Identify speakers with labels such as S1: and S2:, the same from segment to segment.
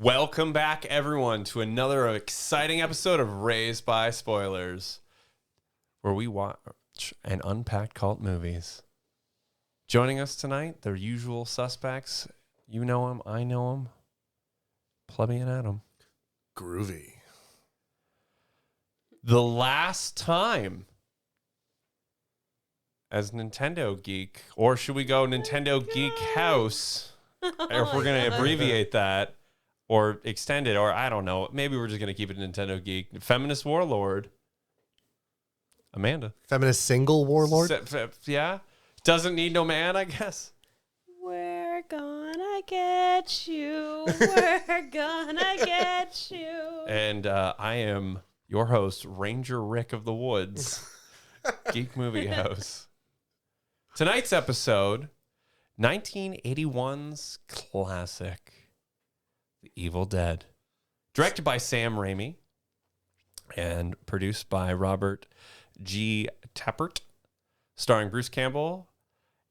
S1: Welcome back, everyone, to another exciting episode of Raised by Spoilers, where we watch and unpack cult movies. Joining us tonight, their usual suspects. You know him, I know him. Plebby and Adam.
S2: Groovy.
S1: The last time as Nintendo Geek, or should we go Nintendo Geek House? Or if we're going to abbreviate that or extend it, or I don't know, maybe we're just going to keep it Nintendo Geek. Feminist Warlord, Amanda.
S2: Feminist single warlord?
S1: Yeah. Doesn't need no man, I guess.
S3: We're gonna get you. We're gonna get you.
S1: And I am your host, Ranger Rick of the Woods, Geek Movie House. Tonight's episode, 1981's classic, The Evil Dead. Directed by Sam Raimi and produced by Robert G. Tappert. Starring Bruce Campbell,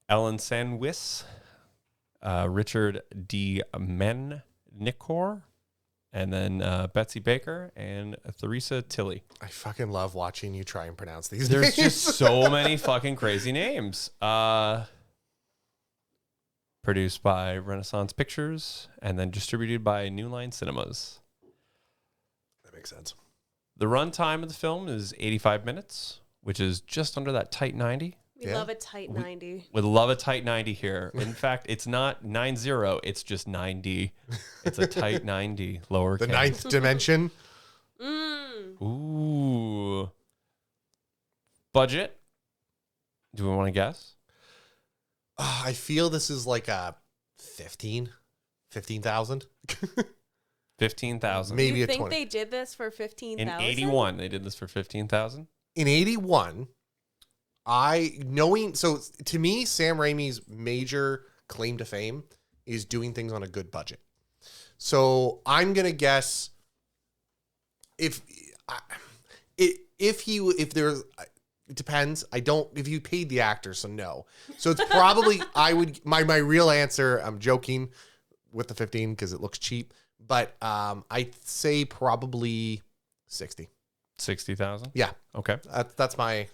S1: Ellen Sandwich, Richard D. Mennicor, and then Betsy Baker and Theresa Tilly.
S2: I fucking love watching you try and pronounce these
S1: There's
S2: names.
S1: just so many fucking crazy names. Produced by Renaissance Pictures and then distributed by New Line Cinemas.
S2: That makes sense.
S1: The runtime of the film is 85 minutes, which is just under that tight 90.
S3: We love a tight 90.
S1: We love a tight 90 here. In fact, it's not 90, it's just 90. It's a tight 90, lowercase.
S2: The ninth dimension.
S1: Ooh. Budget? Do we want to guess?
S2: I feel this is like a 15,000.
S1: 15,000.
S2: Maybe
S3: you
S2: a
S3: think
S2: 20.
S3: they did this for 15,000?
S1: In 81, they did this for 15,000.
S2: In 81, so to me, Sam Raimi's major claim to fame is doing things on a good budget. So I'm going to guess if there's, it depends. If you paid the actor, so no. So it's probably, my real answer, I'm joking with the 15 because it looks cheap, but I'd say probably 60.
S1: 60,000?
S2: Yeah.
S1: Okay.
S2: That's my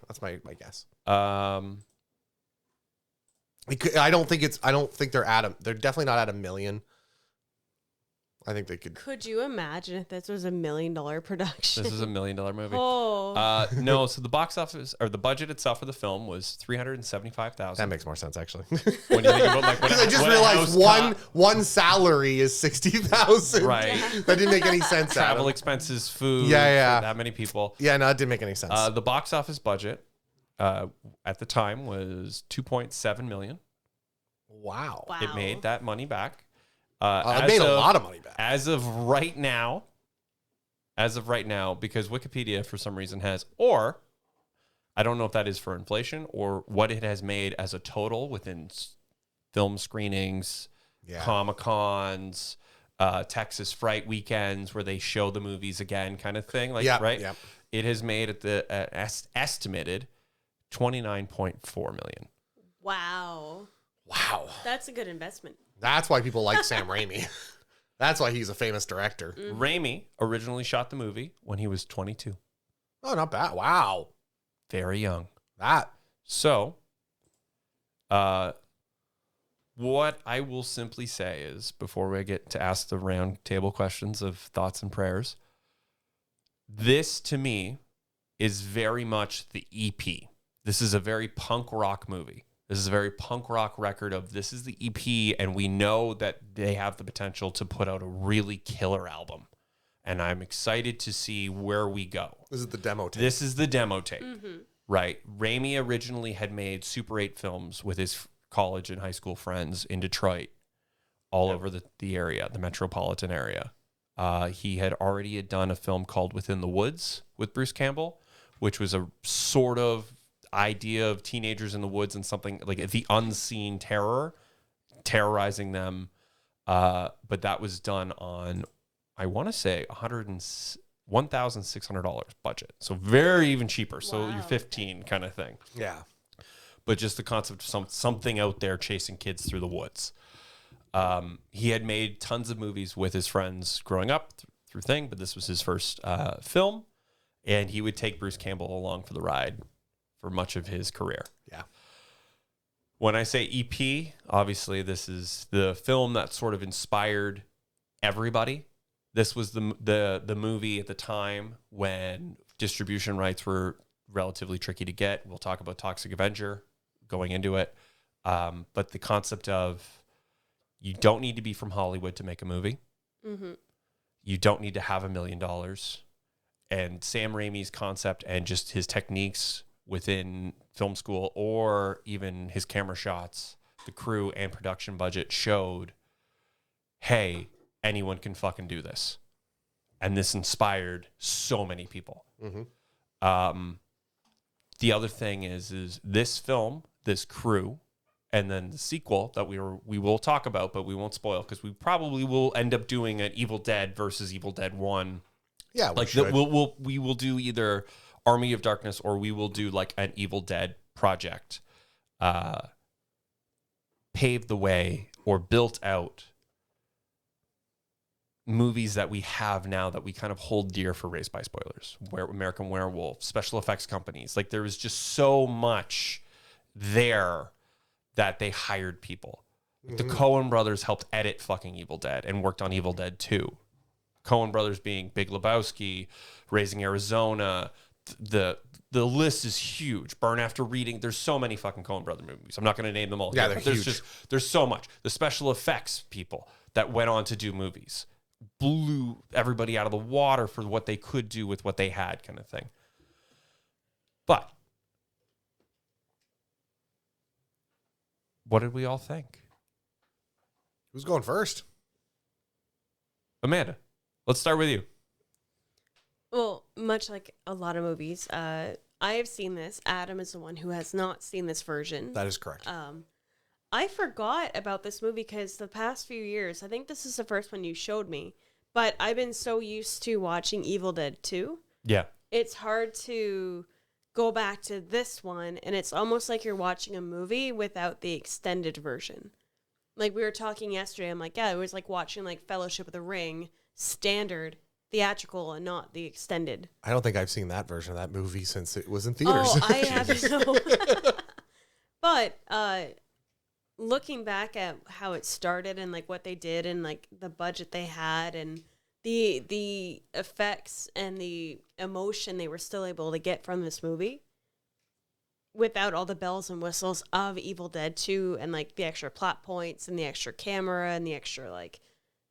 S2: guess.
S1: I
S2: I don't think they're definitely not at $1 million. I think they could.
S3: Could you imagine if this was $1 million production?
S1: This is $1 million movie.
S3: Oh.
S1: No, so the box office or the budget itself for the film was $375,000.
S2: That makes more sense, actually.
S1: When you think about like what
S2: I just
S1: what a
S2: realized
S1: house
S2: one salary is 60,000.
S1: Right.
S2: That didn't make any sense.
S1: travel
S2: Adam.
S1: expenses, food,
S2: Yeah.
S1: for that many people.
S2: Yeah, no, it didn't make any sense.
S1: The box office budget at the time was $2.7 million.
S2: Wow.
S3: Wow.
S1: It made that money back.
S2: It made a lot of money back.
S1: As of right now, because Wikipedia for some reason has, or I don't know if that is for inflation or what it has made as a total within film screenings, Comic-Cons, Texas Fright weekends where they show the movies again kind of thing. Right?
S2: Yeah.
S1: It has made at the estimated $29.4 million.
S3: Wow.
S2: Wow.
S3: That's a good investment.
S2: That's why people like Sam Raimi. That's why he's a famous director.
S1: Raimi originally shot the movie when he was 22.
S2: Oh, not bad. Wow.
S1: Very young.
S2: That.
S1: So, what I will simply say is, before we get to ask the round table questions of thoughts and prayers, this to me is very much the EP. This is a very punk rock movie. This is a very punk rock record of this is the EP, and we know that they have the potential to put out a really killer album. And I'm excited to see where we go.
S2: This is the demo tape.
S1: This is the demo tape, right? Raimi originally had made Super 8 films with his college and high school friends in Detroit, all over the area, the metropolitan area. He had already done a film called Within the Woods with Bruce Campbell, which was a sort of idea of teenagers in the woods and something like the unseen terrorizing them. But that was done on, I want to say, $1,600 budget. So very even cheaper. So you're 15 kind of thing.
S2: Yeah.
S1: But just the concept of something out there chasing kids through the woods. He had made tons of movies with his friends growing up through thing, but this was his first film, and he would take Bruce Campbell along for the ride for much of his career.
S2: Yeah.
S1: When I say EP, obviously this is the film that sort of inspired everybody. This was the movie at the time when distribution rights were relatively tricky to get. We'll talk about Toxic Avenger going into it. But the concept of you don't need to be from Hollywood to make a movie.
S3: Mm-hmm.
S1: You don't need to have $1 million. And Sam Raimi's concept and just his techniques within film school, or even his camera shots, the crew and production budget showed, hey, anyone can fucking do this. And this inspired so many people.
S2: Mm-hmm.
S1: The other thing is this film, this crew, and then the sequel that we will talk about, but we won't spoil because we probably will end up doing an Evil Dead versus Evil Dead 1.
S2: Yeah,
S1: we will do either Army of Darkness or we will do like an Evil Dead project. Paved the way or built out movies that we have now that we kind of hold dear for Raised by Spoilers, where American Werewolf, special effects companies. Like there was just so much there that they hired people. Like the Coen brothers helped edit fucking Evil Dead and worked on Evil Dead 2. Coen brothers being Big Lebowski, Raising Arizona. The list is huge. Burn After Reading. There's so many fucking Coen brother movies. I'm not going to name them all.
S2: Yeah,
S1: here,
S2: they're
S1: but
S2: huge.
S1: There's so much. The special effects people that went on to do movies blew everybody out of the water for what they could do with what they had, kind of thing. But what did we all think?
S2: Who's going first?
S1: Amanda, let's start with you.
S3: Well, much like a lot of movies, I have seen this. Adam is the one who has not seen this version.
S2: That is correct.
S3: I forgot about this movie because the past few years, I think this is the first one you showed me, but I've been so used to watching Evil Dead 2.
S1: Yeah.
S3: It's hard to go back to this one, and it's almost like you're watching a movie without the extended version. Like we were talking yesterday, I'm like, yeah, it was like watching like Fellowship of the Ring, standard, theatrical, and not the extended.
S2: I don't think I've seen that version of that movie since it was in theaters.
S3: Oh, I have no. But looking back at how it started and like what they did and like the budget they had and the effects and the emotion they were still able to get from this movie without all the bells and whistles of Evil Dead 2 and like the extra plot points and the extra camera and the extra like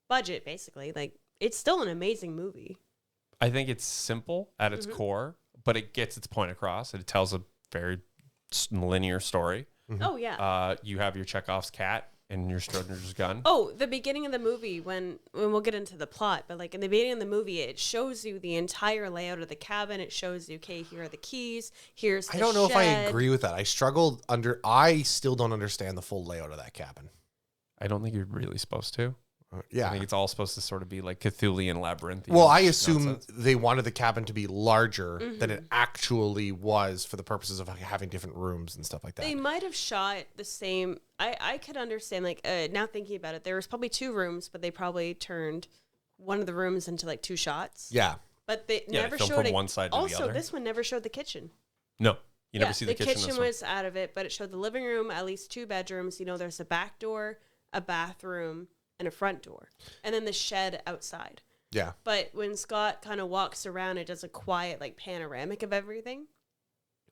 S3: budget, basically, like it's still an amazing movie.
S1: I think it's simple at its core, but it gets its point across and it tells a very linear story.
S3: Oh yeah.
S1: You have your Chekhov's cat and your Schrodinger's gun.
S3: Oh, the beginning of the movie when we'll get into the plot, but like in the beginning of the movie, it shows you the entire layout of the cabin. It shows you, okay, here are the keys. Here's the
S2: I don't know if I
S3: shed.
S2: agree with that. I still don't understand the full layout of that cabin.
S1: I don't think you're really supposed to. I
S2: Yeah.
S1: think it's all supposed to sort of be like Cthulian labyrinth.
S2: Well, I assume they wanted the cabin to be larger than it actually was for the purposes of having different rooms and stuff like that.
S3: They might have shot the same. I could understand, like, now thinking about it, there was probably 2 rooms, but they probably turned one of the rooms into like 2 shots.
S2: Yeah.
S3: But they
S1: Yeah,
S3: never
S1: they filmed
S3: showed
S1: from
S3: it.
S1: one side to the
S3: Also,
S1: other.
S3: this one never showed the kitchen.
S1: No, you never see the kitchen.
S3: The kitchen was out of it, but it showed the living room, at least 2 bedrooms. You know, there's a back door, a bathroom, and a front door, and then the shed outside.
S2: Yeah.
S3: But when Scott kind of walks around, it does a quiet, like, panoramic of everything.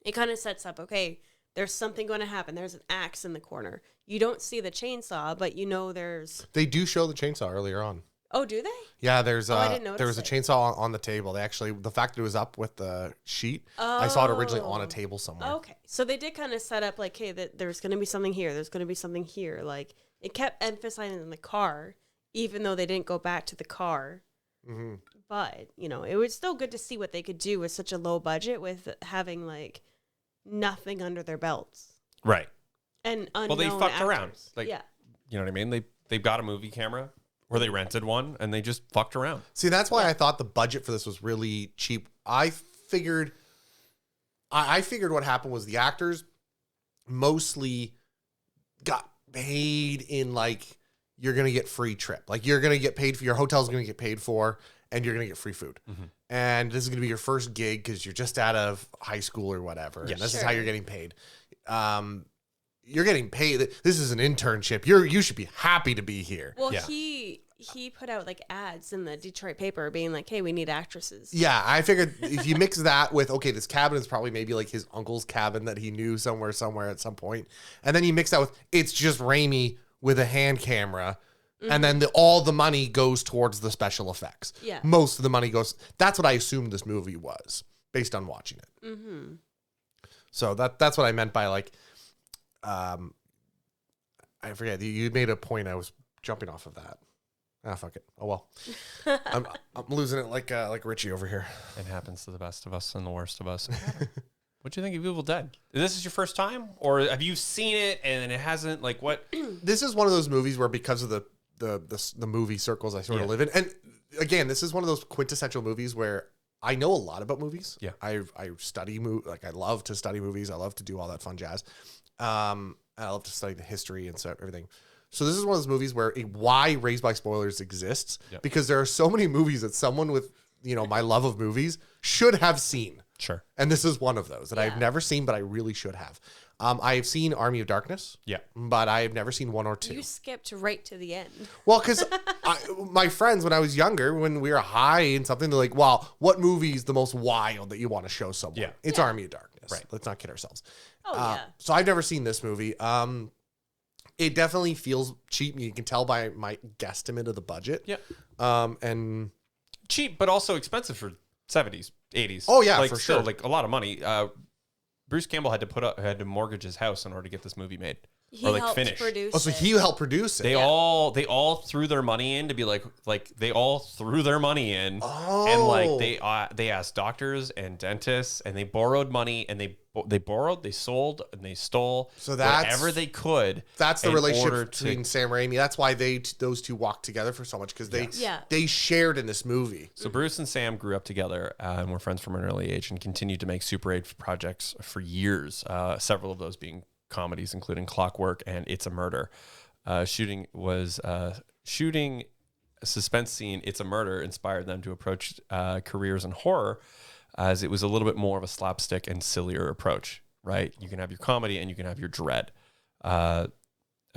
S3: It kind of sets up, okay, there's something going to happen. There's an axe in the corner. You don't see the chainsaw, but you know there's...
S2: They do show the chainsaw earlier on.
S3: Oh, do they?
S2: Yeah,
S3: I didn't notice
S2: there was a
S3: it.
S2: chainsaw on the table. They actually, the fact that it was up with the sheet, I saw it originally on a table somewhere.
S3: Okay. So they did kind of set up, like, hey, that there's going to be something here. There's going to be something here. Like, it kept emphasizing the car, even though they didn't go back to the car.
S2: Mm-hmm.
S3: But, you know, it was still good to see what they could do with such a low budget with having, like, nothing under their belts.
S1: Right.
S3: And unknown
S1: Well, they fucked
S3: actors.
S1: around. Like,
S3: yeah.
S1: You know what I mean? They've got a movie camera or they rented one and they just fucked around.
S2: See, that's why I thought the budget for this was really cheap. I figured what happened was the actors mostly got paid in like you're going to get free trip. Like you're going to get paid for, your hotel's going to get paid for, and you're going to get free food. And this is going to be your first gig because you're just out of high school or whatever.
S1: Yes.
S2: And this is how you're getting paid. You're getting paid. This is an internship. You should be happy to be here.
S3: Well, he put out like ads in the Detroit paper being like, hey, we need actresses.
S2: Yeah, I figured if you mix that with, okay, this cabin is probably maybe like his uncle's cabin that he knew somewhere at some point. And then you mix that with, it's just Raimi with a hand camera. And then all the money goes towards the special effects.
S3: Yeah.
S2: Most of the money goes. That's what I assumed this movie was based on watching it. So that's what I meant by like, I forget. You made a point. I was jumping off of that. Ah, fuck it. Oh well. I'm losing it like Richie over here.
S1: It happens to the best of us and the worst of us. What do you think of Evil Dead? This is your first time, or have you seen it and it hasn't? Like what?
S2: This is one of those movies where because of the movie circles I sort of live in, and again, this is one of those quintessential movies where I know a lot about movies. Yeah, I study like I love to study movies. I love to do all that fun jazz. I love to study the history and stuff, everything. So this is one of those movies where why Raised by Spoilers exists, because there are so many movies that someone with, my love of movies should have seen.
S1: Sure.
S2: And this is one of those that I've never seen, but I really should have. I've seen Army of Darkness. Yeah. But I've never seen 1 or 2.
S3: You skipped right to the end.
S2: Well, because my friends, when I was younger, when we were high and something, they're like, wow, what movie is the most wild that you want to show someone? Yeah. It's Army of Darkness. Right. Let's not kid ourselves. Oh, yeah. So I've never seen this movie. It definitely feels cheap. You can tell by my guesstimate of the budget. Yeah. And
S1: cheap, but also expensive for 70s, 80s.
S2: Oh yeah,
S1: like,
S2: for
S1: still,
S2: sure.
S1: Like a lot of money. Bruce Campbell had to mortgage his house in order to get this movie made.
S3: He helped produce
S2: it. Oh, so he helped produce it.
S1: They all threw their money in to be like they all threw their money in. Oh. And like they asked doctors and dentists and they borrowed money and they borrowed, they sold, and they stole.
S2: So that's
S1: whatever they could.
S2: That's the relationship between Sam Raimi. That's why those two walked together for so much, because they shared in this movie.
S1: So Bruce and Sam grew up together and were friends from an early age and continued to make Super 8 projects for years. Several of those being comedies, including Clockwork and It's a Murder. Shooting a suspense scene, It's a Murder, inspired them to approach careers in horror, as it was a little bit more of a slapstick and sillier approach, right? You can have your comedy and you can have your dread. After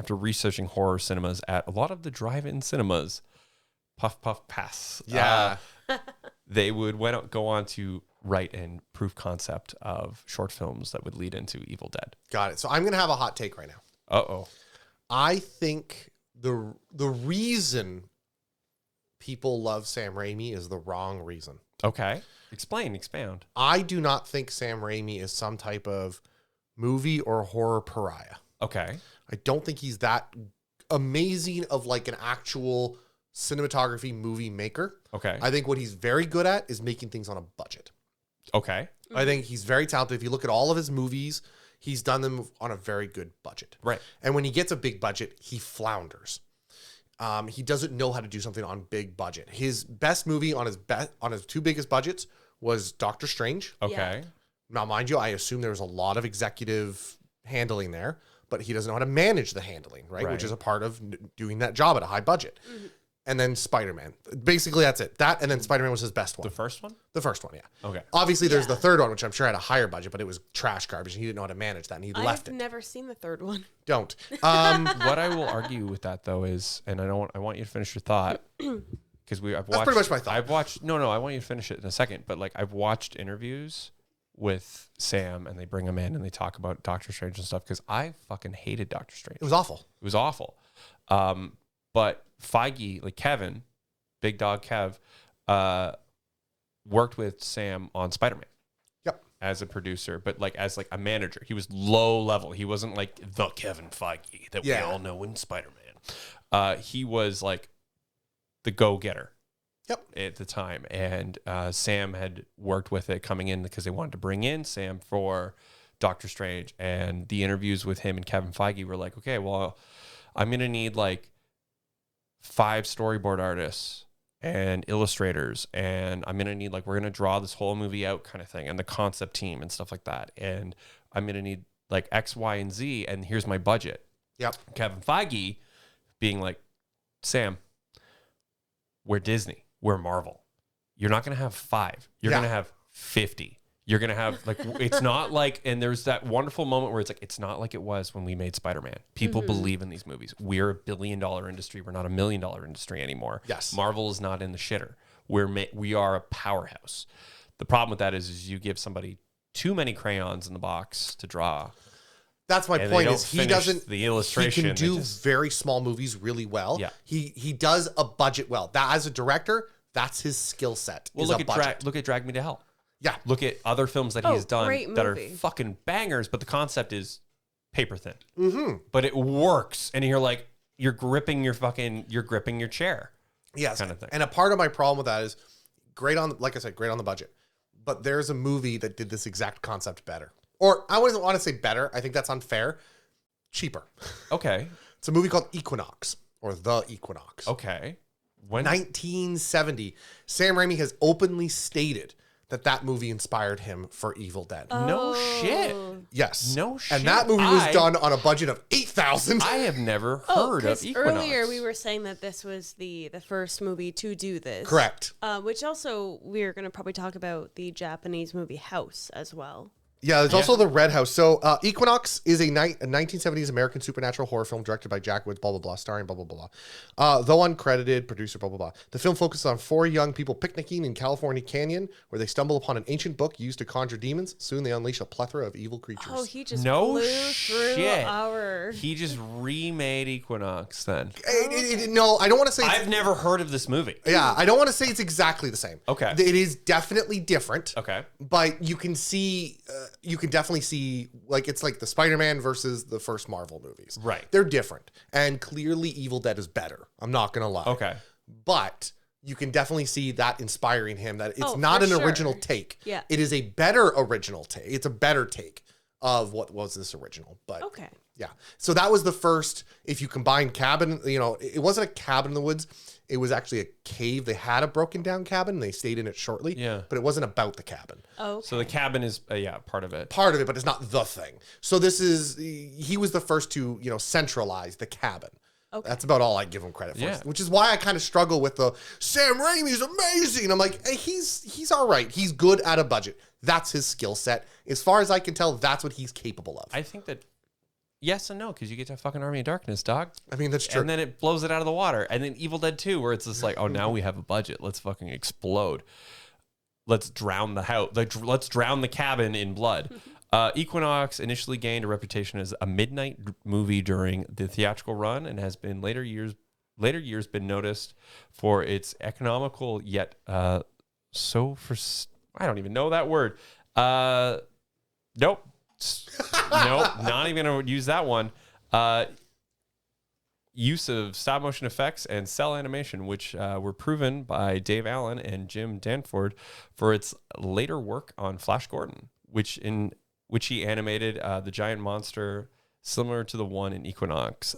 S1: researching horror cinemas at a lot of the drive-in cinemas, puff, puff, pass.
S2: Yeah.
S1: They would go on to write and proof concept of short films that would lead into Evil Dead.
S2: Got it. So I'm going to have a hot take right now.
S1: Uh-oh.
S2: I think the reason people love Sam Raimi is the wrong reason.
S1: Okay. Expound.
S2: I do not think Sam Raimi is some type of movie or horror pariah.
S1: Okay.
S2: I don't think he's that amazing of like an actual cinematography movie maker.
S1: Okay.
S2: I think what he's very good at is making things on a budget.
S1: Okay.
S2: I think he's very talented. If you look at all of his movies, he's done them on a very good budget.
S1: Right.
S2: And when he gets a big budget, he flounders. He doesn't know how to do something on big budget. His best movie on his two biggest budgets was Doctor Strange.
S1: Okay.
S3: Yeah.
S2: Now, mind you, I assume there was a lot of executive handling there, but he doesn't know how to manage the handling, right? Which is a part of doing that job at a high budget. Mm-hmm. And then Spider-Man. Basically, that's it. That and then Spider-Man was his best one.
S1: The first one?
S2: The first one, yeah.
S1: Okay.
S2: Obviously, there's the third one, which I'm sure had a higher budget, but it was trash garbage, and he didn't know how to manage that, and he left it.
S3: I've never seen the third one.
S2: Don't.
S1: What I will argue with that, though, is, and I want you to finish your thought, because I've watched.
S2: That's pretty much my thought.
S1: I've watched. No, I want you to finish it in a second. But like, I've watched interviews with Sam, and they bring him in, and they talk about Doctor Strange and stuff, because I fucking hated Doctor Strange.
S2: It was awful.
S1: It was awful. But Feige, like Kevin, Big Dog Kev, worked with Sam on Spider-Man.
S2: Yep.
S1: As a producer, but like as like a manager. He was low level. He wasn't like the Kevin Feige that we all know in Spider-Man. He was like the go-getter.
S2: Yep.
S1: At the time. And Sam had worked with it coming in because they wanted to bring in Sam for Doctor Strange. And the interviews with him and Kevin Feige were like, okay, well, I'm going to need like 5 storyboard artists and illustrators, and I'm going to need like, we're going to draw this whole movie out kind of thing, and the concept team and stuff like that. And I'm going to need like X, Y, and Z, and here's my budget.
S2: Yep.
S1: Kevin Feige being like, Sam, we're Disney, we're Marvel. You're not going to have 5. You're going to have 50. You're going to have, like, it's not like, and there's that wonderful moment where it's like, it's not like it was when we made Spider-Man. People believe in these movies. We're $1 billion industry. We're not $1 million industry anymore.
S2: Yes.
S1: Marvel is not in the shitter. We are a powerhouse. The problem with that is you give somebody too many crayons in the box to draw.
S2: That's my point. Is he doesn't
S1: the illustration?
S2: He can do very small movies really well.
S1: Yeah.
S2: He does a budget well. That as a director, that's his skill set.
S1: Well, look at Drag Me to Hell.
S2: Yeah.
S1: Look at other films that he's done that are
S3: movie.
S1: fucking bangers, but the concept is paper thin. Mm-hmm. But it works, and you're like, you're gripping your chair.
S2: Yes.
S1: Kind of thing.
S2: And a part of my problem with that is great on, like I said, great on the budget. But there's a movie that did this exact concept better. Or I wouldn't want to say better. I think that's unfair. Cheaper.
S1: Okay.
S2: It's a movie called Equinox or The Equinox.
S1: Okay. When
S2: 1970. Sam Raimi has openly stated that movie inspired him for Evil Dead.
S1: No shit.
S2: Yes.
S1: No shit.
S2: And that movie was done on a budget of $8,000.
S1: I have never heard of Equinox.
S3: Earlier we were saying that this was the first movie to do this.
S2: Correct.
S3: Which also we're going to probably talk about the Japanese movie House as well.
S2: Yeah, there's also The Red House. So Equinox is a 1970s American supernatural horror film directed by Jack Woods, blah, blah, blah, starring blah, blah, blah. Though uncredited, producer, blah, blah, blah. The film focuses on 4 young people picnicking in California Canyon where they stumble upon an ancient book used to conjure demons. Soon they unleash a plethora of evil creatures.
S3: Oh, he just
S1: No
S3: blew
S1: shit.
S3: through our...
S1: He just remade Equinox then.
S2: No, I don't want to say...
S1: I've never heard of this movie.
S2: Yeah, I don't want to say it's exactly the same.
S1: Okay.
S2: It is definitely different.
S1: Okay.
S2: But you can see, you can definitely see, like, it's like the Spider-Man versus the first Marvel movies.
S1: Right.
S2: They're different. And clearly Evil Dead is better. I'm not going to lie.
S1: Okay.
S2: But you can definitely see that inspiring him, that it's
S3: Oh,
S2: not
S3: for
S2: an
S3: sure.
S2: original take.
S3: Yeah.
S2: It is a better original take. It's a better take of what was this original. But
S3: Okay.
S2: yeah. So that was the first, if you combine cabin, you know, it wasn't a cabin in the woods. It was actually a cave. They had a broken down cabin. They stayed in it shortly.
S1: Yeah.
S2: But it wasn't about the cabin.
S3: Oh, okay.
S1: So the cabin is, part of it.
S2: Part of it, but it's not the thing. So this is, he was the first to, you know, centralize the cabin.
S3: Okay.
S2: That's about all I give him credit for.
S1: Yeah.
S2: Which is why I kind of struggle with the Sam Raimi's amazing. I'm like, hey, he's all right. He's good at a budget. That's his skill set. As far as I can tell, that's what he's capable of.
S1: I think that yes and no, because you get to fucking Army of Darkness, dog.
S2: I mean, that's true.
S1: And then it blows it out of the water. And then Evil Dead 2, where it's just like, oh, now we have a budget. Let's fucking explode. Let's drown the house. Let's drown the cabin in blood. Equinox initially gained a reputation as a midnight movie during the theatrical run and has been later years been noticed for its economical yet I don't even know that word. Nope. Nope, not even gonna use that one. Use of stop motion effects and cell animation, which were proven by Dave Allen and Jim Danford for its later work on Flash Gordon, which he animated the giant monster similar to the one in Equinox.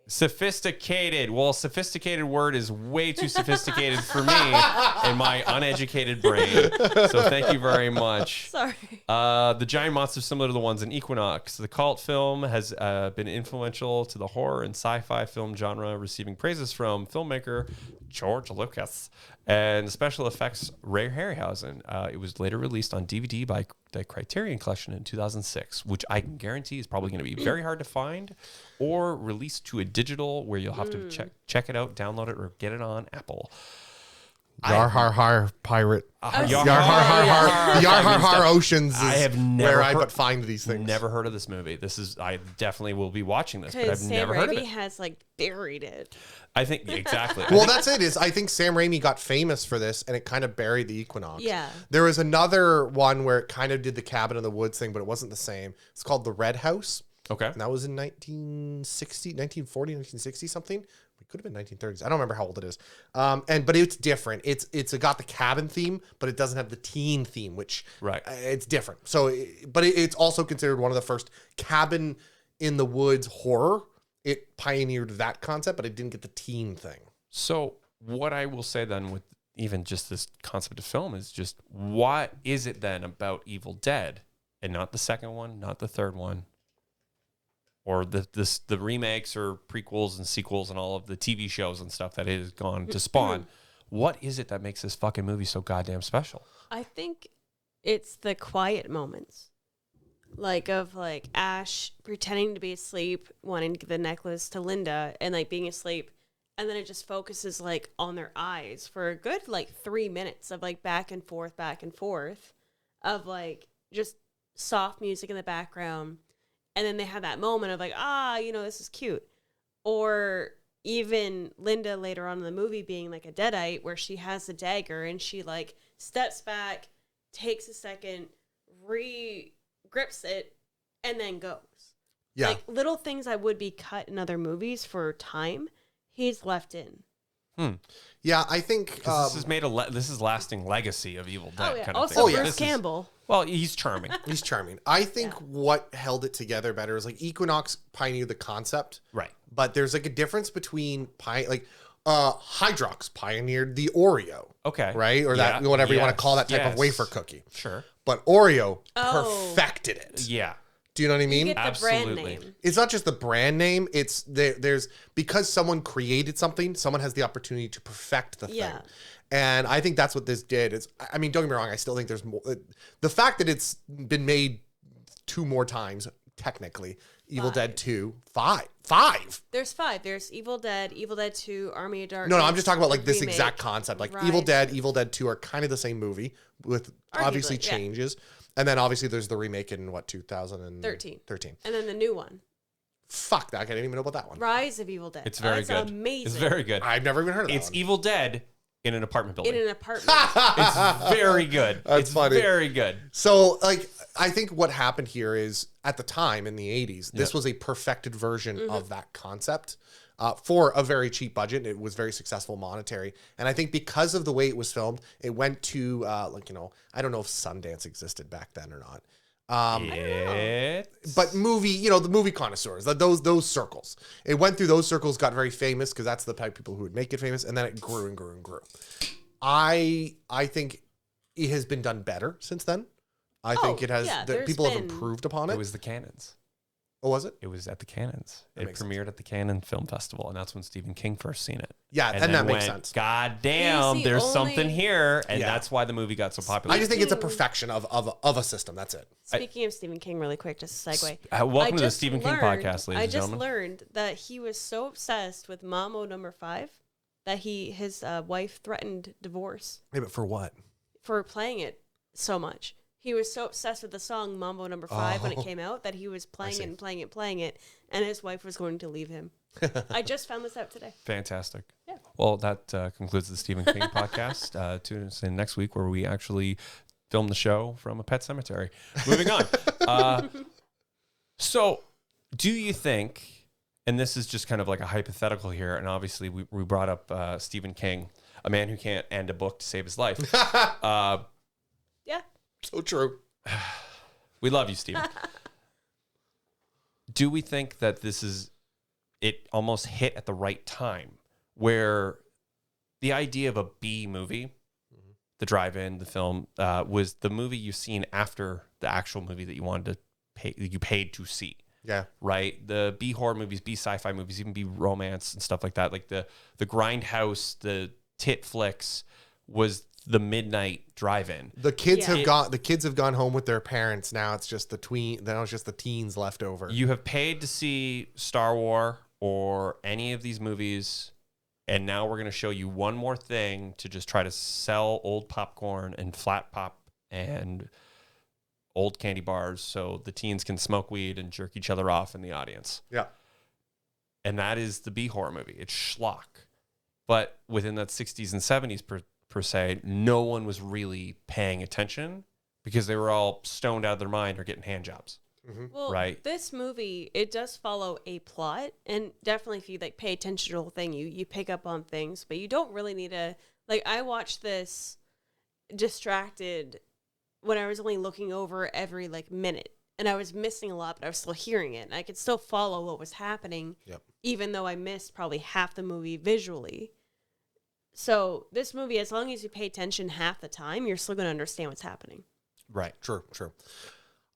S1: Sophisticated. Well, sophisticated word is way too sophisticated for me and my uneducated brain. So thank you very much.
S3: Sorry.
S1: The giant monster similar to the ones in Equinox. The cult film has been influential to the horror and sci-fi film genre, receiving praises from filmmaker George Lucas and special effects Ray Harryhausen. It was later released on DVD by the Criterion Collection in 2006, which I can guarantee is probably going to be very hard to find, or released to a digital where you'll have to check it out, download it, or get it on Apple.
S2: Yar har har pirate.
S1: Yar
S2: Yar har har har. Yar har har oceans.
S1: I have never
S2: where I
S1: heard-
S2: but find these things.
S1: Never heard of this movie. I definitely will be watching this, but I've
S3: Because Sam
S1: never heard of
S3: Raimi
S1: it.
S3: has like buried it.
S1: I think exactly.
S2: Well, that's it. I think Sam Raimi got famous for this, and it kind of buried the Equinox.
S3: Yeah.
S2: There was another one where it kind of did the cabin in the woods thing, but it wasn't the same. It's called The Red House,
S1: Okay.
S2: and that was in 1940, 1960 something. It could have been 1930s. I don't remember how old it is. But it's different. It's got the cabin theme, but it doesn't have the teen theme, which
S1: Right.
S2: It's different. So, it's also considered one of the first cabin in the woods horror. It pioneered that concept, but it didn't get the teen thing.
S1: So what I will say then with even just this concept of film is just what is it then about Evil Dead and not the second one, not the third one, or the remakes or prequels and sequels and all of the TV shows and stuff that it has gone to spawn, what is it that makes this fucking movie so goddamn special?
S3: I think it's the quiet moments. Like of like Ash pretending to be asleep, wanting to give the necklace to Linda and like being asleep. And then it just focuses like on their eyes for a good like 3 minutes of like back and forth of like just soft music in the background. And then they have that moment of like, this is cute. Or even Linda later on in the movie being like a Deadite where she has the dagger and she like steps back, takes a second, grips it, and then goes.
S2: Yeah.
S3: Like little things I would be cut in other movies for time, he's left in.
S2: Yeah, I think
S1: this has made this is lasting legacy of Evil Dead kind of
S3: Also,
S1: thing.
S3: Bruce Campbell.
S1: Well, he's charming.
S2: He's charming. I think what held it together better is like Equinox pioneered the concept,
S1: Right.
S2: but there's like a difference between Hydrox pioneered the Oreo,
S1: Okay.
S2: right, or that whatever you want to call that type of
S1: Yes.
S2: wafer cookie.
S1: Sure.
S2: But Oreo perfected it.
S1: Yeah.
S2: Do you know what I mean?
S3: You get the
S1: Absolutely.
S3: brand name.
S2: It's not just the brand name. It's there's because someone created something, someone has the opportunity to perfect the thing.
S3: Yeah.
S2: And I think that's what this did. I mean, don't get me wrong. I still think there's more. The fact that it's been made 2 more times, technically, Evil Dead 2, 5.
S3: There's 5. There's Evil Dead 2, Army of Darkness.
S2: No, I'm just talking about like this
S3: remake.
S2: exact concept. Like
S3: Rise.
S2: Evil Dead 2 are kind of the same movie with obviously
S3: yeah.
S2: changes. And then obviously there's the remake in 2013.
S3: And then the new one,
S2: Fuck that. I didn't even know about that one.
S3: Rise of Evil Dead.
S1: It's very
S3: That's
S1: good.
S3: amazing.
S1: It's very good.
S2: I've never even heard of that
S1: It's
S2: one.
S1: Evil Dead in an apartment building.
S3: In an apartment.
S1: It's very good.
S2: That's funny.
S1: Very good.
S2: So, like, I think what happened here is at the time in the 80s, this was a perfected version of that concept for a very cheap budget. It was very successful monetary. And I think because of the way it was filmed, it went to, I don't know if Sundance existed back then or not. But the movie connoisseurs, those circles. It went through those circles, got very famous because that's the type of people who would make it famous. And then it grew and grew and grew. I think it has been done better since then. I think it has. People have improved upon it.
S1: It was the Cannons.
S2: Oh, was it?
S1: It was at the Cannons.
S2: That
S1: It
S2: makes
S1: premiered at the Cannon Film Festival, and that's when Stephen King first seen it.
S2: Yeah, and
S1: then
S2: that makes
S1: went,
S2: sense.
S1: God damn,
S3: He's the
S1: there's
S3: only-
S1: something here, and
S2: Yeah.
S1: that's why the movie got so popular.
S2: I just think it's a perfection of a system. That's it.
S3: Speaking of Stephen King, really quick, just a segue.
S1: Welcome to the
S3: just
S1: Stephen King
S3: learned-
S1: podcast, ladies and
S3: I just
S1: gentlemen.
S3: learned that he was so obsessed with Mambo Number 5 that his wife threatened divorce
S2: Yeah, but for what?
S3: for playing it so much. He was so obsessed with the song Mambo Number 5 when it came out that he was playing it and playing it and playing it, and his wife was going to leave him. I just found this out today.
S1: Fantastic.
S3: Yeah.
S1: Well, that concludes the Stephen King podcast. Tune us in next week where we actually film the show from a pet cemetery. Moving on. So, do you think, and this is just kind of like a hypothetical here, and obviously we brought up Stephen King, a man who can't end a book to save his life.
S3: Yeah.
S2: So true.
S1: We love you, Stephen. Do we think that it almost hit at the right time where the idea of a B movie, the drive-in, the film, was the movie you've seen after the actual movie that you wanted to pay, you paid to see?
S2: Yeah.
S1: Right? The B horror movies, B sci-fi movies, even B romance and stuff like that. Like the Grindhouse, the tit flicks was the midnight drive-in.
S2: The kids
S3: Yeah.
S2: have gone home with their parents. Now it's just now it's just the teens left over.
S1: You have paid to see Star Wars or any of these movies, and now we're going to show you one more thing to just try to sell old popcorn and flat pop and old candy bars so the teens can smoke weed and jerk each other off in the audience.
S2: Yeah.
S1: And that is the B horror movie. It's schlock. But within that 60s and 70s per se, no one was really paying attention because they were all stoned out of their mind or getting hand jobs.
S3: Well,
S1: Right.
S3: this movie, it does follow a plot, and definitely if you like pay attention to the whole thing, you pick up on things, but you don't really need to, like, I watched this distracted when I was only looking over every like minute, and I was missing a lot, but I was still hearing it, and I could still follow what was happening,
S2: Yep.
S3: even though I missed probably half the movie visually. So this movie, as long as you pay attention half the time, you're still going to understand what's happening.
S1: Right.
S2: True.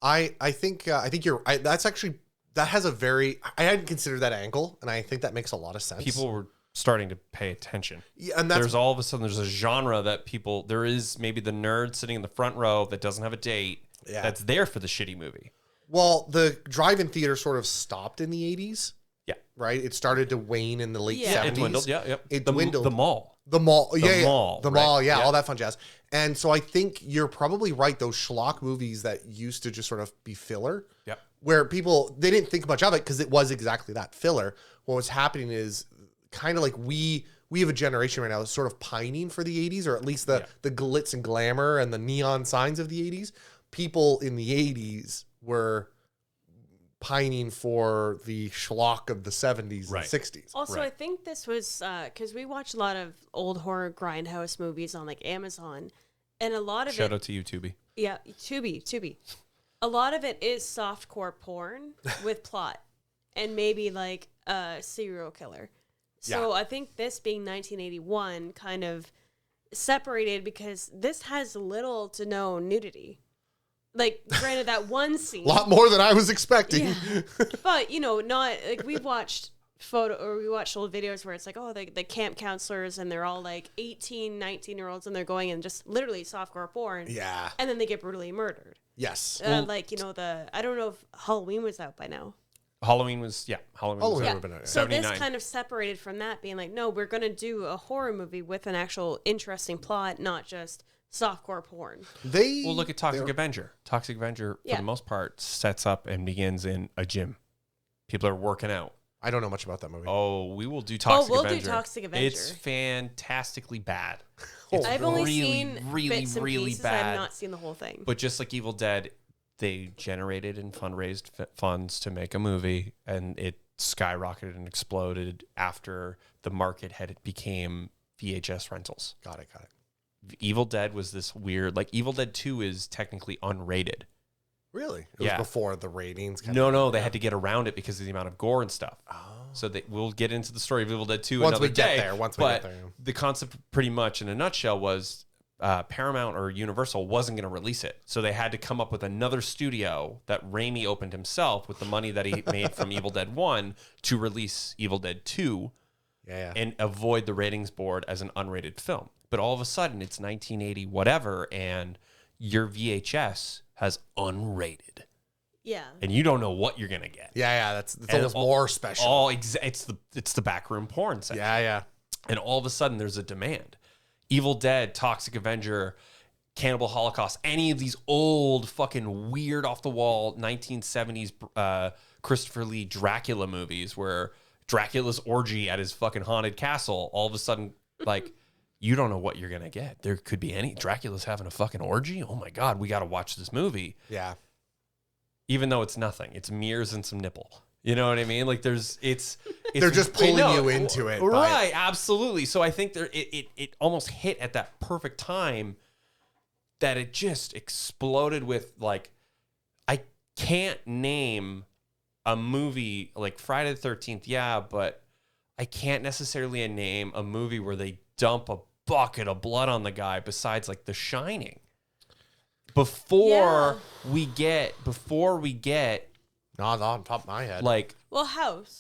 S2: I think that's actually That has a very, I hadn't considered that angle, and I think that makes a lot of sense.
S1: People were starting to pay attention.
S2: Yeah, and that's
S1: There's all of a sudden, there's a genre that people, there is maybe the nerd sitting in the front row that doesn't have a date that's there for the shitty movie.
S2: well, the drive-in theater sort of stopped in the 80s.
S1: Yeah.
S2: Right? It started to wane in the late 70s.
S1: It dwindled. Yeah, yep.
S2: It dwindled.
S1: The mall.
S2: The mall.
S1: The mall,
S2: The
S1: right.
S2: mall. Yeah,
S1: Yeah.
S2: all that fun jazz. And so I think you're probably right. Those schlock movies that used to just sort of be filler.
S1: Yep.
S2: Where people, they didn't think much of it because it was exactly that, filler. What was happening is kind of like we have a generation right now that's sort of pining for the 80s, or at least the glitz and glamour and the neon signs of the 80s. People in the 80s were pining for the schlock of the 70s and 60s.
S3: Also, I think this was because we watched a lot of old horror grindhouse movies on like Amazon, and a lot of
S1: Shout out to you, Tubi.
S3: Yeah, Tubi. A lot of it is softcore porn with plot and maybe like a serial killer. So I think this being 1981 kind of separated because this has little to no nudity. Like, granted, that one scene.
S2: A lot more than I was expecting.
S3: Yeah. But, you know, not like we watched old videos where it's like, oh, the camp counselors and they're all like 18, 19-year-olds and they're going and just literally softcore porn.
S2: Yeah.
S3: And then they get brutally murdered.
S2: Yes.
S3: Like, you know, I don't know if Halloween was out by now.
S1: Halloween was
S2: Halloween
S1: out.
S2: would
S3: Yeah.
S2: have been out, yeah.
S3: So this
S1: 79.
S3: kind of separated from that, being like, no, we're going to do a horror movie with an actual interesting plot, not just softcore porn.
S1: Well, look at Toxic Avenger. Toxic Avenger, for
S3: Yeah.
S1: the most part, sets up and begins in a gym. People are working out.
S2: I don't know much about that movie.
S1: Oh, we will do Toxic
S3: we'll
S1: Avenger.
S3: do Toxic Avenger.
S1: It's fantastically bad.
S2: Oh,
S1: It's
S3: I've only
S1: really,
S3: seen
S1: really,
S3: bits and
S1: really
S3: pieces.
S1: bad.
S3: I've not seen the whole thing.
S1: But just like Evil Dead, they generated and fundraised funds to make a movie, and it skyrocketed and exploded after the market became VHS rentals.
S2: Got it.
S1: Evil Dead was this weird, like Evil Dead 2 is technically unrated.
S2: Really? It was before the ratings.
S1: No, they had to get around it because of the amount of gore and stuff.
S2: Oh.
S1: So we'll get into the story of Evil Dead 2
S2: Once
S1: another
S2: we get
S1: day.
S2: there.
S1: But the concept, pretty much in a nutshell, was Paramount or Universal wasn't going to release it. So they had to come up with another studio that Raimi opened himself with the money that he made from Evil Dead 1 to release Evil Dead 2 and avoid the ratings board as an unrated film. But all of a sudden, it's 1980 whatever, and your VHS has unrated.
S3: Yeah.
S1: And you don't know what you're going to get.
S2: Yeah. That's almost more special.
S1: It's the backroom porn section.
S2: Yeah.
S1: And all of a sudden, there's a demand. Evil Dead, Toxic Avenger, Cannibal Holocaust, any of these old fucking weird off the wall 1970s Christopher Lee Dracula movies where Dracula's orgy at his fucking haunted castle, all of a sudden, like, you don't know what you're going to get. There could be Dracula's having a fucking orgy. Oh my God, we got to watch this movie.
S2: Yeah.
S1: Even though it's nothing, it's mirrors and some nipple. You know what I mean? Like it's
S2: They're just pulling you into it.
S1: Right, absolutely. So I think it almost hit at that perfect time that it just exploded with, like, I can't name a movie like Friday the 13th, but I can't necessarily name a movie where they dump a bucket of blood on the guy besides like The Shining. Before we get
S2: not on top of my head.
S1: like
S3: House.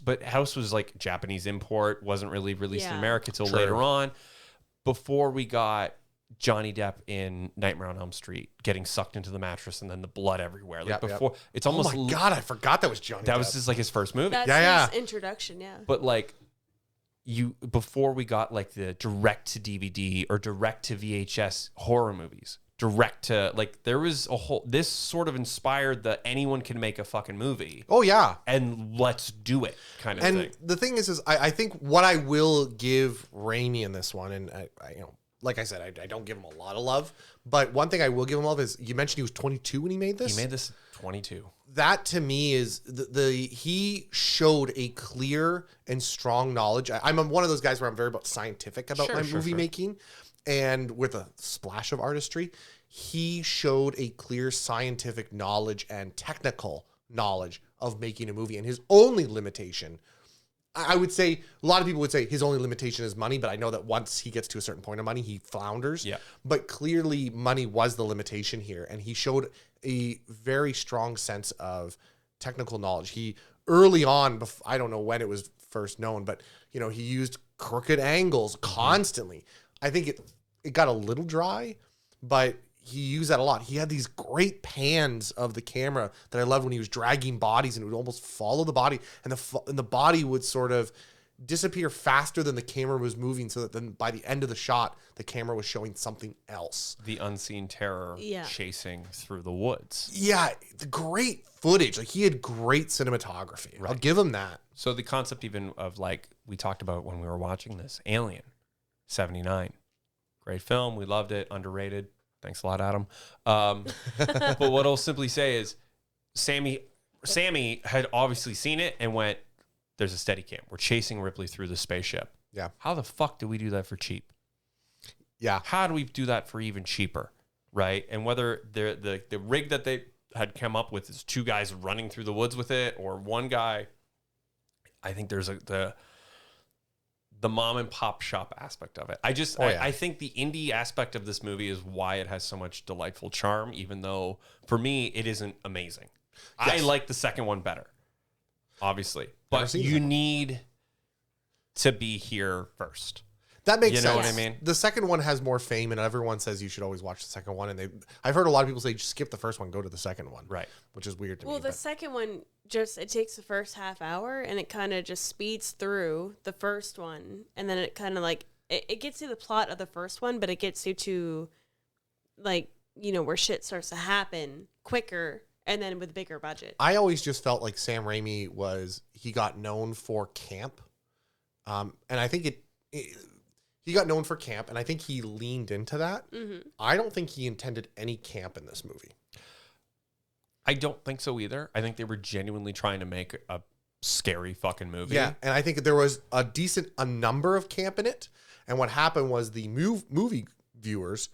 S1: But House was like Japanese import, wasn't really released in America till
S2: True.
S1: later on. Before we got Johnny Depp in Nightmare on Elm Street getting sucked into the mattress and then the blood everywhere. Like before, it's almost.
S2: Oh my God, I forgot that was Johnny
S1: That
S2: Depp.
S1: was just like his first movie.
S3: That's his introduction, yeah.
S1: But like before we got like the direct to DVD or direct to VHS horror movies. Direct to, like, there was this sort of inspired the anyone can make a fucking movie.
S2: Oh yeah,
S1: and let's do it kind of thing.
S2: And the thing is I think what I will give Raimi in this one, and I like I said, I don't give him a lot of love, but one thing I will give him love is you mentioned he was 22 when he made this.
S1: He made this 22.
S2: That to me is he showed a clear and strong knowledge. I'm one of those guys where I'm very scientific about my movie making. And with a splash of artistry, he showed a clear scientific knowledge and technical knowledge of making a movie. And his only limitation, I would say, a lot of people would say his only limitation is money, but I know that once he gets to a certain point of money, he flounders.
S1: Yeah.
S2: But clearly money was the limitation here. And he showed a very strong sense of technical knowledge. He early on, I don't know when it was first known, but you know, he used crooked angles constantly. I think it got a little dry, but he used that a lot. He had these great pans of the camera that I loved when he was dragging bodies, and it would almost follow the body, and the body would sort of disappear faster than the camera was moving, so that then by the end of the shot, the camera was showing something else.
S1: The unseen terror chasing through the woods.
S2: Yeah, the great footage. Like, he had great cinematography. Right. I'll give him that.
S1: So the concept even of, like, we talked about when we were watching this, Alien, 79. Great film. We loved it. Underrated. Thanks a lot, Adam. But what I'll simply say is Sammy had obviously seen it and went, there's a Steadicam. We're chasing Ripley through the spaceship.
S2: Yeah.
S1: How the fuck do we do that for cheap?
S2: Yeah.
S1: How do we do that for even cheaper? Right? And whether the rig that they had come up with is 2 guys running through the woods with it or 1 guy, I think there's the mom and pop shop aspect of it. I think the indie aspect of this movie is why it has so much delightful charm, even though for me it isn't amazing. Yes. I like the second one better, obviously, but you need to be here first.
S2: That makes sense.
S1: You know what I mean?
S2: The second one has more fame, and everyone says you should always watch the second one. And I've heard a lot of people say, just skip the first one, go to the second one.
S1: Right.
S2: Which is weird to me.
S3: Well, the second one, it takes the first half hour, and it kind of just speeds through the first one. And then it kind of like, it gets you the plot of the first one, but it gets you to, like, you know, where shit starts to happen quicker, and then with a bigger budget.
S2: I always just felt like Sam Raimi he got known for camp. And I think he got known for camp, and I think he leaned into that. Mm-hmm. I don't think he intended any camp in this movie.
S1: I don't think so either. I think they were genuinely trying to make a scary fucking movie.
S2: Yeah, and I think there was a number of camp in it. And what happened was the movie viewers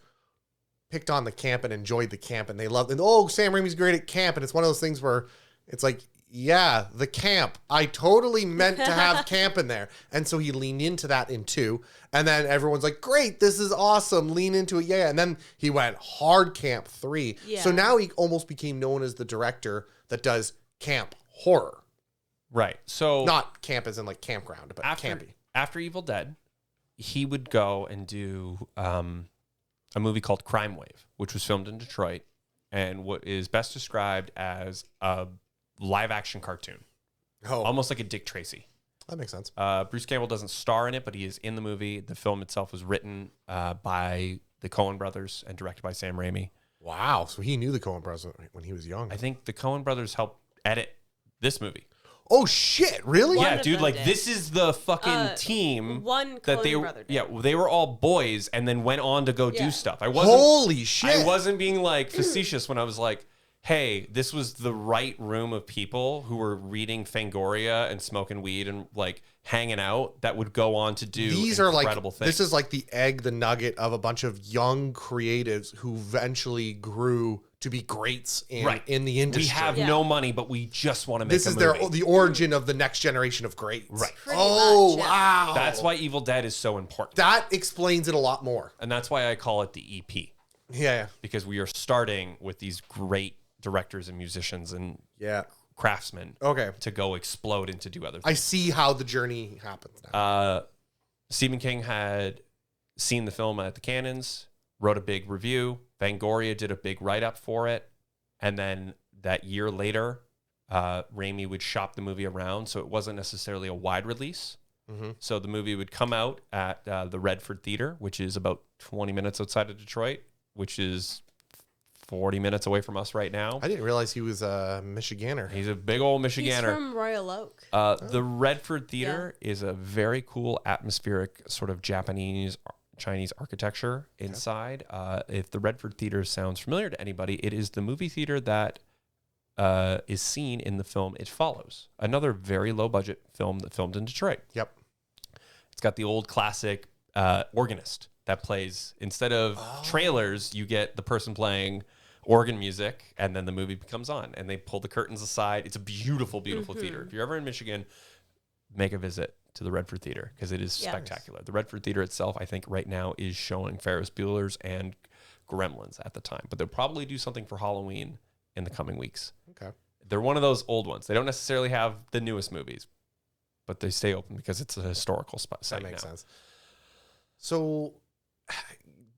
S2: picked on the camp and enjoyed the camp, and they loved it. Oh, Sam Raimi's great at camp. And it's one of those things where it's like, yeah, the camp. I totally meant to have camp in there. And so he leaned into that in 2. And then everyone's like, great, this is awesome. Lean into it. Yeah. And then he went hard camp 3. Yeah. So now he almost became known as the director that does camp horror.
S1: Right. So
S2: not camp as in like campground, but campy.
S1: After Evil Dead, he would go and do a movie called Crime Wave, which was filmed in Detroit and what is best described as a live action cartoon. Almost like a Dick Tracy.
S2: That makes sense.
S1: Bruce Campbell doesn't star in it, but he is in the movie. The film itself was written by the Coen brothers and directed by Sam Raimi.
S2: Wow. So he knew the Coen brothers when he was young.
S1: I think the Coen brothers helped edit this movie.
S2: Oh shit! Really?
S1: Yeah, dude. Like, this is the fucking team
S3: that
S1: they were all boys, and then went on to go do stuff.
S2: Holy shit!
S1: I wasn't being like facetious when I was like, "Hey, this was the right room of people who were reading Fangoria and smoking weed and like hanging out that would go on to do
S2: these
S1: incredible things."
S2: This is like the nugget of a bunch of young creatives who eventually grew to be greats in the industry.
S1: We have no money, but we just want to make a movie.
S2: The origin of the next generation of greats.
S1: Right.
S2: Wow.
S1: That's why Evil Dead is so important.
S2: That explains it a lot more.
S1: And that's why I call it the EP.
S2: Yeah.
S1: Because we are starting with these great directors and musicians and craftsmen to go explode and to do other things.
S2: I see how the journey happens now.
S1: Stephen King had seen the film at the Cannons, wrote a big review. Fangoria did a big write-up for it. And then that year later, Raimi would shop the movie around, so it wasn't necessarily a wide release. Mm-hmm. So the movie would come out at the Redford Theater, which is about 20 minutes outside of Detroit, which is 40 minutes away from us right now.
S2: I didn't realize he was a Michiganer.
S1: He's a big old Michiganer.
S3: He's from Royal Oak.
S1: The Redford Theater is a very cool, atmospheric, sort of Chinese architecture inside. If the Redford Theater sounds familiar to anybody, it is the movie theater that is seen in the film It Follows, another very low-budget film that filmed in Detroit.
S2: Yep.
S1: It's got the old classic organist that plays. Instead of trailers, you get the person playing organ music, and then the movie comes on, and they pull the curtains aside. It's a beautiful, beautiful theater. If you're ever in Michigan, make a visit to the Redford Theater because it is spectacular. The Redford Theater itself, I think right now is showing Ferris Bueller's and Gremlins at the time, but they'll probably do something for Halloween in the coming weeks.
S2: Okay.
S1: They're one of those old ones. They don't necessarily have the newest movies, but they stay open because it's a historical site.
S2: That makes sense. So,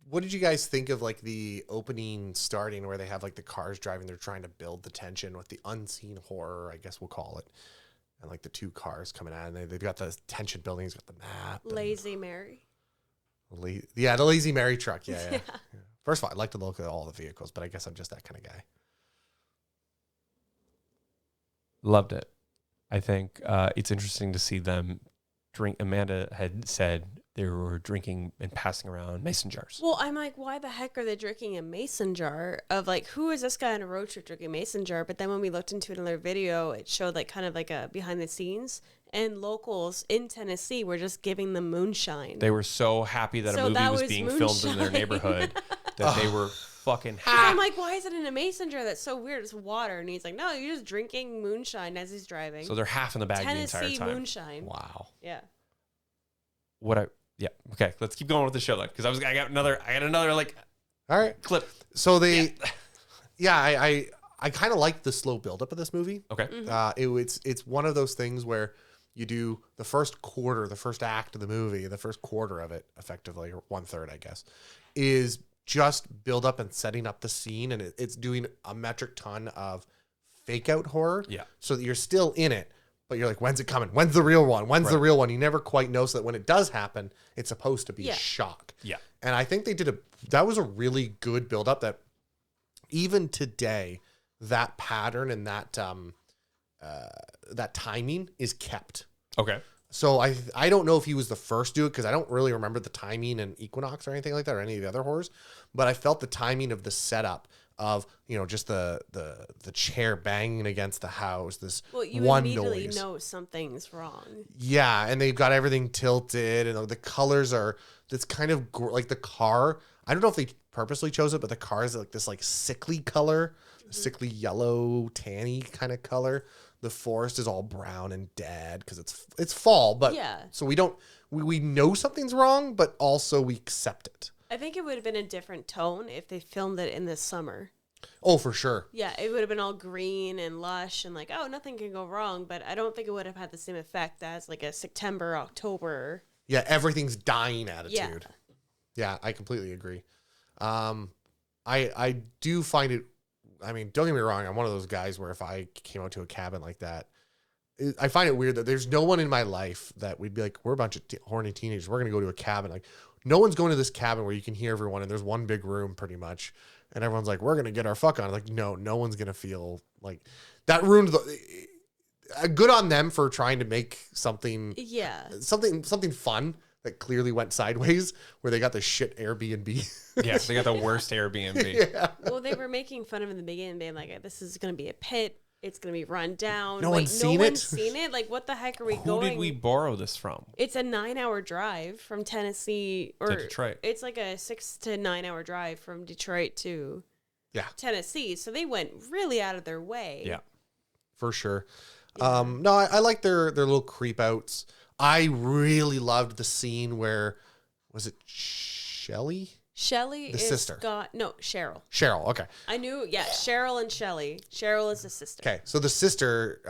S2: what did you guys think of like the opening starting where they have like the cars driving? They're trying to build the tension with the unseen horror, I guess we'll call it, and like the two cars coming out, and they've got the tension building. He's got the map.
S3: Lazy Mary.
S2: The Lazy Mary truck. Yeah. First of all, I'd like to look at all the vehicles, but I guess I'm just that kind of guy.
S1: Loved it. I think it's interesting to see them drink. Amanda had said they were drinking and passing around mason jars.
S3: Well, I'm like, why the heck are they drinking a mason jar? Of like, who is this guy on a road trip drinking a mason jar? But then when we looked into another video, it showed like kind of like a behind the scenes, and locals in Tennessee were just giving them moonshine.
S1: They were so happy that a movie was being filmed in their neighborhood that they were fucking happy.
S3: I'm like, why is it in a mason jar? That's so weird. It's water. And he's like, no, you're just drinking moonshine as he's driving.
S1: So they're half in the bag
S3: Tennessee
S1: the entire time.
S3: moonshine.
S2: Wow.
S3: Yeah.
S1: Okay, let's keep going with the show then, because I got another like
S2: All right.
S1: clip.
S2: So I kind of like the slow buildup of this movie.
S1: Okay.
S2: It's one of those things where you do the first quarter, the first act of the movie, the first quarter of it, effectively, or 1/3, I guess, is just build up and setting up the scene, and it's doing a metric ton of fake out horror.
S1: Yeah.
S2: So that you're still in it, but you're like, when's it coming? When's the real one? When's the real one? You never quite know, so that when it does happen, it's supposed to be shock.
S1: Yeah.
S2: And I think that was a really good build up that even today, that pattern and that timing is kept.
S1: Okay.
S2: So I don't know if he was the first to do it, because I don't really remember the timing in Equinox or anything like that, or any of the other horrors, but I felt the timing of the setup of, just the chair banging against the house, this
S3: You
S2: one
S3: immediately
S2: noise.
S3: know something's wrong.
S2: Yeah, and they've got everything tilted, and the colors are this kind of like the car. I don't know if they purposely chose it, but the car is like this like sickly color, sickly yellow, tanny kind of color. The forest is all brown and dead because it's fall, but so we know something's wrong, but also we accept it.
S3: I think it would have been a different tone if they filmed it in the summer.
S2: Oh, for sure.
S3: Yeah, it would have been all green and lush and like, oh, nothing can go wrong. But I don't think it would have had the same effect as like a September, October.
S2: Yeah, everything's dying attitude. Yeah, I completely agree. I do find it. I mean, don't get me wrong. I'm one of those guys where if I came out to a cabin like that, I find it weird that there's no one in my life that we'd be like, we're a bunch of horny teenagers. We're going to go to a cabin. Like, no one's going to this cabin where you can hear everyone and there's one big room pretty much. And everyone's like, we're going to get our fuck on. Like, no one's going to feel like that ruined good on them for trying to make something fun that clearly went sideways, where they got the shit Airbnb.
S1: Yeah, they got the worst Airbnb.
S2: Yeah.
S3: Well, they were making fun of in the beginning, being like, this is going to be a pit. It's going to be run down.
S2: No one's seen it?
S3: seen it? Like, what the heck are we
S1: Who
S3: going?
S1: did we borrow this from?
S3: It's a 9-hour drive from Tennessee
S1: To Detroit.
S3: It's like a 6 to 9 hour drive from Detroit to Tennessee. So they went really out of their way.
S1: Yeah.
S2: For sure. No, I like their little creep outs. I really loved the scene where, was it Shelly?
S3: Shelly is
S2: sister.
S3: Cheryl.
S2: Cheryl, okay.
S3: I knew, Cheryl and Shelly. Cheryl is the sister.
S2: Okay, so the sister,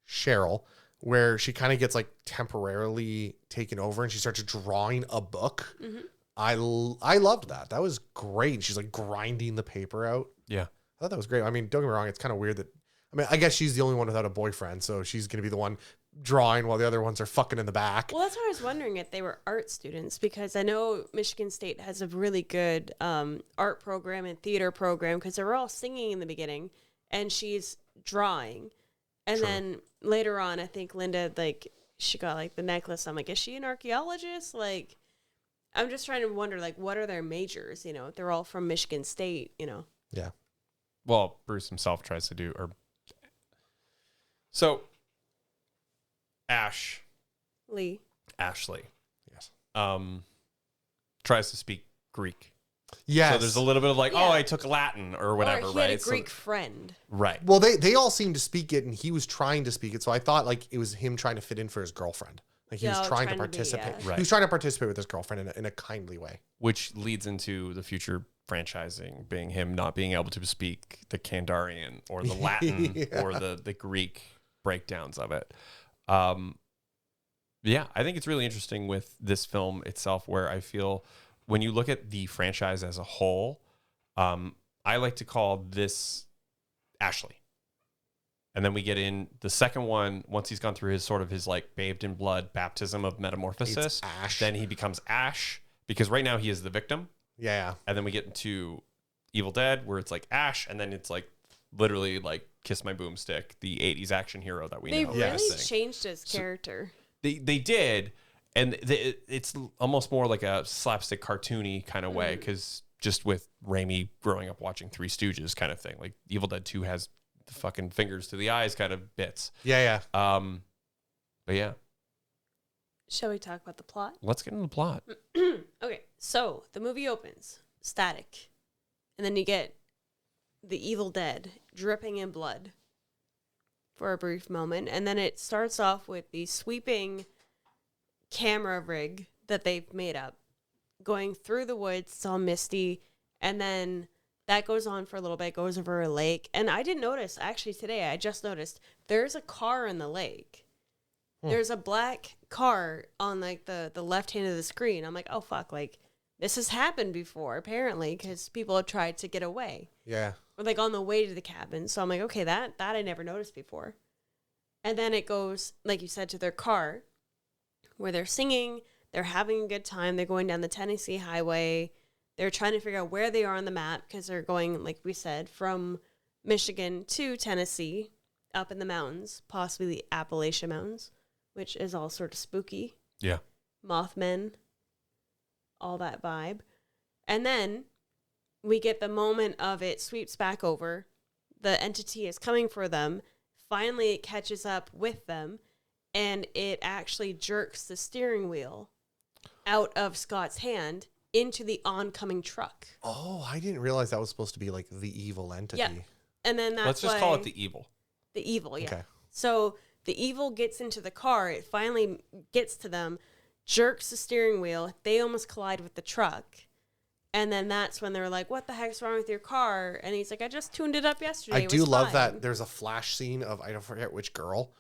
S2: Cheryl, where she kind of gets like temporarily taken over and she starts drawing a book. Mm-hmm. I loved that. That was great. She's like grinding the paper out.
S1: Yeah.
S2: I thought that was great. I mean, don't get me wrong. It's kind of weird that, I guess she's the only one without a boyfriend, so she's going to be the one drawing while the other ones are fucking in the back.
S3: Well, that's why I was wondering if they were art students, because I know Michigan State has a really good art program and theater program, because they were all singing in the beginning and she's drawing. And then later on, I think Linda, like, she got like the necklace. I'm like, is she an archaeologist? Like, I'm just trying to wonder, like, what are their majors? If they're all from Michigan State,
S2: Yeah.
S1: Well, Bruce himself tries to do, so Ashley,
S2: Yes.
S1: tries to speak Greek.
S2: Yes.
S1: So there's a little bit of like, I took Latin or whatever,
S3: or he
S1: right?
S3: had a Greek friend.
S1: Right.
S2: Well, they all seemed to speak it, and he was trying to speak it. So I thought like it was him trying to fit in for his girlfriend. Like he was trying to participate.
S1: Right.
S2: He was trying to participate with his girlfriend in a kindly way.
S1: Which leads into the future franchising being him not being able to speak the Kandarian or the Latin or the Greek breakdowns of it. Yeah, I think it's really interesting with this film itself, where I feel when you look at the franchise as a whole, I like to call this Ashley. And then we get in the second one, once he's gone through his like bathed in blood baptism of metamorphosis,
S2: Ash.
S1: then he becomes Ash, because right now he is the victim.
S2: Yeah.
S1: And then we get into Evil Dead, where it's like Ash, and then it's like literally like Kiss My Boomstick, the 80s action hero that we
S3: They
S1: know.
S3: really changed his character.
S1: They did, and it's almost more like a slapstick cartoony kind of way, because just with Raimi growing up watching Three Stooges kind of thing, like Evil Dead 2 has the fucking fingers to the eyes kind of bits.
S2: Yeah.
S1: But yeah,
S3: Shall we talk about the plot?
S1: let's get into the plot.
S3: Okay, so the movie opens static, and then you get the Evil Dead dripping in blood for a brief moment, and then it starts off with the sweeping camera rig that they've made up going through the woods. It's all misty, and then that goes on for a little bit, goes over a lake. And I didn't notice, actually today I just noticed there's a car in the lake. There's a black car on like the left hand of the screen. I'm like, oh fuck, like this has happened before apparently, because people have tried to get away.
S2: Yeah.
S3: Or like on the way to the cabin. So I'm like, okay, that I never noticed before. And then it goes, like you said, to their car where they're singing, they're having a good time, they're going down the Tennessee highway, they're trying to figure out where they are on the map, because they're going, like we said, from Michigan to Tennessee, up in the mountains, possibly the Appalachian Mountains, which is all sort of spooky.
S1: Yeah.
S3: Mothman, all that vibe. And then we get the moment of it sweeps back over. The entity is coming for them. Finally, it catches up with them, and it actually jerks the steering wheel out of Scott's hand into the oncoming truck.
S2: Oh, I didn't realize that was supposed to be like the evil entity.
S3: Yeah. And then that's
S1: Let's just call it the evil.
S3: The evil, yeah.
S2: Okay.
S3: So the evil gets into the car. It finally gets to them, jerks the steering wheel. They almost collide with the truck. And then that's when they're like, what the heck's wrong with your car? And he's like, I just tuned it up yesterday.
S2: I
S3: It
S2: do
S3: was
S2: love
S3: fine."
S2: that there's a flash scene of, I don't forget which girl,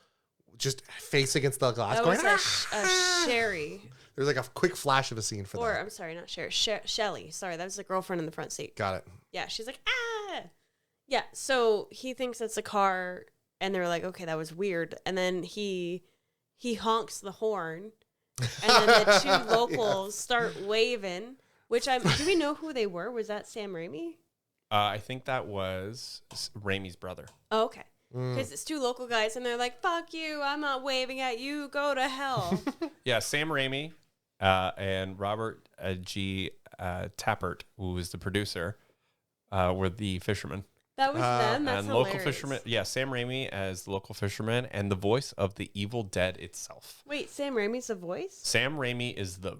S2: just face against the glass
S3: That
S2: going,
S3: was a Sherry.
S2: There's like a quick flash of a scene for
S3: Or,
S2: that.
S3: I'm sorry, not Sherry. Shelly. Sorry, that was the girlfriend in the front seat.
S2: Got it.
S3: Yeah, she's like, ah! Yeah, so he thinks it's a car, and they're like, okay, that was weird. And then he honks the horn, and then the two locals start waving, which do we know who they were? Was that Sam Raimi?
S1: I think that was Raimi's brother.
S3: Oh, okay. Because it's two local guys, and they're like, fuck you, I'm not waving at you, go to hell.
S1: Yeah, Sam Raimi and Robert G. Tappert, who was the producer, were the fishermen.
S3: That was them? That's
S1: and
S3: hilarious.
S1: local fisherman. Yeah, Sam Raimi as the local fisherman and the voice of the Evil Dead itself.
S3: Wait, Sam Raimi's the voice?
S1: Sam Raimi is the.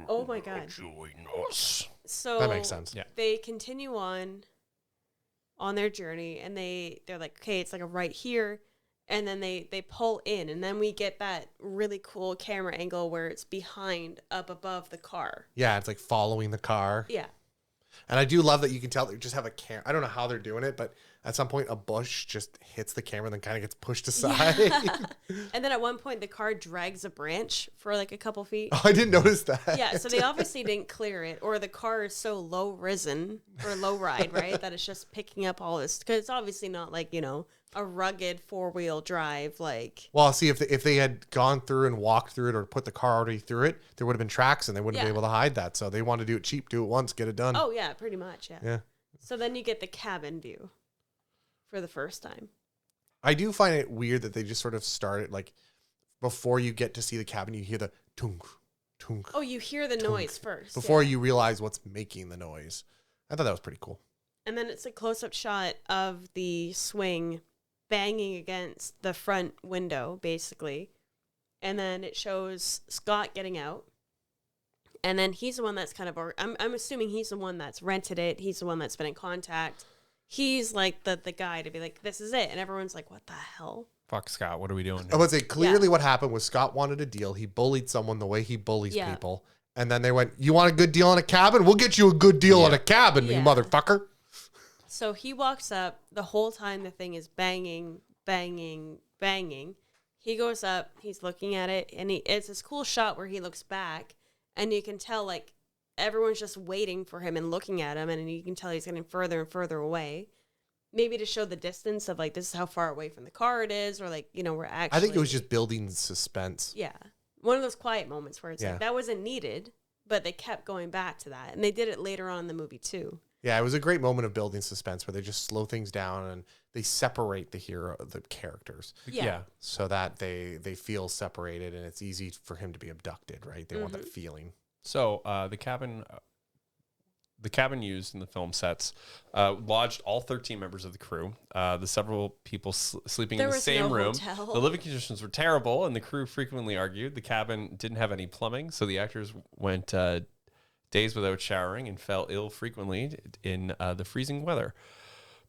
S3: Oh my god.
S1: Join us.
S3: So
S2: That makes sense.
S1: Yeah.
S3: They continue on their journey, and they're like, okay, it's like a right here, and then they pull in, and then we get that really cool camera angle where it's behind, up above the car.
S2: Yeah, it's like following the car.
S3: Yeah.
S2: And I do love that you can tell they just have a camera. I don't know how they're doing it, but at some point a bush just hits the camera and then kind of gets pushed aside.
S3: And then at one point the car drags a branch for like a couple feet.
S2: Oh, I didn't notice that.
S3: Yeah, so they obviously didn't clear it, or the car is so low risen or low ride, right, that it's just picking up all this, because it's obviously not like, a rugged 4-wheel drive like.
S2: Well, see, if they had gone through and walked through it or put the car already through it, there would have been tracks and they wouldn't be
S3: Yeah.
S2: able to hide that. So they want to do it cheap, do it once, get it done.
S3: Oh yeah, pretty much, yeah.
S2: Yeah.
S3: So then you get the cabin view for the first time.
S2: I do find it weird that they just sort of started like before you get to see the cabin, you hear the tunk, tunk.
S3: Oh, you hear the noise first.
S2: Before
S3: yeah.
S2: you realize what's making the noise. I thought that was pretty cool.
S3: And then it's a close-up shot of the swing banging against the front window, basically. And then it shows Scott getting out. And then he's the one that's kind of, I'm assuming he's the one that's rented it. He's the one that's been in contact. He's like the guy to be like, this is it. And everyone's like, what the hell?
S1: Fuck Scott, what are we doing?
S2: I would say clearly what happened was Scott wanted a deal. He bullied someone the way he bullies
S3: Yeah.
S2: people. And then they went, you want a good deal on a cabin? We'll get you a good deal on a cabin, you
S3: Yeah.
S2: motherfucker.
S3: So he walks up. The whole time the thing is banging, banging, banging. He goes up. He's looking at it, and it's this cool shot where he looks back, and you can tell like everyone's just waiting for him and looking at him, and you can tell he's getting further and further away. Maybe to show the distance of like this is how far away from the car it is, or like we're actually.
S2: I think it was just building suspense.
S3: Yeah, one of those quiet moments where it's
S2: Yeah.
S3: like that wasn't needed, but they kept going back to that, and they did it later on in the movie too.
S2: Yeah, it was a great moment of building suspense where they just slow things down and they separate the characters.
S3: Yeah.
S2: So that they feel separated and it's easy for him to be abducted, right? They want that feeling.
S1: So the cabin used in the film sets lodged all 13 members of the crew. The several people sleeping in the same room.
S3: Hotel.
S1: The living conditions were terrible, and the crew frequently argued. The cabin didn't have any plumbing, so the actors went days without showering and fell ill frequently in the freezing weather.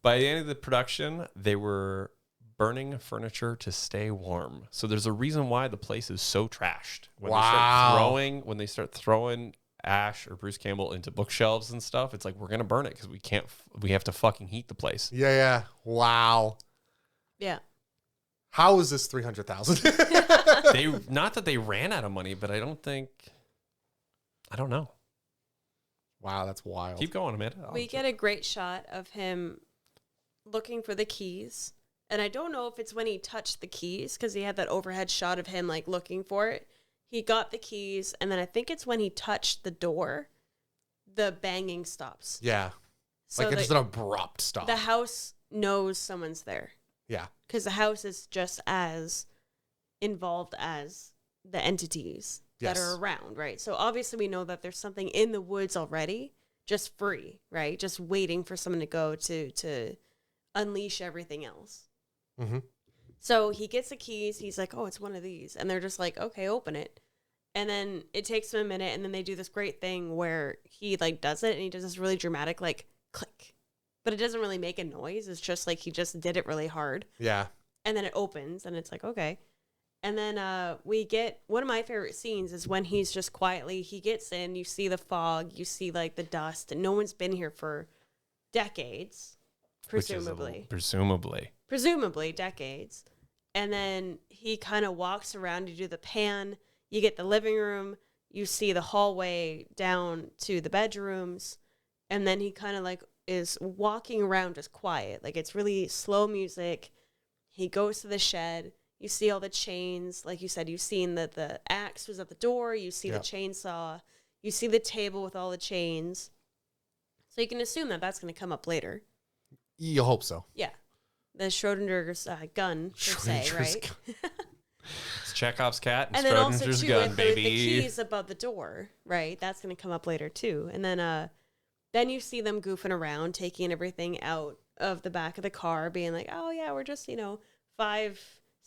S1: By the end of the production, they were burning furniture to stay warm. So there's a reason why the place is so trashed. When they start throwing Ash or Bruce Campbell into bookshelves and stuff, it's like we're gonna burn it because we have to fucking heat the place.
S2: Yeah. Wow.
S3: Yeah.
S2: How is this 300,000?
S1: Not that they ran out of money, but I don't know.
S2: Wow, that's wild.
S1: Keep going, Amanda.
S3: We get a great shot of him looking for the keys. And I don't know if it's when he touched the keys, because he had that overhead shot of him like looking for it. He got the keys, and then I think it's when he touched the door, the banging stops.
S2: Yeah.
S3: So
S2: Like it's an abrupt stop.
S3: the house knows someone's there.
S2: Yeah.
S3: Because the house is just as involved as the entities that
S2: Yes.
S3: are around, right? So obviously we know that there's something in the woods already, just free, right? Just waiting for someone to go to unleash everything else.
S2: Mm-hmm.
S3: So he gets the keys. He's like, oh, it's one of these. And they're just like, okay, open it. And then it takes him a minute, and then they do this great thing where he like does it, and he does this really dramatic like click. But it doesn't really make a noise. It's just like he just did it really hard.
S2: Yeah.
S3: And then it opens, and it's like, okay. And then we get one of my favorite scenes is when he's just quietly, he gets in, you see the fog, you see like the dust, and no one's been here for decades, presumably. Presumably decades. And then he kind of walks around, you do the pan, you get the living room, you see the hallway down to the bedrooms, and then he kind of like is walking around just quiet. Like it's really slow music. He goes to the shed. You see all the chains. Like you said, you've seen that the axe was at the door. You see the chainsaw. You see the table with all the chains. So you can assume that that's going to come up later.
S2: You hope so.
S3: Yeah. The Schrodinger's gun, per se, right?
S1: It's Chekhov's cat and,
S3: And then also,
S1: Schrodinger's
S3: too,
S1: gun,
S3: with
S1: baby.
S3: the keys above the door, right? That's going to come up later, too. And then you see them goofing around, taking everything out of the back of the car, being like, oh, yeah, we're just, 5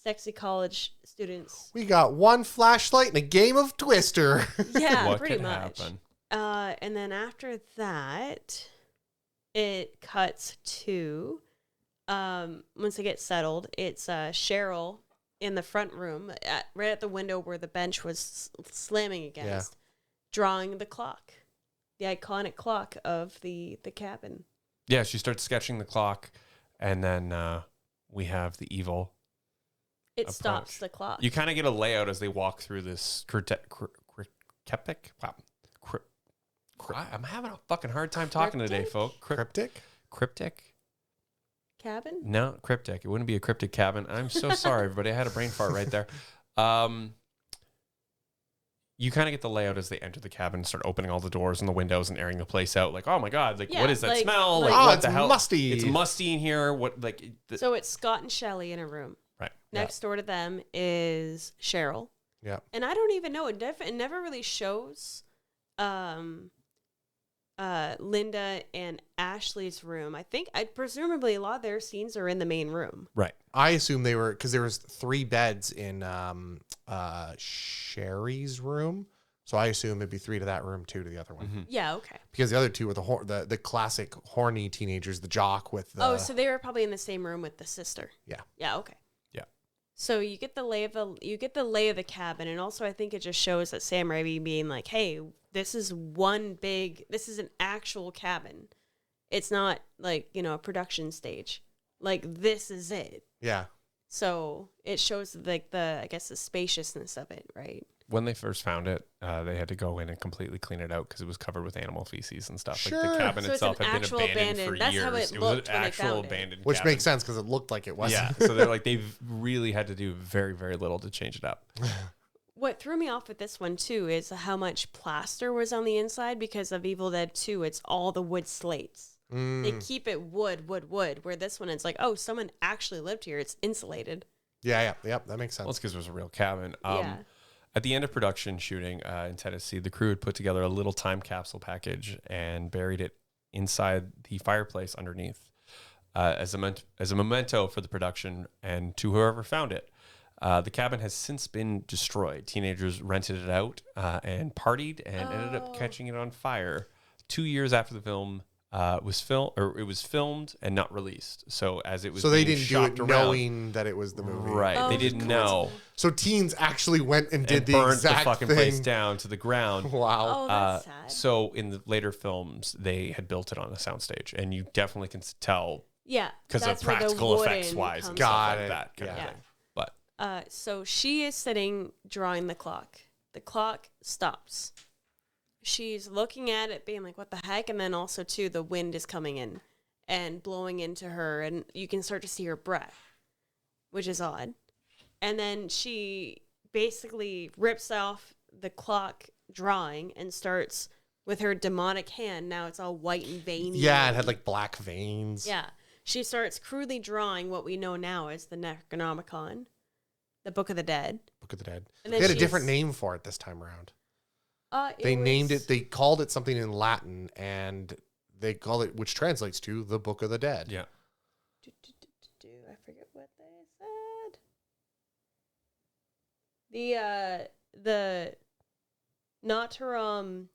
S3: sexy college students.
S2: We got one flashlight and a game of Twister.
S3: Yeah,
S1: What
S3: pretty
S1: could
S3: much.
S1: happen?
S3: And then after that, it cuts to, once they get settled, it's Cheryl in the front room, right at the window where the bench was slamming against, drawing the clock, the iconic clock of the cabin.
S1: Yeah, she starts sketching the clock, and then we have the evil.
S3: It
S1: approach.
S3: stops the clock.
S1: You kind of get a layout as they walk through this I'm having a fucking hard time talking today, folks. Cryptic?
S3: Cabin?
S1: No, cryptic. It wouldn't be a cryptic cabin. I'm so sorry, everybody. I had a brain fart right there. You kind of get the layout as they enter the cabin and start opening all the doors and the windows and airing the place out. Like, oh my God, like, what is that smell? Like,
S2: oh,
S1: what
S2: it's
S1: the hell?
S2: musty.
S1: It's musty in here. What, like,
S3: So it's Scott and Shelley in a room.
S1: right.
S3: Next door to them is Cheryl.
S2: Yeah.
S3: And I don't even know. It never really shows Linda and Ashley's room. Presumably a lot of their scenes are in the main room.
S1: Right.
S2: I assume they were, because there was 3 beds in Sherry's room. So I assume it'd be 3 to that room, 2 to the other one.
S1: Mm-hmm.
S3: Yeah, okay.
S2: Because the other 2 were the classic horny teenagers, the jock with the...
S3: Oh, so they were probably in the same room with the sister.
S2: Yeah.
S3: Yeah, okay.
S1: Yeah.
S3: So you get the lay of the cabin, and also I think it just shows that Sam Raimi being like, hey, this is this is an actual cabin. It's not like, a production stage. Like, this is it.
S2: Yeah.
S3: So it shows like the spaciousness of it, right?
S1: When they first found it, they had to go in and completely clean it out because it was covered with animal feces and stuff.
S2: Sure.
S1: Like the cabin
S3: So it's
S1: itself
S3: an
S1: had been
S3: actual
S1: abandoned for
S3: That's
S1: years.
S3: how it
S1: was
S3: looked
S1: an
S3: when they
S1: actual
S3: found it.
S1: abandoned
S2: Which
S1: cabin.
S2: makes sense because it looked like it wasn't.
S1: Yeah. So they're like, they've really had to do very, very little to change it up.
S3: What threw me off with this one, too, is how much plaster was on the inside because of Evil Dead 2. It's all the wood slates. They keep it wood, where this one, it's like, oh, someone actually lived here. It's insulated.
S2: Yeah. Yep. That makes sense.
S1: Well, it's because it was a real cabin.
S3: Yeah.
S1: At the end of production shooting in Tennessee, the crew had put together a little time capsule package and buried it inside the fireplace underneath as a memento for the production and to whoever found it. The cabin has since been destroyed. Teenagers rented it out and partied and ended up catching it on fire 2 years after the film it was filmed and not released. So as it was,
S2: So they
S1: being
S2: didn't do
S1: shopped
S2: it
S1: around,
S2: knowing that it was the movie.
S1: right?
S3: Oh,
S1: They didn't know.
S2: So teens actually went and did
S1: And
S2: the
S1: burned
S2: exact
S1: the fucking
S2: thing.
S1: place down to the ground.
S2: Wow.
S3: Oh, that's sad.
S1: So in the later films, they had built it on a soundstage, and you definitely can tell
S3: Yeah.
S1: because of
S3: that's where the
S1: practical effects
S3: wooden
S1: wise and
S3: comes
S1: stuff
S2: Got
S1: like
S2: it.
S1: that kind
S2: Yeah.
S1: of thing. But
S3: So she is sitting drawing the clock. The clock stops. She's looking at it, being like, what the heck? And then also, too, the wind is coming in and blowing into her, and you can start to see her breath, which is odd. And then she basically rips off the clock drawing and starts with her demonic hand. Now it's all white and veiny.
S2: Yeah, it had like black veins.
S3: Yeah. She starts crudely drawing what we know now as the Necronomicon, the Book of the Dead.
S2: Book of the Dead.
S3: And
S2: They
S3: then
S2: had a different
S3: she's-
S2: name for it this time around.
S3: They
S2: Named it, they called it something in Latin, and they call it, which translates to the Book of the Dead.
S1: yeah,
S3: I forget what they said. The Notarum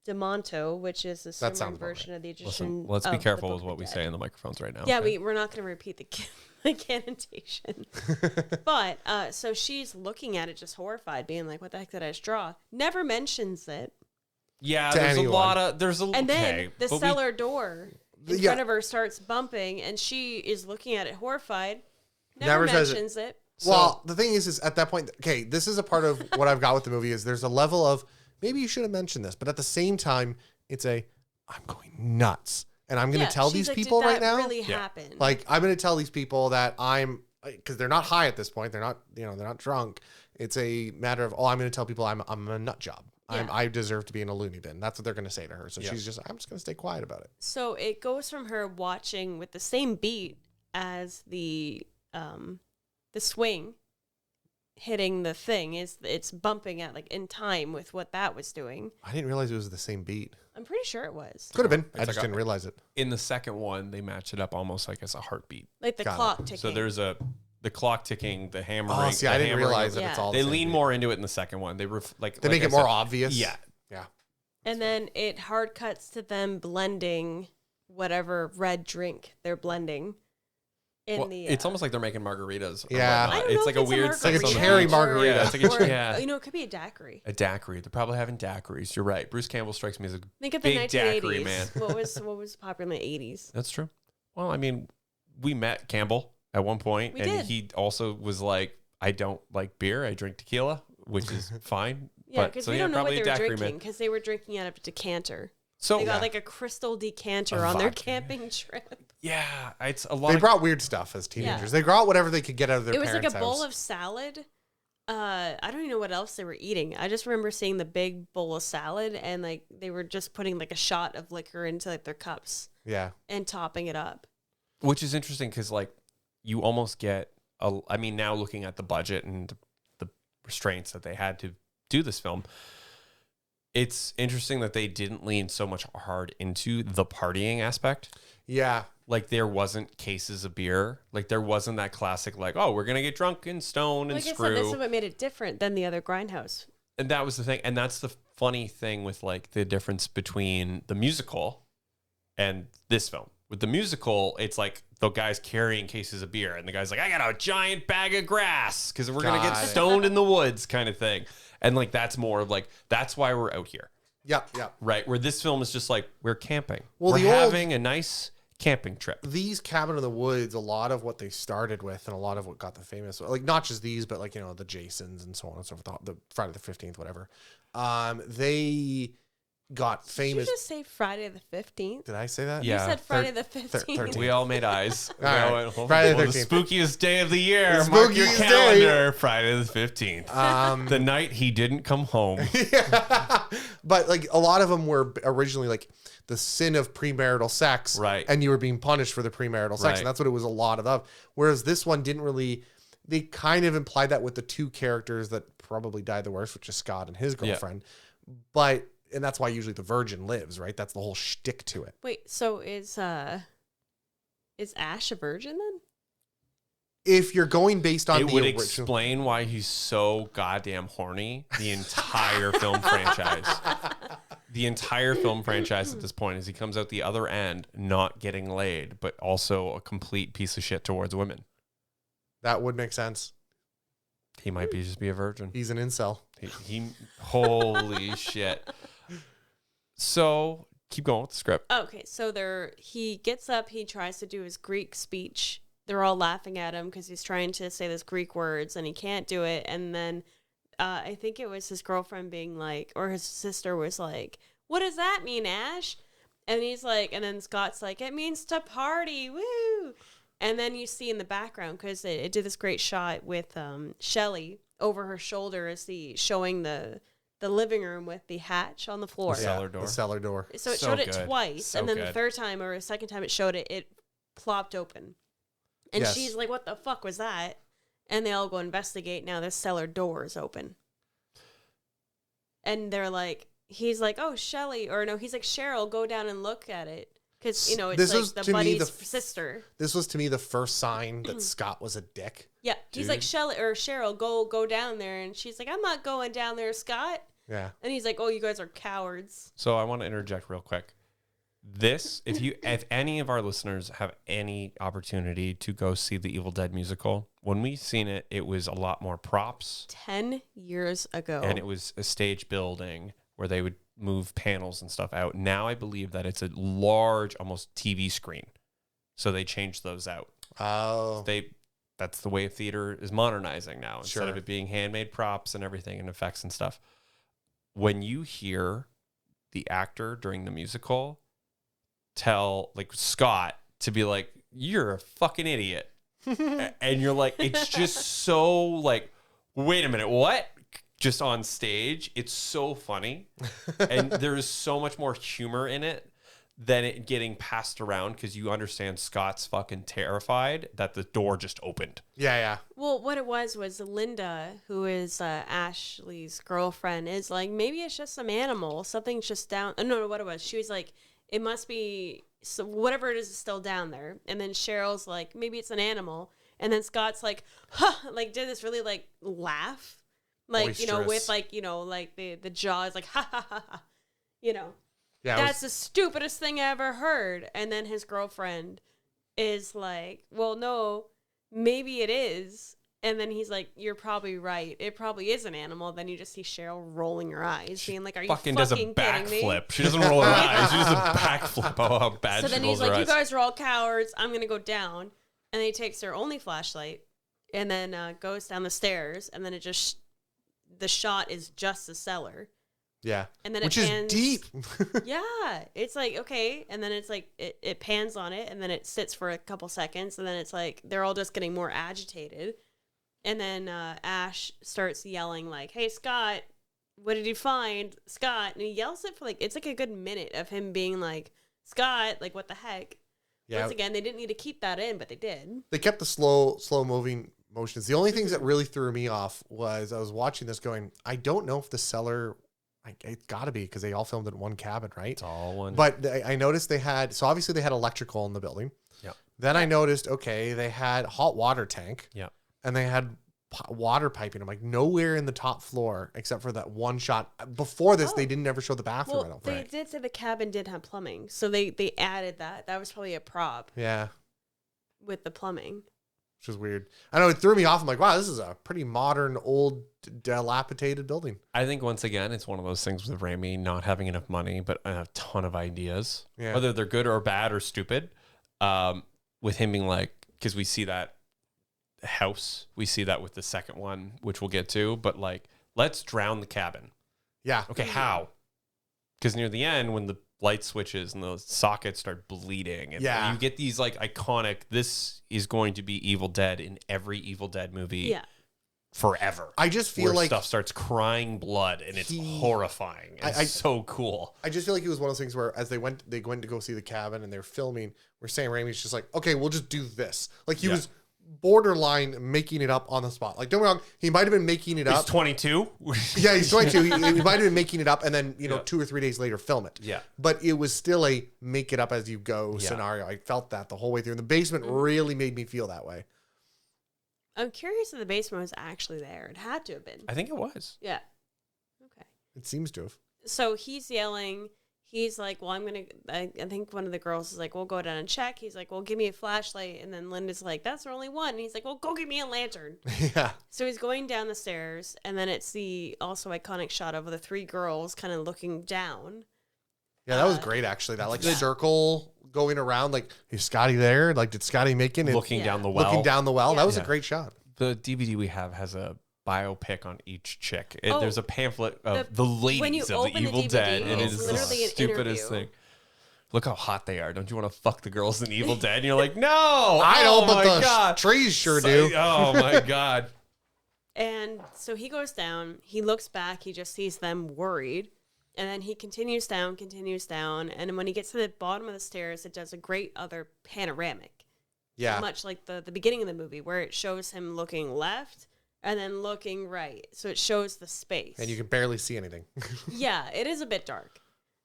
S3: Demonto, which is the
S2: That
S3: Sumerian
S2: sounds about
S3: version of the Egyptian.
S1: listen, let's
S3: of
S1: be
S3: the
S1: careful
S3: Book
S1: with
S3: of
S1: what
S3: the
S1: we
S3: Dead.
S1: say in the microphones right now.
S3: Yeah,
S1: okay?
S3: we're not going to repeat the connotation. But so she's looking at it just horrified, being like, "What the heck did I just draw?" Never mentions it.
S1: Yeah,
S2: To
S1: there's
S2: anyone.
S1: a lot of
S3: And then
S1: okay,
S3: the
S1: but
S3: cellar door in
S2: Yeah.
S3: front of her starts bumping, and she is looking at it horrified.
S2: Never
S3: Never
S2: says it.
S3: mentions it.
S2: Well, the thing is at that point, okay, this is a part of what I've got with the movie is there's a level of maybe you should have mentioned this, but at the same time, it's I'm going nuts, and I'm going to tell
S3: she's
S2: these
S3: like,
S2: people
S3: did
S2: right
S3: that
S2: now.
S3: really
S1: Yeah.
S3: happen?
S2: Like I'm going to tell these people that because they're not high at this point. They're not, they're not drunk. It's a matter of, I'm going to tell people I'm a nut job.
S3: Yeah.
S2: I deserve to be in a loony bin. That's what they're going to say to her. So
S1: Yeah.
S2: I'm just going to stay quiet about it.
S3: So it goes from her watching with the same beat as the swing hitting the thing it's bumping at like in time with what that was doing.
S2: I didn't realize it was the same beat.
S3: I'm pretty sure it was.
S2: Could have been.
S1: It's
S2: I just
S1: like
S2: didn't realize it.
S1: in the second one, they match it up almost like as a heartbeat.
S3: Like the
S2: Got it.
S3: clock ticking.
S1: So there's the clock ticking, the hammering.
S2: Oh, see, I
S1: the
S2: didn't
S1: hammering
S2: realize
S1: of-
S2: that it's
S3: Yeah.
S2: all.
S1: They
S2: the same
S1: lean
S2: beat.
S1: more into it in the second one. They
S2: They
S1: like
S2: make
S1: I
S2: it more
S1: said-
S2: obvious.
S1: Yeah,
S2: Yeah.
S3: And then it hard cuts to them blending whatever red drink they're blending in
S1: well,
S3: the.
S1: it's almost like they're making margarritas. or
S2: Yeah.
S1: whatnot.
S3: I don't know
S1: It's
S3: if
S1: like a
S3: it's a
S1: weird.
S2: It's like a
S1: sex on the
S2: cherry
S1: beach.
S2: margarita.
S1: Yeah, it's like a,
S3: or,
S1: yeah.
S3: it could be a daiquiri.
S1: A daiquiri. They're probably having daiquiris. You're right. Bruce Campbell strikes me as a
S3: Think of the
S1: big
S3: 1980s.
S1: daiquiri man.
S3: what was popular in the 80s?
S1: That's true. Well, I mean, we met Campbell at one point,
S3: We
S1: and
S3: did.
S1: he also was like, "I don't like beer. I drink tequila," which is fine.
S3: Yeah,
S1: But-
S3: because
S1: so
S3: we
S1: yeah,
S3: don't know what
S1: probably
S3: they
S1: a
S3: were
S1: daiquiri
S3: drinking
S1: man.
S3: because they were drinking out of a decanter.
S1: So
S3: They got like a crystal decanter
S1: A
S3: on their
S1: vodka.
S3: camping trip.
S1: yeah, it's a lot.
S2: They
S1: of,
S2: brought weird stuff as teenagers. They brought whatever they could get out of their
S3: It was
S2: parents'
S3: like a bowl
S2: house.
S3: of salad. I don't even know what else they were eating. I just remember seeing the big bowl of salad and like they were just putting like a shot of liquor into like their cups
S2: Yeah.
S3: and topping it up.
S1: which is interesting because like you almost get. I mean, now looking at the budget and the restraints that they had to do this film, it's interesting that they didn't lean so much hard into the partying aspect.
S2: Yeah.
S1: Like there wasn't cases of beer. Like there wasn't that classic like, oh, we're gonna get drunk and stone and
S3: Like I
S1: screw.
S3: said, this is what made it different than the other grindhouse.
S1: And that was the thing. And that's the funny thing with like the difference between the musical and this film. With the musical, it's like the guy's carrying cases of beer and the guy's like, I got a giant bag of grass because we're going to get
S2: Got it.
S1: stoned in the woods kind of thing. And like, that's more of like, that's why we're out here.
S2: Yep, yep.
S1: Right, where this film is just like, we're camping.
S2: Well,
S1: we're
S2: the old-
S1: having a nice camping trip.
S2: These Cabin in the Woods, a lot of what they started with and a lot of what got them famous, like not just these, but like, the Jasons and so on and so forth, the Friday the 15th, whatever. They got
S3: Did
S2: famous.
S3: you just say Friday the 15th?
S2: Did I say that?
S1: Yeah.
S3: You said Friday
S2: Thir-
S3: the 15th.
S2: 13th.
S1: We all made eyes.
S2: All right.
S1: Went,
S2: Friday the
S1: the
S2: 13th.
S1: spookiest day of the year.
S2: The
S1: Mark your
S2: spookiest
S1: calendar. Friday the 15th.
S2: Um,
S1: the night he didn't come home.
S2: But like a lot of them were originally like the sin of premarital sex,
S1: Right.
S2: And you were being punished for the premarital sex,
S1: Right.
S2: and that's what it was a lot of. Whereas this one didn't really. They kind of implied that with the two characters that probably died the worst, which is Scott and his girlfriend. And that's why usually the virgin lives, right? That's the whole shtick to it.
S3: Wait, so is Ash a virgin then?
S2: If you're going based on
S1: It
S2: the
S1: would
S2: original,
S1: explain why he's so goddamn horny the entire film franchise. The entire film franchise at this point is he comes out the other end not getting laid, but also a complete piece of shit towards women.
S2: that would make sense.
S1: He might just be a virgin.
S2: He's an incel.
S1: He holy shit. So keep going with the script.
S3: Okay, so he gets up, he tries to do his Greek speech. They're all laughing at him because he's trying to say those Greek words and he can't do it. And then I think it was his girlfriend being like, or his sister was like, "What does that mean, Ash?" And he's like, and then Scott's like, "It means to party, woo!" And then you see in the background, because it did this great shot with Shelley over her shoulder as showing the living room with the hatch on the floor.
S1: The cellar door.
S2: The cellar door.
S3: So it
S1: So
S3: showed it
S1: good.
S3: twice,
S1: So
S3: and then the
S1: good.
S3: third time or the second time it showed it, it plopped open. And
S2: Yes.
S3: she's like, "What the fuck was that?" And they all go investigate. Now the cellar door is open. And they're like, he's like, "Oh, Shelley," or no, he's like, "Cheryl, go down and look at it." Because, it's
S2: This was,
S3: like
S2: to
S3: the
S2: me,
S3: buddy's
S2: the-
S3: sister.
S2: This was to me the first sign that Scott was a dick.
S3: Yeah, he's like,
S1: Dude.
S3: "Shelley or Cheryl, go down there." And she's like, "I'm not going down there, Scott."
S2: Yeah.
S3: And he's like, "Oh, you guys are cowards."
S1: So I want to interject real quick. This, if any of our listeners have any opportunity to go see the Evil Dead musical, when we seen it, it was a lot more props
S3: 10 years ago.
S1: and it was a stage building where they would move panels and stuff out. Now I believe that it's a large, almost TV screen. So they changed those out.
S2: Oh.
S1: That's the way theater is modernizing now. Instead
S2: Sure.
S1: of it being handmade props and everything and effects and stuff. When you hear the actor during the musical tell like Scott to be like, "You're a fucking idiot." And you're like, it's just so like, wait a minute, what? Just on stage. It's so funny. And there's so much more humor in it than it getting passed around because you understand Scott's fucking terrified that the door just opened.
S2: Yeah.
S3: Well, what it was Linda, who is Ashley's girlfriend, is like, maybe it's just some animal. Something's just down. No, what it was. She was like, it must be, so whatever it is still down there. And then Cheryl's like, maybe it's an animal. And then Scott's like, huh, like did this really like laugh. Like,
S2: Boisterous.
S3: with like, like the jaw is like, ha ha ha ha.
S2: Yeah.
S3: That's the stupidest thing I ever heard. And then his girlfriend is like, well, no, maybe it is. And then he's like, you're probably right. It probably is an animal. Then you just see Cheryl rolling her eyes, being like, are you
S1: Fucking
S3: fucking
S1: does a
S3: kidding me?
S1: backflip. She doesn't roll her eyes. She does a backflip. Oh, how bad
S3: So
S1: she
S3: then
S1: rolls
S3: he's
S1: her
S3: like, you
S1: eyes.
S3: guys are all cowards. I'm going to go down. And then he takes their only flashlight and then goes down the stairs. And then it just, the shot is just the cellar.
S2: Yeah.
S3: And then
S2: Which
S3: it
S2: is
S3: pans,
S2: deep.
S3: Yeah. It's like, okay. And then it's like, it pans on it and then it sits for a couple seconds. And then it's like, they're all just getting more agitated. And then Ash starts yelling like, hey, Scott, what did you find? Scott. And he yells it for like, it's like a good minute of him being like, Scott, like, what the heck?
S2: Yeah.
S3: Once again, they didn't need to keep that in, but they did.
S2: They kept the slow moving motions. The only things that really threw me off was I was watching this going, I don't know if the cellar, it's got to be because they all filmed in one cabin, right?
S1: It's all one.
S2: But I noticed they had, so obviously they had electrical in the building.
S1: Yeah.
S2: Then I noticed, okay, they had hot water tank.
S1: Yeah.
S2: And they had water piping. I'm like, nowhere in the top floor except for that one shot. Before this, they didn't ever show the bathroom. I
S3: Well,
S2: don't
S3: they
S2: think.
S3: did say the cabin did have plumbing, so they added that. That was probably a prop
S2: Yeah.
S3: with the plumbing.
S2: which was weird. I know it threw me off. I'm like, wow, this is a pretty modern, old, dilapidated building.
S1: I think once again, it's one of those things with Raimi not having enough money, but a ton of ideas, whether they're good or bad or stupid. With him being like, because we see that house, we see that with the second one, which we'll get to, but like, let's drown the cabin.
S2: Yeah.
S1: Okay, how? Because near the end, when the light switches and the sockets start bleeding, and you get these like iconic, this is going to be Evil Dead in every Evil Dead movie forever.
S2: I just feel like
S1: stuff starts crying blood and it's horrifying. It's so cool.
S2: I just feel like it was one of those things where as they went to go see the cabin and they're filming, where Sam Raimi's just like, okay, we'll just do this. Like he was borderline making it up on the spot. Like, don't get me wrong, he might have been making it up.
S1: He's 22.
S2: Yeah, he's 22. He might have been making it up and then, 2 or 3 days later film it.
S1: Yeah.
S2: But it was still a make it up as you go scenario. I felt that the whole way through. And the basement really made me feel that way. I'm
S3: curious if the basement was actually there. It had to have been.
S1: I think it was.
S3: Yeah. Okay.
S2: It seems to have.
S3: So he's yelling. He's like, well, I think one of the girls is like, we'll go down and check. He's like, well, give me a flashlight. And then Linda's like, that's only one. And he's like, well, go get me a lantern.
S2: Yeah.
S3: So he's going down the stairs. And then it's the also iconic shot of the 3 girls kind of looking down.
S2: Yeah, that was great, actually. That like circle going around, like, is Scotty there? Like, did Scotty make it?
S1: Looking down the well.
S2: Looking down the well.
S3: Yeah.
S2: That was a great shot.
S1: The DVD we have has a biopic on each chick. There's a pamphlet of the ladies of the Evil Dead, and it is the stupidest thing. Look how hot they are. Don't you want to fuck the girls in Evil Dead? And you're like, no,
S2: I don't, but the trees sure do.
S1: Oh my God.
S3: And so he goes down, he looks back, he just sees them worried. And then he continues down. And when he gets to the bottom of the stairs, it does a great other panoramic.
S2: Yeah.
S3: Much like the beginning of the movie where it shows him looking left and then looking right. So it shows the space.
S2: And you can barely see anything.
S3: Yeah, it is a bit dark.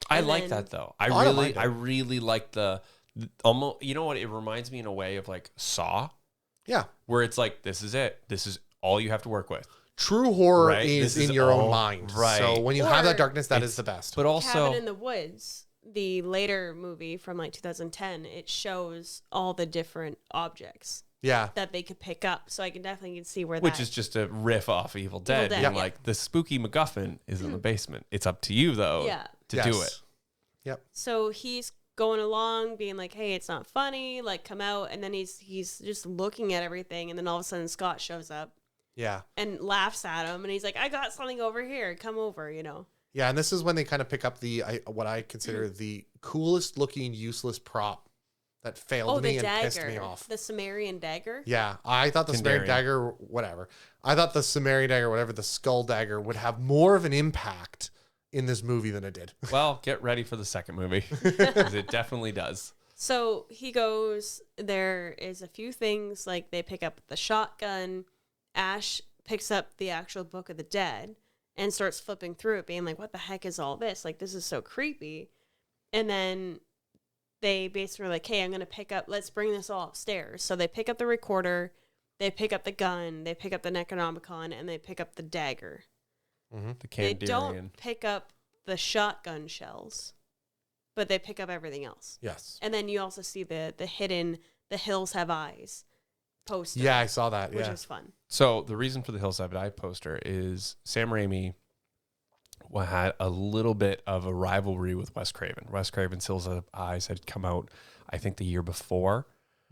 S1: I like that though. I really like the almost, you know what? It reminds me in a way of like Saw.
S2: Yeah.
S1: Where it's like, this is it. This is all you have to work with.
S2: True horror is in your own mind.
S1: Right.
S2: So when you have that darkness, that is the best.
S1: But also
S3: Cabin in the Woods, the later movie from like 2010, it shows all the different objects that they could pick up. So I can definitely see where
S1: Which is just a riff off Evil Dead. And like the spooky MacGuffin is in the basement. It's up to you though to do it.
S2: Yep.
S3: So he's going along being like, hey, it's not funny, like come out. And then he's just looking at everything. And then all of a sudden Scott shows up.
S2: Yeah.
S3: And laughs at him. And he's like, I got something over here. Come over,
S2: Yeah, and this is when they kind of pick up what I consider the coolest looking useless prop that failed me and pissed me off.
S3: The Sumerian dagger?
S2: Yeah, I thought the Sumerian dagger, whatever. I thought the Sumerian dagger, whatever, the skull dagger would have more of an impact in this movie than it did.
S1: Well, get ready for the second movie. Because it definitely does.
S3: So he goes, there is a few things, like they pick up the shotgun. Ash picks up the actual Book of the Dead and starts flipping through it, being like, what the heck is all this? Like, this is so creepy. And then they basically are like, hey, let's bring this all upstairs. So they pick up the recorder, they pick up the gun, they pick up the Necronomicon, and they pick up the dagger.
S1: Mm-hmm. The Kandarian.
S3: They don't pick up the shotgun shells, but they pick up everything else.
S2: Yes.
S3: And then you also see the hidden, The Hills Have Eyes poster.
S2: Yeah, I saw that.
S3: Which was fun.
S1: So the reason for the Hills Have Eyes poster is Sam Raimi had a little bit of a rivalry with Wes Craven. Wes Craven's Hills Have Eyes had come out, I think, the year before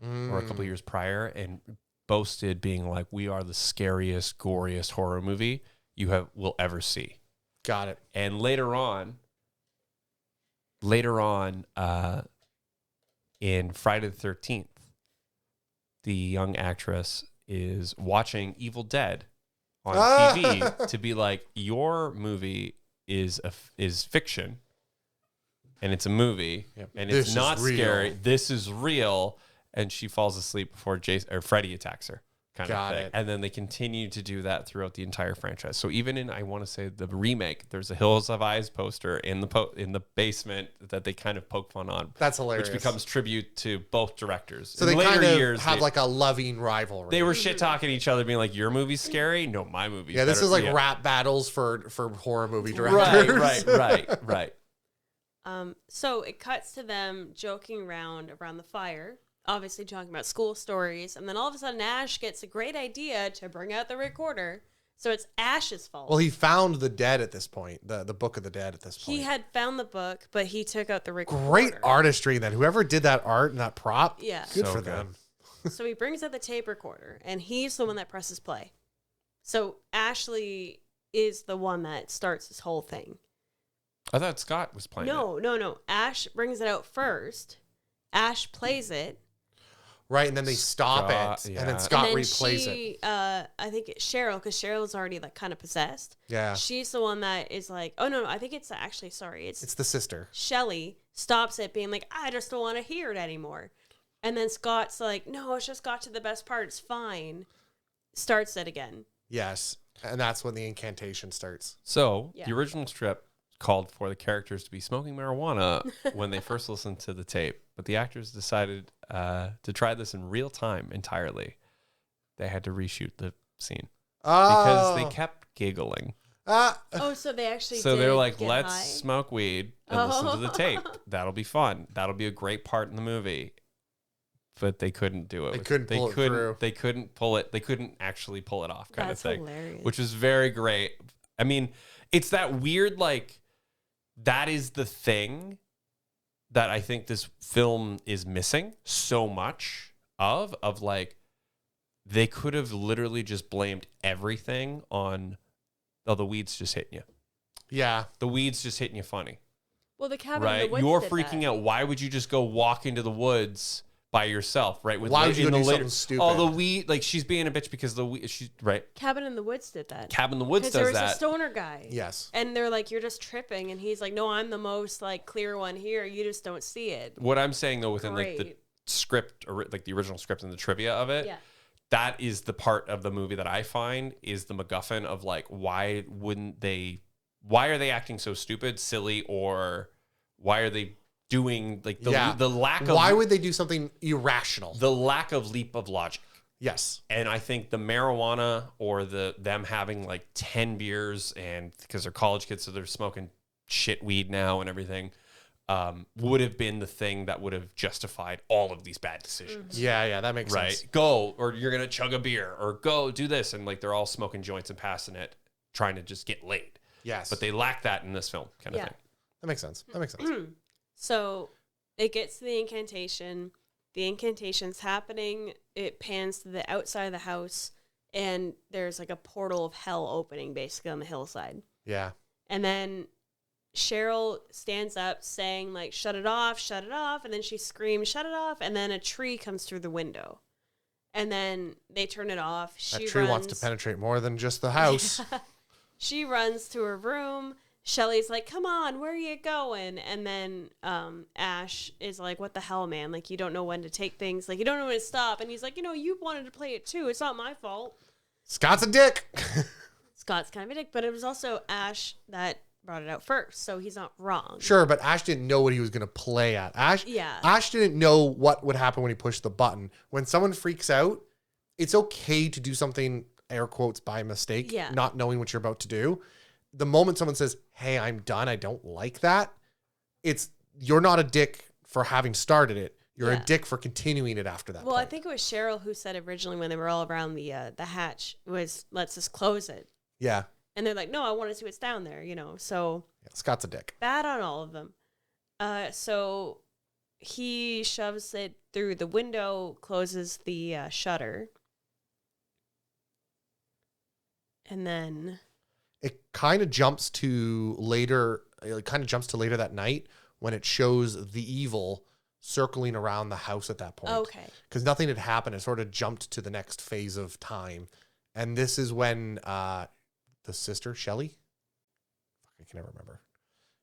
S1: or a couple of years prior, and boasted being like, we are the scariest, goriest horror movie you will ever see.
S2: Got it.
S1: And later on, in Friday the 13th, the young actress is watching Evil Dead on TV to be like, your movie is fiction and it's a movie and it's not scary. This is real. And she falls asleep before Freddy attacks her. Kind of thing. And then they continue to do that throughout the entire franchise. So even in, I want to say, the remake, there's a Hills Have Eyes poster in the basement that they kind of poke fun on.
S2: That's hilarious.
S1: Which becomes tribute to both directors.
S2: So they kind of have like a loving rivalry.
S1: They were shit talking each other, being like, "Your movie's scary? No, my movie's
S2: this
S1: better."
S2: is like rap battles for horror movie directors.
S1: Right.
S3: So it cuts to them joking around the fire. obviously talking about school stories, and then all of a sudden Ash gets a great idea to bring out the recorder. So it's Ash's fault.
S2: Well, he found the dead at this point, the Book of the Dead at this point.
S3: He had found the book, but he took out the recorder.
S2: Great artistry then. Whoever did that art and that prop,
S3: Yeah.
S2: good
S1: So
S2: for
S1: good.
S2: them.
S3: So he brings out the tape recorder, and he's the one that presses play. So Ashley is the one that starts this whole thing.
S1: I thought Scott was playing it.
S3: No. Ash brings it out first. Ash plays it.
S2: Right, and then they stop
S1: Scott,
S2: it,
S1: yeah.
S2: and then Scott
S3: and then
S2: replays
S3: she,
S2: it.
S3: I think it's Cheryl, because Cheryl's already like kind of possessed.
S2: Yeah,
S3: She's the one that is like, oh no, I think it's actually, sorry,
S2: it's the sister.
S3: Shelly stops it, being like, I just don't want to hear it anymore. And then Scott's like, no, it's just got to the best part. It's fine. Starts it again.
S2: Yes, and that's when the incantation starts.
S1: So
S3: Yeah.
S1: the original strip called for the characters to be smoking marijuana when they first listened to the tape, but the actors decided to try this in real time entirely. They had to reshoot the scene because they kept giggling.
S3: Oh, so they actually
S1: So they're
S3: did
S1: like,
S3: get
S1: let's
S3: high?
S1: smoke weed and listen to the tape. That'll be fun. That'll be a great part in the movie. But they couldn't do it.
S2: They couldn't pull it through.
S1: They couldn't pull it. They couldn't actually pull it off, kind
S3: That's
S1: of thing.
S3: hilarious.
S1: Which is very great. I mean, it's that weird, like, that is the thing that I think this film is missing so much of like, they could have literally just blamed everything on, oh, the weed's just hitting you.
S2: Yeah,
S1: The weed's just hitting you funny.
S3: Well, the cabin in
S1: Right?
S3: the woods
S1: You're
S3: did
S1: freaking
S3: that.
S1: out. Why would you just go walk into the woods by yourself, right?
S2: Why would you
S1: in
S2: go
S1: the
S2: do
S1: later,
S2: something stupid?
S1: Oh, the weed, like, she's being a bitch because the weed, she's, right?
S3: Cabin in the Woods did that.
S1: Cabin in the Woods
S3: Because there
S1: does
S3: was
S1: that.
S3: a stoner guy.
S2: yes.
S3: And they're like, you're just tripping. And he's like, no, I'm the most like clear one here. You just don't see it.
S1: What I'm saying though, within like the
S3: Great.
S1: script or like the original script and the trivia of it,
S3: Yeah.
S1: that is the part of the movie that I find is the MacGuffin of like, why are they acting so stupid, silly, or why are they doing like the lack of,
S2: Why would they do something irrational?
S1: the lack of leap of logic?
S2: Yes.
S1: And I think the marijuana or them having like 10 beers, and because they're college kids, so they're smoking shit weed now and everything, would have been the thing that would have justified all of these bad decisions.
S2: Yeah, that makes
S1: Right?
S2: sense.
S1: Go, or you're going to chug a beer, or go do this. And like they're all smoking joints and passing it, trying to just get laid.
S2: Yes.
S1: But they lack that in this film, kind of
S3: Yeah.
S1: thing.
S2: That makes sense. That makes sense.
S3: So it gets to the incantation. The incantation's happening. It pans to the outside of the house, and there's like a portal of hell opening basically on the hillside.
S2: Yeah.
S3: And then Cheryl stands up saying like, shut it off. And then she screams, shut it off. And then a tree comes through the window. And then they turn it off.
S2: That tree wants to penetrate more than just the house.
S3: She runs to her room. Shelly's like, come on, where are you going? And then Ash is like, what the hell, man? Like, you don't know when to take things. Like, you don't know when to stop. And he's like, you wanted to play it too. It's not my fault.
S2: Scott's a dick.
S3: Scott's kind of a dick, but it was also Ash that brought it out first, so he's not wrong.
S2: Sure, but Ash didn't know what he was going to play at. Ash
S3: Yeah.
S2: didn't know what would happen when he pushed the button. When someone freaks out, it's okay to do something, air quotes, by mistake,
S3: Yeah.
S2: not knowing what you're about to do. The moment someone says, hey, I'm done, I don't like that, you're not a dick for having started it. You're a
S3: Yeah.
S2: dick for continuing it after that
S3: Well, I
S2: point.
S3: think it was Cheryl who said originally when they were all around the hatch was, let's just close it.
S2: Yeah.
S3: And they're like, no, I want to see what's down there, so...
S2: Scott's a dick.
S3: Bad on all of them. So he shoves it through the window, closes the shutter, and then
S2: It kind of jumps to later. It kind of jumps to later that night when it shows the evil circling around the house at that point.
S3: okay,
S2: Because nothing had happened. It sort of jumped to the next phase of time. And this is when the sister, Shelly? I can never remember.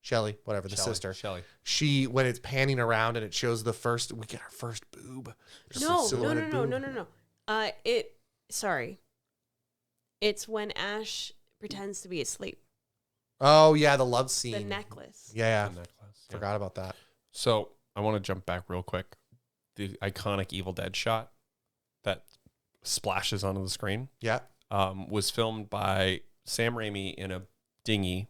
S2: Shelly, whatever, the sister.
S1: Shelly.
S2: She, when it's panning around and it shows we get our first boob. There's
S3: no,
S2: a silhouetted boob.
S3: Sorry, it's when Ash pretends to be asleep.
S2: Oh, yeah, the love scene.
S3: The necklace.
S2: Yeah,
S1: The necklace. Yeah.
S2: forgot about that.
S1: So I want to jump back real quick. The iconic Evil Dead shot that splashes onto the screen
S2: Yeah.
S1: was filmed by Sam Raimi in a dinghy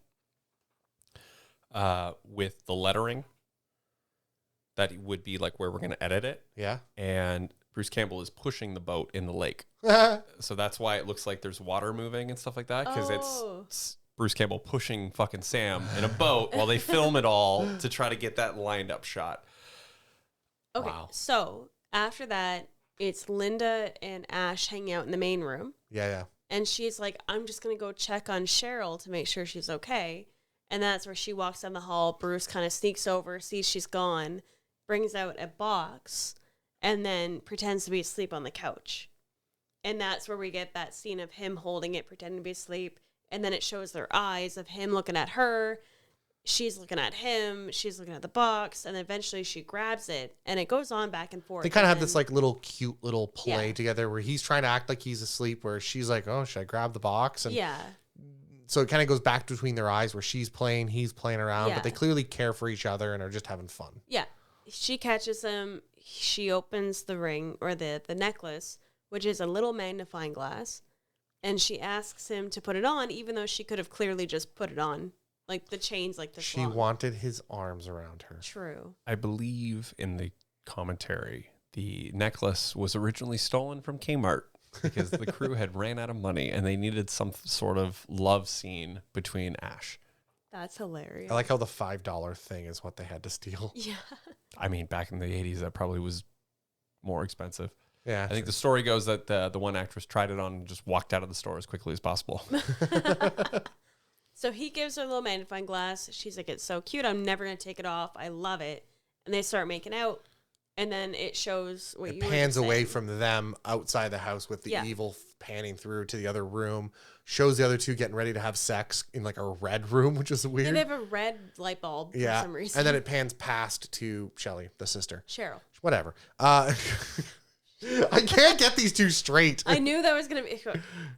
S1: with the lettering that would be like where we're going to edit it.
S2: Yeah.
S1: And Bruce Campbell is pushing the boat in the lake. So that's why it looks like there's water moving and stuff like that. Because it's Bruce Campbell pushing fucking Sam in a boat while they film it all to try to get that lined up shot.
S3: Okay,
S2: Wow.
S3: so after that, it's Linda and Ash hanging out in the main room.
S2: Yeah.
S3: And she's like, I'm just going to go check on Cheryl to make sure she's okay. And that's where she walks down the hall. Bruce kind of sneaks over, sees she's gone, brings out a box, and then pretends to be asleep on the couch. And that's where we get that scene of him holding it, pretending to be asleep. And then it shows their eyes of him looking at her. She's looking at him. She's looking at the box. And eventually she grabs it. And it goes on back and forth.
S2: They kind of have this like little cute little play
S3: Yeah.
S2: together where he's trying to act like he's asleep, where she's like, oh, should I grab the box? And
S3: Yeah.
S2: so it kind of goes back between their eyes where she's playing, he's playing around,
S3: Yeah.
S2: but they clearly care for each other and are just having fun.
S3: Yeah. She catches him. She opens the ring or the necklace, which is a little magnifying glass. And she asks him to put it on, even though she could have clearly just put it on. Like the chain's like this
S2: She
S3: long.
S2: wanted his arms around her.
S3: True.
S1: I believe in the commentary, the necklace was originally stolen from Kmart because the crew had ran out of money and they needed some sort of love scene between Ash.
S3: That's hilarious.
S2: I like how the $5 thing is what they had to steal.
S3: Yeah.
S1: I mean, back in the 80s, that probably was more expensive.
S2: Yeah.
S1: I think the story goes that the one actress tried it on and just walked out of the store as quickly as possible.
S3: So he gives her a little magnifying glass. She's like, it's so cute. I'm never going to take it off. I love it. And they start making out. And then it shows what
S2: it
S3: you
S2: pans
S3: were
S2: away
S3: saying.
S2: from them outside the house with the
S3: Yeah.
S2: evil panning through to the other room. Shows the other two getting ready to have sex in like a red room, which is
S3: Yeah,
S2: weird.
S3: they have a red light bulb for some reason.
S2: And then it pans past to Shelly, the sister.
S3: Cheryl.
S2: Whatever. I can't get these two straight.
S3: I knew that was going to be...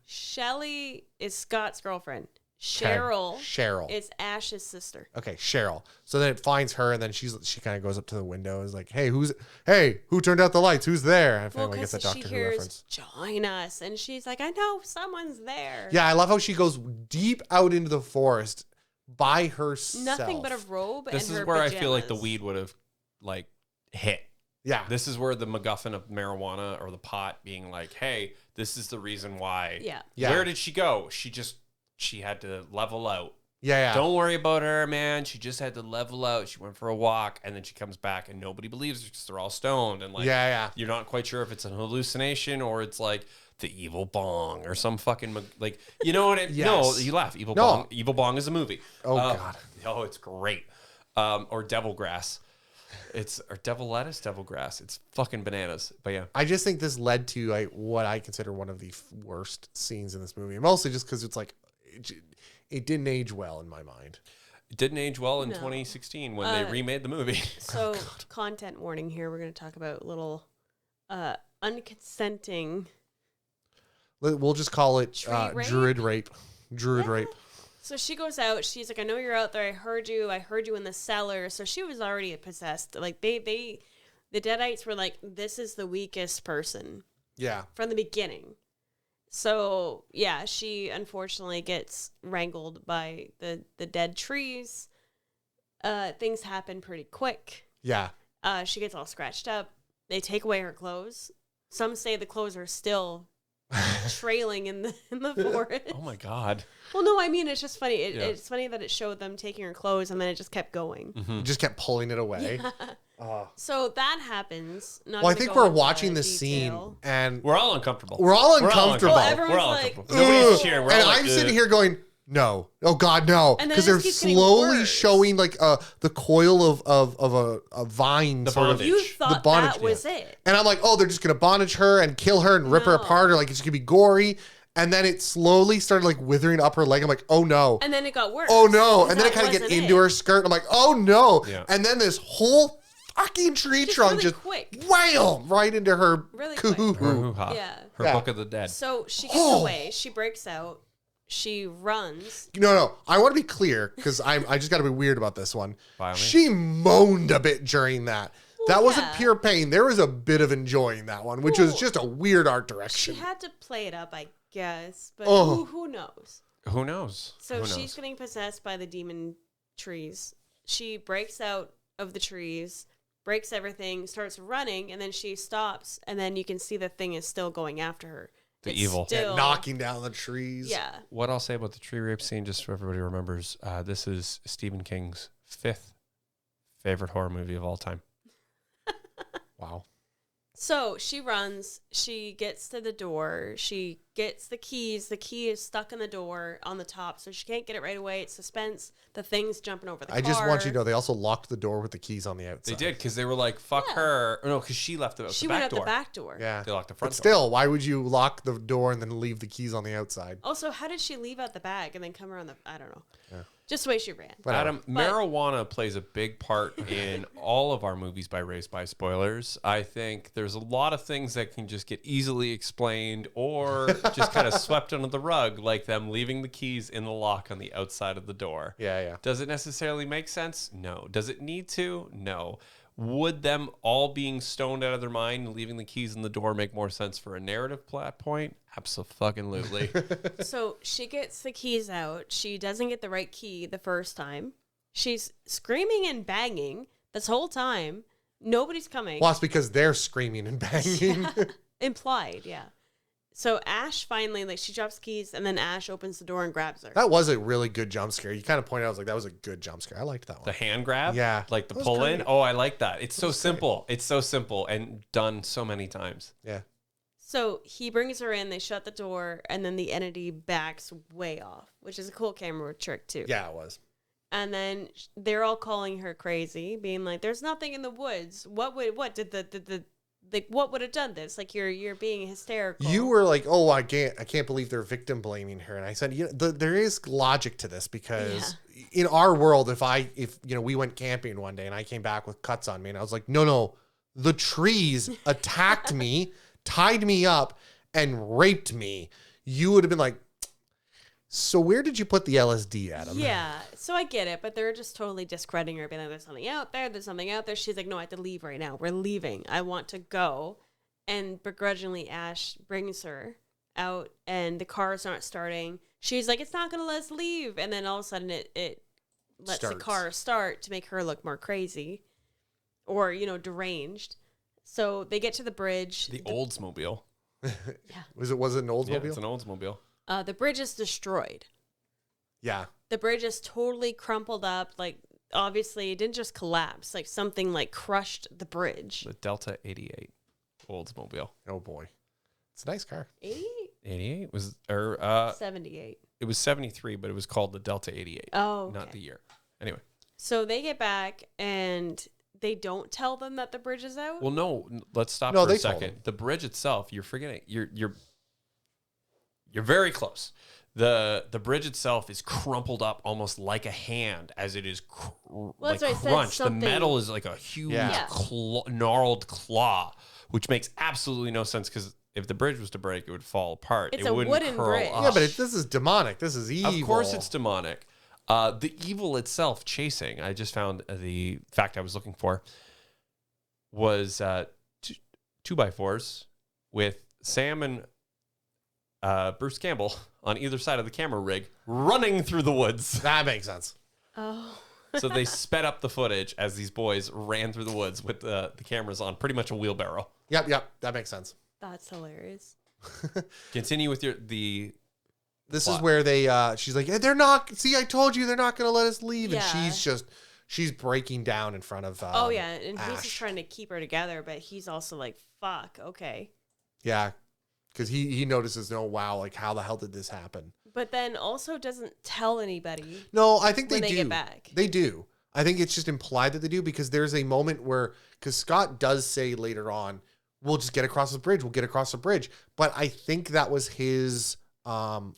S3: Shelly is Scott's girlfriend. Cheryl is Ash's sister.
S2: Okay, Cheryl. So then it finds her, and then she kind of goes up to the window and is like, hey, who turned out the lights? Who's there? I
S3: Well,
S2: finally get
S3: because
S2: the
S3: she
S2: Doctor Who
S3: hears,
S2: reference.
S3: join us. And she's like, I know, someone's there.
S2: Yeah, I love how she goes deep out into the forest by herself.
S3: Nothing but a robe
S1: This
S3: and
S1: is
S3: her
S1: where
S3: pajamas.
S1: I feel like the weed would have like hit.
S2: Yeah.
S1: This is where the MacGuffin of marijuana or the pot being like, hey, this is the reason why.
S3: Yeah.
S1: Where did she go? She had to level out.
S2: Yeah.
S1: Don't worry about her, man. She just had to level out. She went for a walk, and then she comes back, and nobody believes her because they're all stoned. And like, you're not quite sure if it's an hallucination or it's like the evil bong or some fucking like, you know what?
S2: Yes.
S1: No, you laugh. Evil bong. Evil bong is a movie.
S2: Oh God.
S1: Oh, it's great. Or devil grass. Or devil lettuce, devil grass. It's fucking bananas. But yeah.
S2: I just think this led to what I consider one of the worst scenes in this movie. Mostly just because it's like, it didn't age well in my mind.
S1: It didn't age well in
S3: No.
S1: 2016 when they remade the movie.
S3: So, content warning here. We're going to talk about little unconsenting.
S2: We'll just call it
S3: Rape?
S2: druid rape. Druid
S3: Yeah.
S2: rape.
S3: So she goes out. She's like, I know you're out there. I heard you in the cellar. So she was already possessed. Like the Deadites were like, this is the weakest person
S2: Yeah.
S3: from the beginning. So yeah, she unfortunately gets wrangled by the dead trees. Things happen pretty quick.
S2: Yeah.
S3: She gets all scratched up. They take away her clothes. Some say the clothes are still trailing in the forest.
S1: Oh my God.
S3: Well, no, I mean, it's just funny.
S1: Yeah.
S3: It's funny that it showed them taking her clothes and then it just kept going.
S2: You just kept pulling it away.
S3: So that happens. Not
S2: Well, I
S3: gonna
S2: think
S3: go
S2: we're
S3: into
S2: watching this scene
S3: detail.
S2: and
S1: We're all uncomfortable.
S2: we're all uncomfortable.
S3: Well, everyone's
S1: We're all
S3: like,
S1: uncomfortable. Nobody's cheering. We're
S2: and
S1: all like,
S2: I'm sitting here going, no. Oh God, no.
S3: And then
S2: Because
S3: it
S2: they're
S3: just keeps getting
S2: slowly
S3: worse.
S2: showing like the coil of a vine
S1: The
S2: sort
S1: bondage.
S2: of.
S3: You
S1: The
S3: thought
S2: bondage,
S3: that was it.
S2: And I'm like, oh, they're just gonna bondage her and kill her and rip her
S3: No.
S2: apart, or like it's gonna be gory. And then it slowly started like withering up her leg. I'm like, oh no.
S3: And then it got worse.
S2: Oh no.
S3: 'Cause
S2: And then it
S3: that
S2: kind of get
S3: wasn't
S2: into
S3: it.
S2: her skirt. I'm like, oh no.
S1: Yeah.
S2: And then this whole fucking tree
S3: Just
S2: trunk
S3: really
S2: just
S3: quick.
S2: wham right into her
S3: Really quick.
S1: Her
S2: coo-hoo-hoo.
S1: hoo-ha.
S3: Yeah.
S1: Her
S2: Yeah.
S1: Book of the Dead.
S3: So she gets
S2: Oh.
S3: away. She breaks out. She runs.
S2: No. I want to be clear because I just got to be weird about this one.
S1: By all means.
S2: She moaned a bit during that. That wasn't
S3: yeah.
S2: pure pain. There was a bit of enjoying that one, which was
S3: Well,
S2: just a weird art
S3: She
S2: direction.
S3: had to play it up, I guess. But
S2: Oh.
S3: who knows?
S1: Who knows?
S3: So
S1: Who
S3: she's
S1: knows?
S3: getting possessed by the demon trees. She breaks out of the trees breaks everything, starts running, and then she stops, and then you can see the thing is still going after her.
S1: The evil.
S3: Still,
S2: knocking down the trees.
S3: Yeah.
S1: What I'll say about the tree rape scene, just so everybody remembers, this is Stephen King's 5th favorite horror movie of all time.
S2: Wow.
S3: So she runs, she gets to the door, she gets the keys. The key is stuck in the door on the top, so she can't get it right away. It's suspense. The thing's jumping over the car.
S2: I just want you to know they also locked the door with the keys on the outside.
S1: They did, because they were like, fuck her. Or no, because she left the
S3: She
S1: back
S3: went out
S1: door.
S3: the back door.
S2: Yeah.
S1: They locked the front
S2: But
S1: door.
S2: still, why would you lock the door and then leave the keys on the outside?
S3: Also, how did she leave out the back and then come around the... I don't know. Yeah. Just the way she ran.
S2: Whatever.
S1: Adam, marijuana plays a big part in all of our movies by Raised by Spoilers. I think there's a lot of things that can just get easily explained or just kind of swept under the rug, like them leaving the keys in the lock on the outside of the door.
S2: Yeah.
S1: Does it necessarily make sense? No. Does it need to? No. Would them all being stoned out of their mind and leaving the keys in the door make more sense for a narrative plot point? Absolutely.
S3: So she gets the keys out. She doesn't get the right key the first time. She's screaming and banging this whole time. Nobody's coming.
S2: Well, it's because they're screaming and banging.
S3: Implied, yeah. So Ash finally, like, she drops the keys, and then Ash opens the door and grabs her.
S2: That was a really good jump scare. You kind of pointed out, I was like, that was a good jump scare. I liked that one.
S1: The hand grab?
S2: Yeah.
S1: Like the
S2: That was
S1: pull in?
S2: great.
S1: Oh, I like that. It's so simple. It's so simple and done so many times.
S2: Yeah.
S3: So he brings her in, they shut the door, and then the entity backs way off, which is a cool camera trick, too.
S2: Yeah, it was.
S3: And then they're all calling her crazy, being like, "There's nothing in the woods. What did the like, what would have done this? Like, you're being hysterical."
S2: You were like, "Oh, I can't believe they're victim blaming her." And I said, there is logic to this because in our world, if we went camping one day and I came back with cuts on me and I was like, "No, the trees attacked me, tied me up, and raped me," you would have been like, "So where did you put the LSD, Adam?"
S3: Yeah, so I get it, but they're just totally discrediting her, being like, "There's something out there. There's something out there." She's like, "No, I have to leave right now. We're leaving. I want to go." And begrudgingly, Ash brings her out, and the cars aren't starting. She's like, "It's not going to let us leave." And then all of a sudden, it lets the car start to make her look more crazy or, deranged. So they get to the bridge.
S1: The Oldsmobile.
S2: Was it an Oldsmobile?
S1: Yeah, it's an Oldsmobile.
S3: The bridge is destroyed.
S2: Yeah.
S3: The bridge is totally crumpled up. Like, obviously, it didn't just collapse. Like, something, like, crushed the bridge.
S1: The Delta 88 Oldsmobile.
S2: Oh boy, it's a nice car.
S3: 88?
S1: 88 was
S3: 78.
S1: It was 73, but it was called the Delta 88.
S3: Oh, okay.
S1: Not the year. Anyway.
S3: So they get back, and they don't tell them that the bridge is out?
S1: Well, no, let's stop
S2: No,
S1: for
S2: they
S1: a
S2: told
S1: second.
S2: them.
S1: The bridge itself, you're forgetting. You're very close. The bridge itself is crumpled up almost like a hand as it is
S3: that's why I said
S1: crunched. The
S3: something-
S1: metal is like a huge
S2: Yeah.
S1: gnarled claw, which makes absolutely no sense because if the bridge was to break, it would fall apart.
S3: It's
S1: it
S3: a
S1: wouldn't
S3: wooden
S1: curl
S3: bridge.
S1: up.
S2: Yeah, but this is demonic. This is evil.
S1: Of course it's demonic. The evil itself chasing, I just found the fact I was looking for, was 2x4s with Sam and Bruce Campbell on either side of the camera rig running through the woods.
S2: That makes sense.
S3: Oh.
S1: So they sped up the footage as these boys ran through the woods with the cameras on pretty much a wheelbarrow.
S2: Yep. That makes sense.
S3: That's hilarious.
S1: Continue with
S2: This
S1: plot.
S2: is where they. She's like, "They're not. See, I told you, they're not going to let us leave."
S3: Yeah.
S2: And she's breaking down in front of.
S3: Oh, yeah, and he's
S2: Ash.
S3: just trying to keep her together, but he's also like, "Fuck, okay."
S2: Yeah, because he notices, "Oh wow, like how the hell did this happen?"
S3: But then also doesn't tell anybody.
S2: No, I think
S3: When
S2: they
S3: they
S2: do.
S3: get back.
S2: They do. I think it's just implied that they do because there's a moment where, because Scott does say later on, "We'll just get across the bridge. We'll get across the bridge." But I think that was his.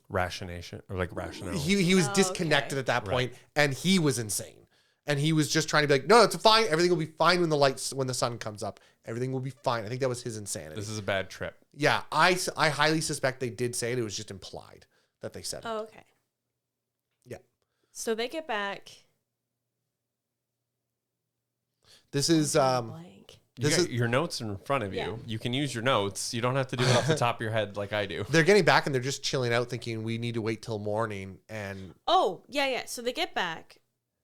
S1: rationation or like rationale.
S2: He was
S3: Oh,
S2: disconnected
S3: okay.
S2: at that point, and he was insane. And he was just trying to be like, "No, it's fine. Everything will be fine when the sun comes up. Everything will be fine." I think that was his insanity.
S1: This is a bad trip.
S2: Yeah, I highly suspect they did say it. It was just implied that they said it.
S3: Oh, okay.
S2: Yeah.
S3: So they get back.
S2: This is
S3: Blank.
S1: You
S2: This
S1: got
S2: is-
S1: your notes in front of you.
S3: Yeah.
S1: You can use your notes. You don't have to do it off the top of your head like I do.
S2: they're getting back and they're just chilling out, thinking we need to wait till morning. And
S3: Oh, yeah. So they get back,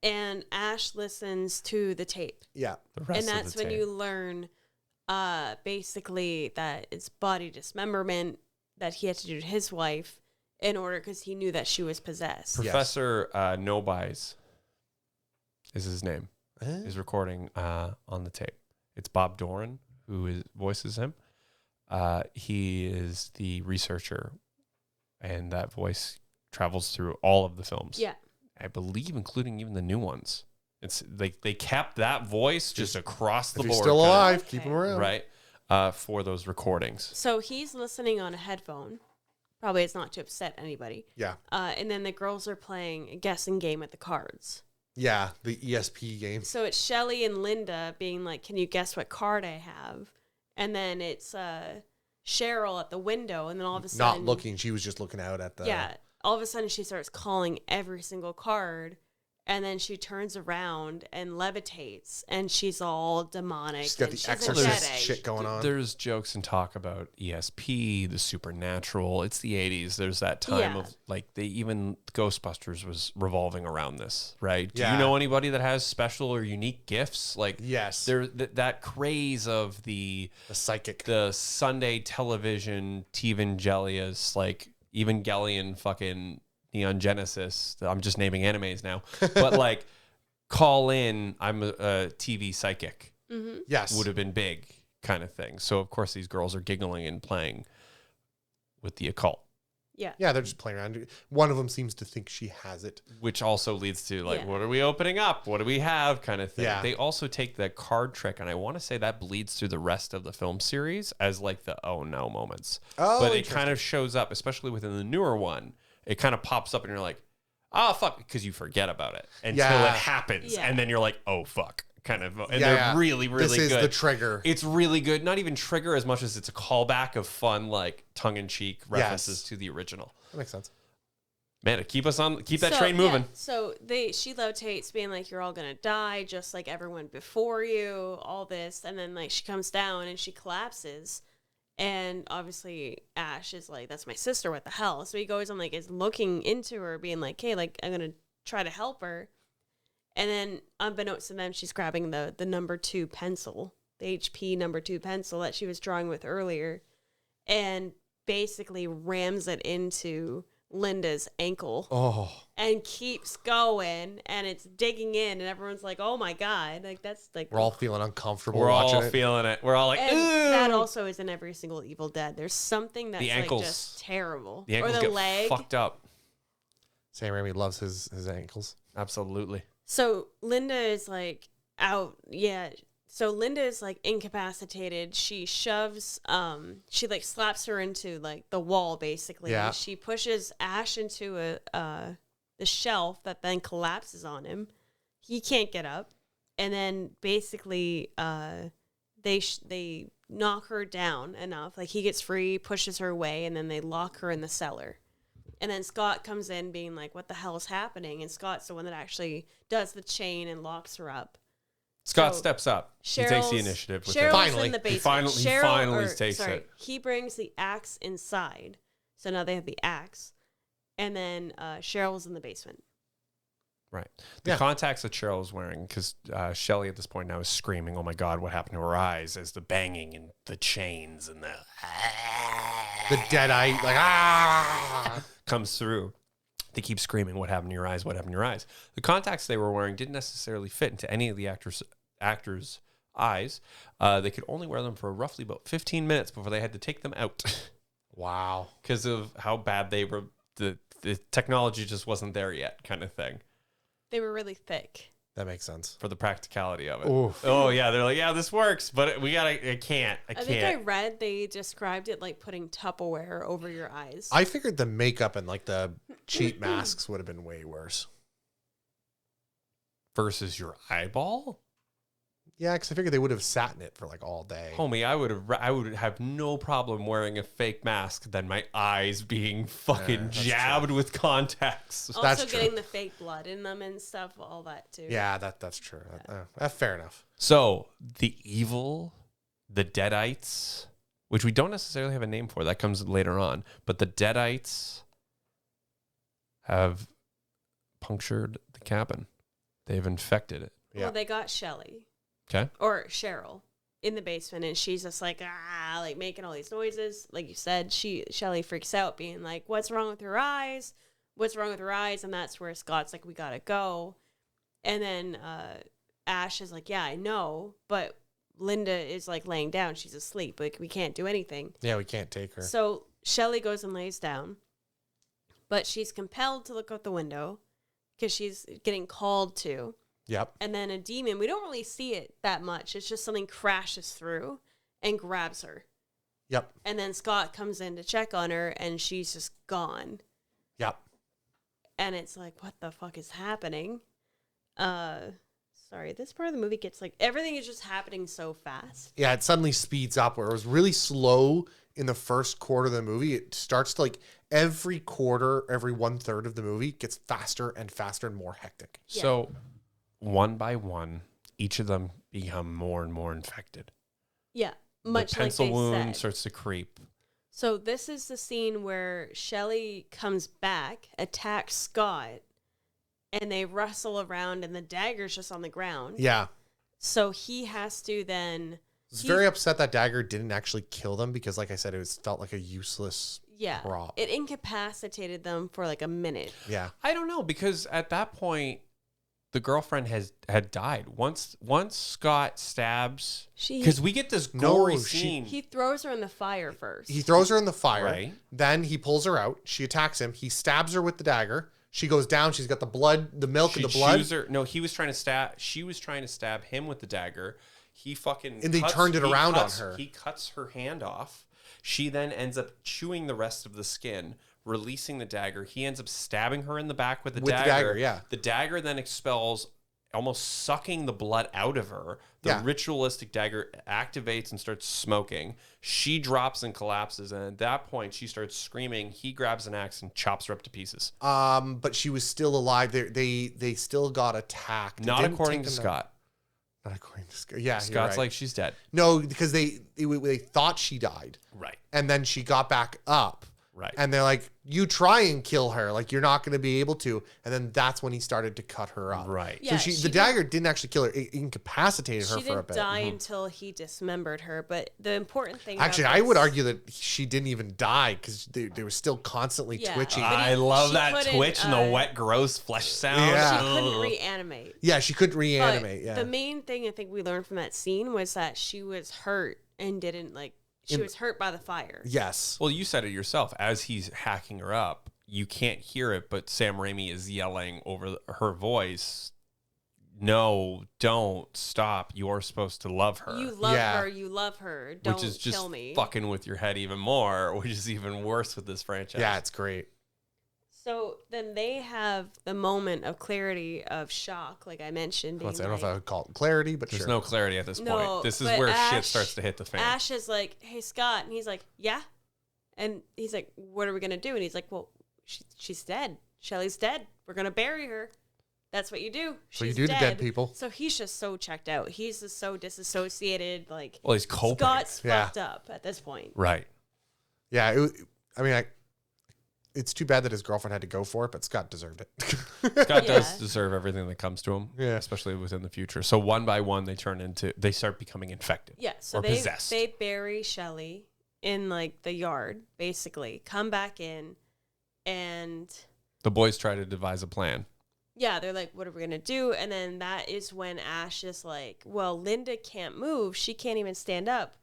S3: and Ash listens to the tape.
S2: Yeah.
S1: The rest
S3: And
S1: of
S3: that's
S1: the
S3: when
S1: tape.
S3: you learn basically that it's body dismemberment that he had to do to his wife in order because he knew that she was possessed.
S1: Professor Nobies is his name. Is recording on the tape. It's Bob Doran who voices him. He is the researcher, and that voice travels through all of the films.
S3: Yeah.
S1: I believe, including even the new ones. It's like they kept that voice just across the
S2: If
S1: board.
S2: he's still alive,
S3: Okay.
S2: keep him around.
S1: right? For those recordings.
S3: So he's listening on a headphone. Probably it's not to upset anybody.
S2: Yeah.
S3: And then the girls are playing a guessing game at the cards.
S2: Yeah, the ESP game.
S3: So it's Shelly and Linda being like, "Can you guess what card I have?" And then it's Cheryl at the window, and then all of a sudden,
S2: Not looking. She was just looking out at the...
S3: yeah, all of a sudden she starts calling every single card, and then she turns around and levitates, and she's all demonic.
S2: She's got
S3: and
S2: the
S3: she's a
S2: Exorcist
S3: Jedi.
S2: shit going on.
S1: There's jokes and talk about ESP, the supernatural. It's the 80s. There's that time
S3: Yeah.
S1: of like even Ghostbusters was revolving around this, right? Do
S2: Yeah.
S1: you know anybody that has special or unique gifts? Like
S2: Yes.
S1: there that craze of the
S2: psychic.
S1: Sunday television Tevangelius, like Evangelion fucking Neon Genesis. I'm just naming animes now. But like call in, I'm a TV psychic.
S2: Yes.
S1: Would have been big kind of thing. So of course these girls are giggling and playing with the occult,
S3: Yeah.
S2: Yeah, they're just playing around. One of them seems to think she has it.
S1: which also leads to like,
S3: Yeah.
S1: what are we opening up? What do we have kind of thing.
S2: Yeah.
S1: They also take the card trick, and I want to say that bleeds through the rest of the film series as like the oh no moments.
S2: Oh,
S1: but it
S2: interesting.
S1: kind of shows up, especially within the newer one. It kind of pops up and you're like, oh fuck, because you forget about it until
S2: Yeah.
S1: it happens.
S3: Yeah.
S1: And then you're like, oh fuck. Kind of, and
S2: Yeah,
S1: they're really, really
S2: this is
S1: good.
S2: the trigger.
S1: It's really good. Not even trigger as much as it's a callback of fun, like tongue-in-cheek references
S2: Yes.
S1: to the original.
S2: That makes sense.
S1: Man, keep that
S3: So,
S1: train moving.
S3: yeah, so she levitates, being like, "You're all gonna die, just like everyone before you." All this, and then like she comes down and she collapses, and obviously Ash is like, "That's my sister. What the hell?" So he goes and like is looking into her, being like, "Hey, like I'm gonna try to help her," and then unbeknownst to them, she's grabbing the number 2 pencil, the HP number 2 pencil that she was drawing with earlier, and basically rams it into Linda's ankle.
S2: Oh.
S3: And keeps going, and it's digging in, and everyone's like, "Oh my god!" Like that's like
S2: We're all feeling uncomfortable
S1: We're
S2: watching
S1: all
S2: it.
S1: feeling it. We're all like,
S3: and
S1: ooh.
S3: that also is in every single Evil Dead. There's something that's
S1: The
S3: like
S1: ankles.
S3: just terrible,
S1: The ankles
S3: or the
S1: get
S3: leg.
S1: fucked up.
S2: Sam Raimi loves his ankles.
S1: Absolutely.
S3: So Linda is like out. Yeah. So Linda is like incapacitated. She shoves, she like slaps her into like the wall basically.
S2: Yeah.
S3: She pushes Ash into the shelf that then collapses on him. He can't get up, and then basically they knock her down enough. Like he gets free, pushes her away, and then they lock her in the cellar. And then Scott comes in being like, "What the hell is happening?" And Scott's the one that actually does the chain and locks her up.
S1: Scott
S3: So,
S1: steps up. He takes the
S3: Cheryl's-
S1: initiative. With
S3: Cheryl's
S1: it.
S2: Finally.
S3: in the
S2: He
S3: basement.
S1: he finally takes
S3: sorry,
S1: it.
S3: He brings the axe inside. So now they have the axe. And then Cheryl's in the basement.
S1: Right. The
S2: Yeah.
S1: contacts that Cheryl is wearing, because Shelly at this point now is screaming, "Oh my God, what happened to her eyes?" as the banging and the chains and the
S2: Dead eye, like, ah!
S1: comes through. They keep screaming, "What happened to your eyes? What happened to your eyes?" The contacts they were wearing didn't necessarily fit into any of the actors' eyes. They could only wear them for roughly about 15 minutes before they had to take them out
S2: Wow.
S1: because of how bad they were. The technology just wasn't there yet, kind of thing,
S3: They were really thick.
S2: That makes sense.
S1: for the practicality of it.
S2: Oof.
S1: Oh yeah, they're like, yeah, this works, but we gotta. I can't.
S3: I think I read they described it like putting Tupperware over your eyes.
S2: I figured the makeup and like the cheap masks would have been way worse.
S1: Versus your eyeball,
S2: Yeah, because I figured they would have sat in it for like all day.
S1: homie. I would have no problem wearing a fake mask than my eyes being fucking
S2: that's
S1: jabbed with contacts.
S3: also
S2: that's true.
S3: getting the fake blood in them and stuff, all that too.
S2: Yeah, that's true. Fair enough.
S1: So the evil, the Deadites, which we don't necessarily have a name for, that comes later on, but the Deadites have punctured the cabin. They've infected it.
S2: Yeah.
S3: Well, they got Shelly.
S1: Okay.
S3: Or Cheryl in the basement, and she's just like making all these noises. Like you said, Shelly freaks out, being like, "What's wrong with her eyes? What's wrong with her eyes?" And that's where Scott's like, "We gotta go." And then Ash is like, "Yeah, I know, but Linda is like laying down. She's asleep. Like we can't do anything."
S2: Yeah, we can't take her.
S3: So Shelly goes and lays down, but she's compelled to look out the window because she's getting called to.
S2: Yep.
S3: And then a demon, we don't really see it that much. It's just something crashes through and grabs her.
S2: Yep.
S3: And then Scott comes in to check on her, and she's just gone.
S2: Yep.
S3: And it's like, what the fuck is happening? Sorry, this part of the movie gets like, everything is just happening so fast.
S2: Yeah, it suddenly speeds up where it was really slow in the first quarter of the movie. It starts to like every quarter, every 1/3 of the movie gets faster and faster and more hectic.
S3: Yeah.
S1: So one by one, each of them become more and more infected.
S3: Yeah, much
S1: the pencil
S3: like they
S1: wound
S3: said.
S1: starts to creep.
S3: So this is the scene where Shelly comes back, attacks Scott, and they wrestle around, and the dagger's just on the ground.
S2: Yeah.
S3: So he has to then...
S2: I was very upset that dagger didn't actually kill them because, like I said, felt like a useless prop.
S3: It incapacitated them for like a minute.
S2: Yeah.
S1: I don't know, because at that point, the girlfriend had died. Once Scott stabs, because we get this gory scene.
S3: He throws her in the fire first.
S2: He throws her in the fire.
S1: Right.
S2: Then he pulls her out. She attacks him. He stabs her with the dagger. She goes down. She's got the blood, the milk and the blood.
S1: He was trying to stab. She was trying to stab him with the dagger. He fucking
S2: and they turned it around on her.
S1: He cuts her hand off. She then ends up chewing the rest of the skin, releasing the dagger. He ends up stabbing her in the back with the dagger.
S2: Yeah.
S1: The dagger then expels, almost sucking the blood out of her. The ritualistic dagger activates and starts smoking. She drops and collapses, and at that point, she starts screaming. He grabs an axe and chops her up to pieces.
S2: But she was still alive. They still got attacked.
S1: Not according to Scott.
S2: Not according to Scott. Yeah,
S1: Scott's like, she's dead.
S2: No, because they thought she died.
S1: Right.
S2: And then she got back up.
S1: Right.
S2: And they're like, you try and kill her. Like, you're not going to be able to. And then that's when he started to cut her up.
S1: Right.
S3: Yeah,
S2: So the dagger didn't actually kill her. It incapacitated her for a bit.
S3: She didn't die until he dismembered her. But the important thing
S2: Actually, I would argue that she didn't even die because they were still constantly twitching.
S1: I love
S3: she
S1: that
S3: couldn't,
S1: twitch and the wet, gross flesh sound.
S2: Yeah.
S3: She couldn't reanimate.
S2: Yeah, she couldn't reanimate.
S3: But
S2: Yeah.
S3: the main thing I think we learned from that scene was that she was hurt and didn't like... She was hurt by the fire.
S2: Yes.
S1: Well, you said it yourself. As he's hacking her up, you can't hear it, but Sam Raimi is yelling over her voice, "No, don't stop. You're supposed to love her."
S3: You love her. You love her. Don't
S1: which is just
S3: kill me.
S1: fucking with your head even more, which is even worse with this franchise.
S2: Yeah, it's great.
S3: So then they have the moment of clarity of shock, like I mentioned.
S2: I don't know if
S3: like,
S2: I would call it clarity, but
S1: There's
S2: sure.
S1: no clarity at this
S3: No,
S1: point. This is
S3: but
S1: where shit
S3: Ash-
S1: starts to hit the fan.
S3: Ash is like, "Hey, Scott," and he's like, "Yeah," and he's like, "What are we gonna do?" And he's like, "Well, she's dead. Shelly's dead. We're gonna bury her. That's what you do.
S2: So you
S3: She's
S2: do to dead people."
S3: So he's just so checked out. He's just so disassociated. Like,
S1: Well, he's coping.
S3: Scott's
S2: Yeah.
S3: fucked up at this point.
S1: Right.
S2: Yeah, it's too bad that his girlfriend had to go for it, but Scott deserved it.
S1: Scott
S3: Yeah.
S1: does deserve everything that comes to him,
S2: Yeah.
S1: especially within the future. So one by one, they start becoming infected.
S3: Yeah. So
S1: or possessed.
S3: they bury Shelly in like the yard, basically. Come back in, and
S1: The boys try to devise a plan.
S3: yeah, they're like, "What are we gonna do?" And then that is when Ash is like, "Well, Linda can't move. She can't even stand up.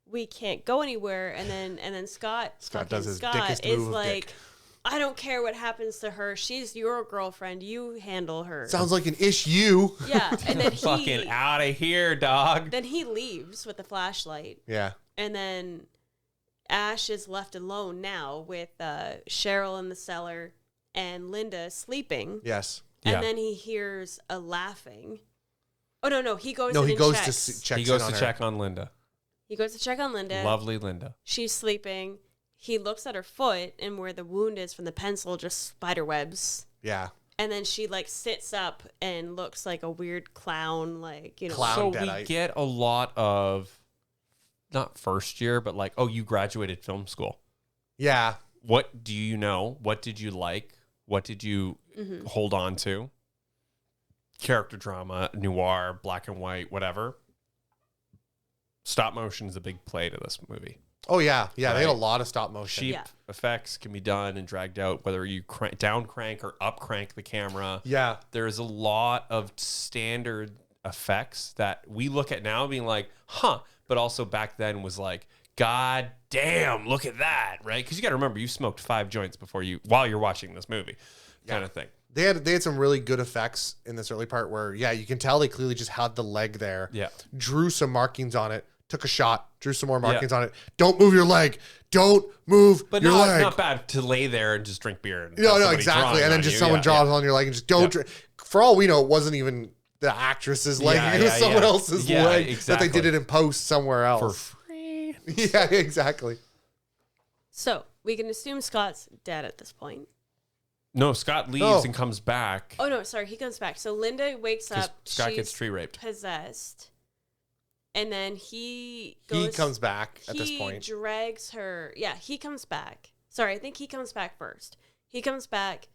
S3: We can't go anywhere." And then Scott
S2: does his
S3: Scott
S2: dickest
S3: is
S2: move of
S3: like,
S2: dick.
S3: "I don't care what happens to her. She's your girlfriend. You handle her."
S2: Sounds like an issue.
S3: Yeah, and then
S1: Fucking out of here, dog.
S3: then he leaves with the flashlight,
S2: Yeah.
S3: and then Ash is left alone now with Cheryl in the cellar and Linda sleeping.
S2: Yes.
S3: And
S1: Yeah.
S3: then he hears a laughing. Oh no, he goes.
S2: No,
S3: in
S2: he
S3: and
S2: goes
S3: checks.
S2: to check.
S1: He goes to check on Linda.
S3: He goes to check on Linda.
S1: Lovely Linda.
S3: She's sleeping. He looks at her foot, and where the wound is from the pencil, just spider webs.
S2: Yeah.
S3: And then she like sits up and looks like a weird clown, like, you know.
S2: Clown.
S1: So we
S2: Deadite.
S1: get a lot of, not first year, but like, oh, you graduated film school.
S2: Yeah.
S1: What do you know? What did you like? What did you hold on to? character drama, noir, black and white, whatever. Stop motion is a big play to this movie.
S2: Oh yeah, they had a
S1: Right.
S2: lot of stop motion.
S1: Cheap effects can be done and dragged out, whether you down crank or up crank the camera.
S2: Yeah,
S1: There's a lot of standard effects that we look at now being like, huh, but also back then was like, God damn, look at that, right? Because you got to remember, you smoked 5 joints while you're watching this movie, kind of thing.
S2: they had some really good effects in this early part where you can tell they clearly just had the leg there.
S1: Yeah.
S2: Drew some markings on it. Took a shot. Drew some more markings on it. Don't move your leg. Don't move
S1: But
S2: your leg.
S1: not bad to lay there and just drink beer. And
S2: No,
S1: have somebody
S2: exactly.
S1: drawing
S2: And then
S1: on
S2: just
S1: you.
S2: someone
S1: Yeah,
S2: draws
S1: yeah.
S2: on your leg and just don't drink. For all we know, it wasn't even the actress's leg.
S1: Yeah,
S2: It was
S1: yeah,
S2: someone
S1: yeah.
S2: else's
S1: Yeah,
S2: leg
S1: exactly.
S2: that they did it in post somewhere
S1: For
S2: else.
S1: free.
S2: Yeah, exactly.
S3: So we can assume Scott's dead at this point.
S1: No, Scott leaves
S2: No.
S1: and comes back.
S3: Oh no, sorry, he comes back. So Linda wakes
S1: 'Cause
S3: up.
S1: Scott
S3: she's
S1: gets tree raped.
S3: possessed, and then he goes.
S2: He comes back at this point.
S3: He drags her. Yeah, he comes back. Sorry, I think he comes back first. He comes back,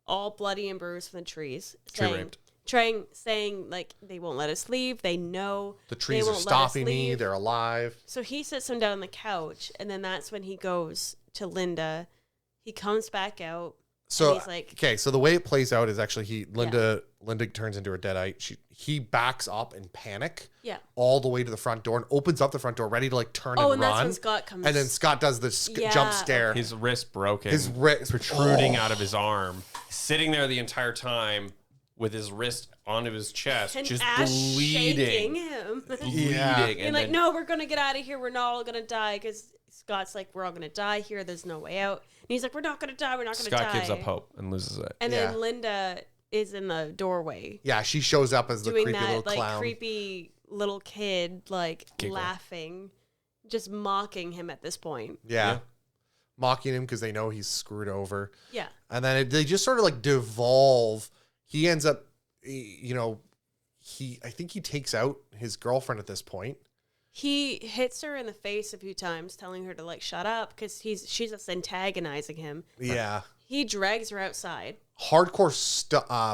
S3: all bloody and bruised from the trees,
S1: Tree raped.
S3: saying like they won't let us leave. They know
S2: The
S3: they
S2: trees are
S3: won't let us
S2: stopping me.
S3: leave.
S2: They're alive.
S3: So he sits him down on the couch, and then that's when he goes to Linda. He comes back out.
S2: So
S3: and he's like,
S2: okay, so the way it plays out is actually Linda turns into a deadite. He backs up in panic.
S3: yeah.
S2: All the way to the front door and opens up the front door, ready to like turn
S3: Oh,
S2: and
S3: and
S2: run.
S3: that's when Scott comes.
S2: And then Scott does the
S3: Yeah,
S2: jump scare.
S1: His wrist broken.
S2: His wrist
S1: protruding out of his arm. Sitting there the entire time with his wrist onto his chest,
S3: and
S1: just
S3: Ash
S1: bleeding.
S3: shaking him.
S2: Yeah.
S1: Bleeding.
S3: And like, no, we're gonna get out of here. We're not all gonna die because Scott's like, we're all gonna die here. There's no way out. And he's like, we're not gonna die. We're not gonna die.
S1: Scott gives up hope and loses it.
S3: And
S2: Yeah.
S3: then Linda is in the doorway
S2: Yeah, she shows up as the
S3: doing
S2: creepy
S3: that
S2: little
S3: like
S2: clown.
S3: creepy little kid, like
S1: Giggle.
S3: laughing, just mocking him at this point.
S2: Yeah. Mocking him because they know he's screwed over.
S3: Yeah.
S2: And then they just sort of like devolve. He ends up, I think he takes out his girlfriend at this point.
S3: He hits her in the face a few times, telling her to like shut up because she's just antagonizing him.
S2: Yeah.
S3: He drags her outside.
S2: Hardcore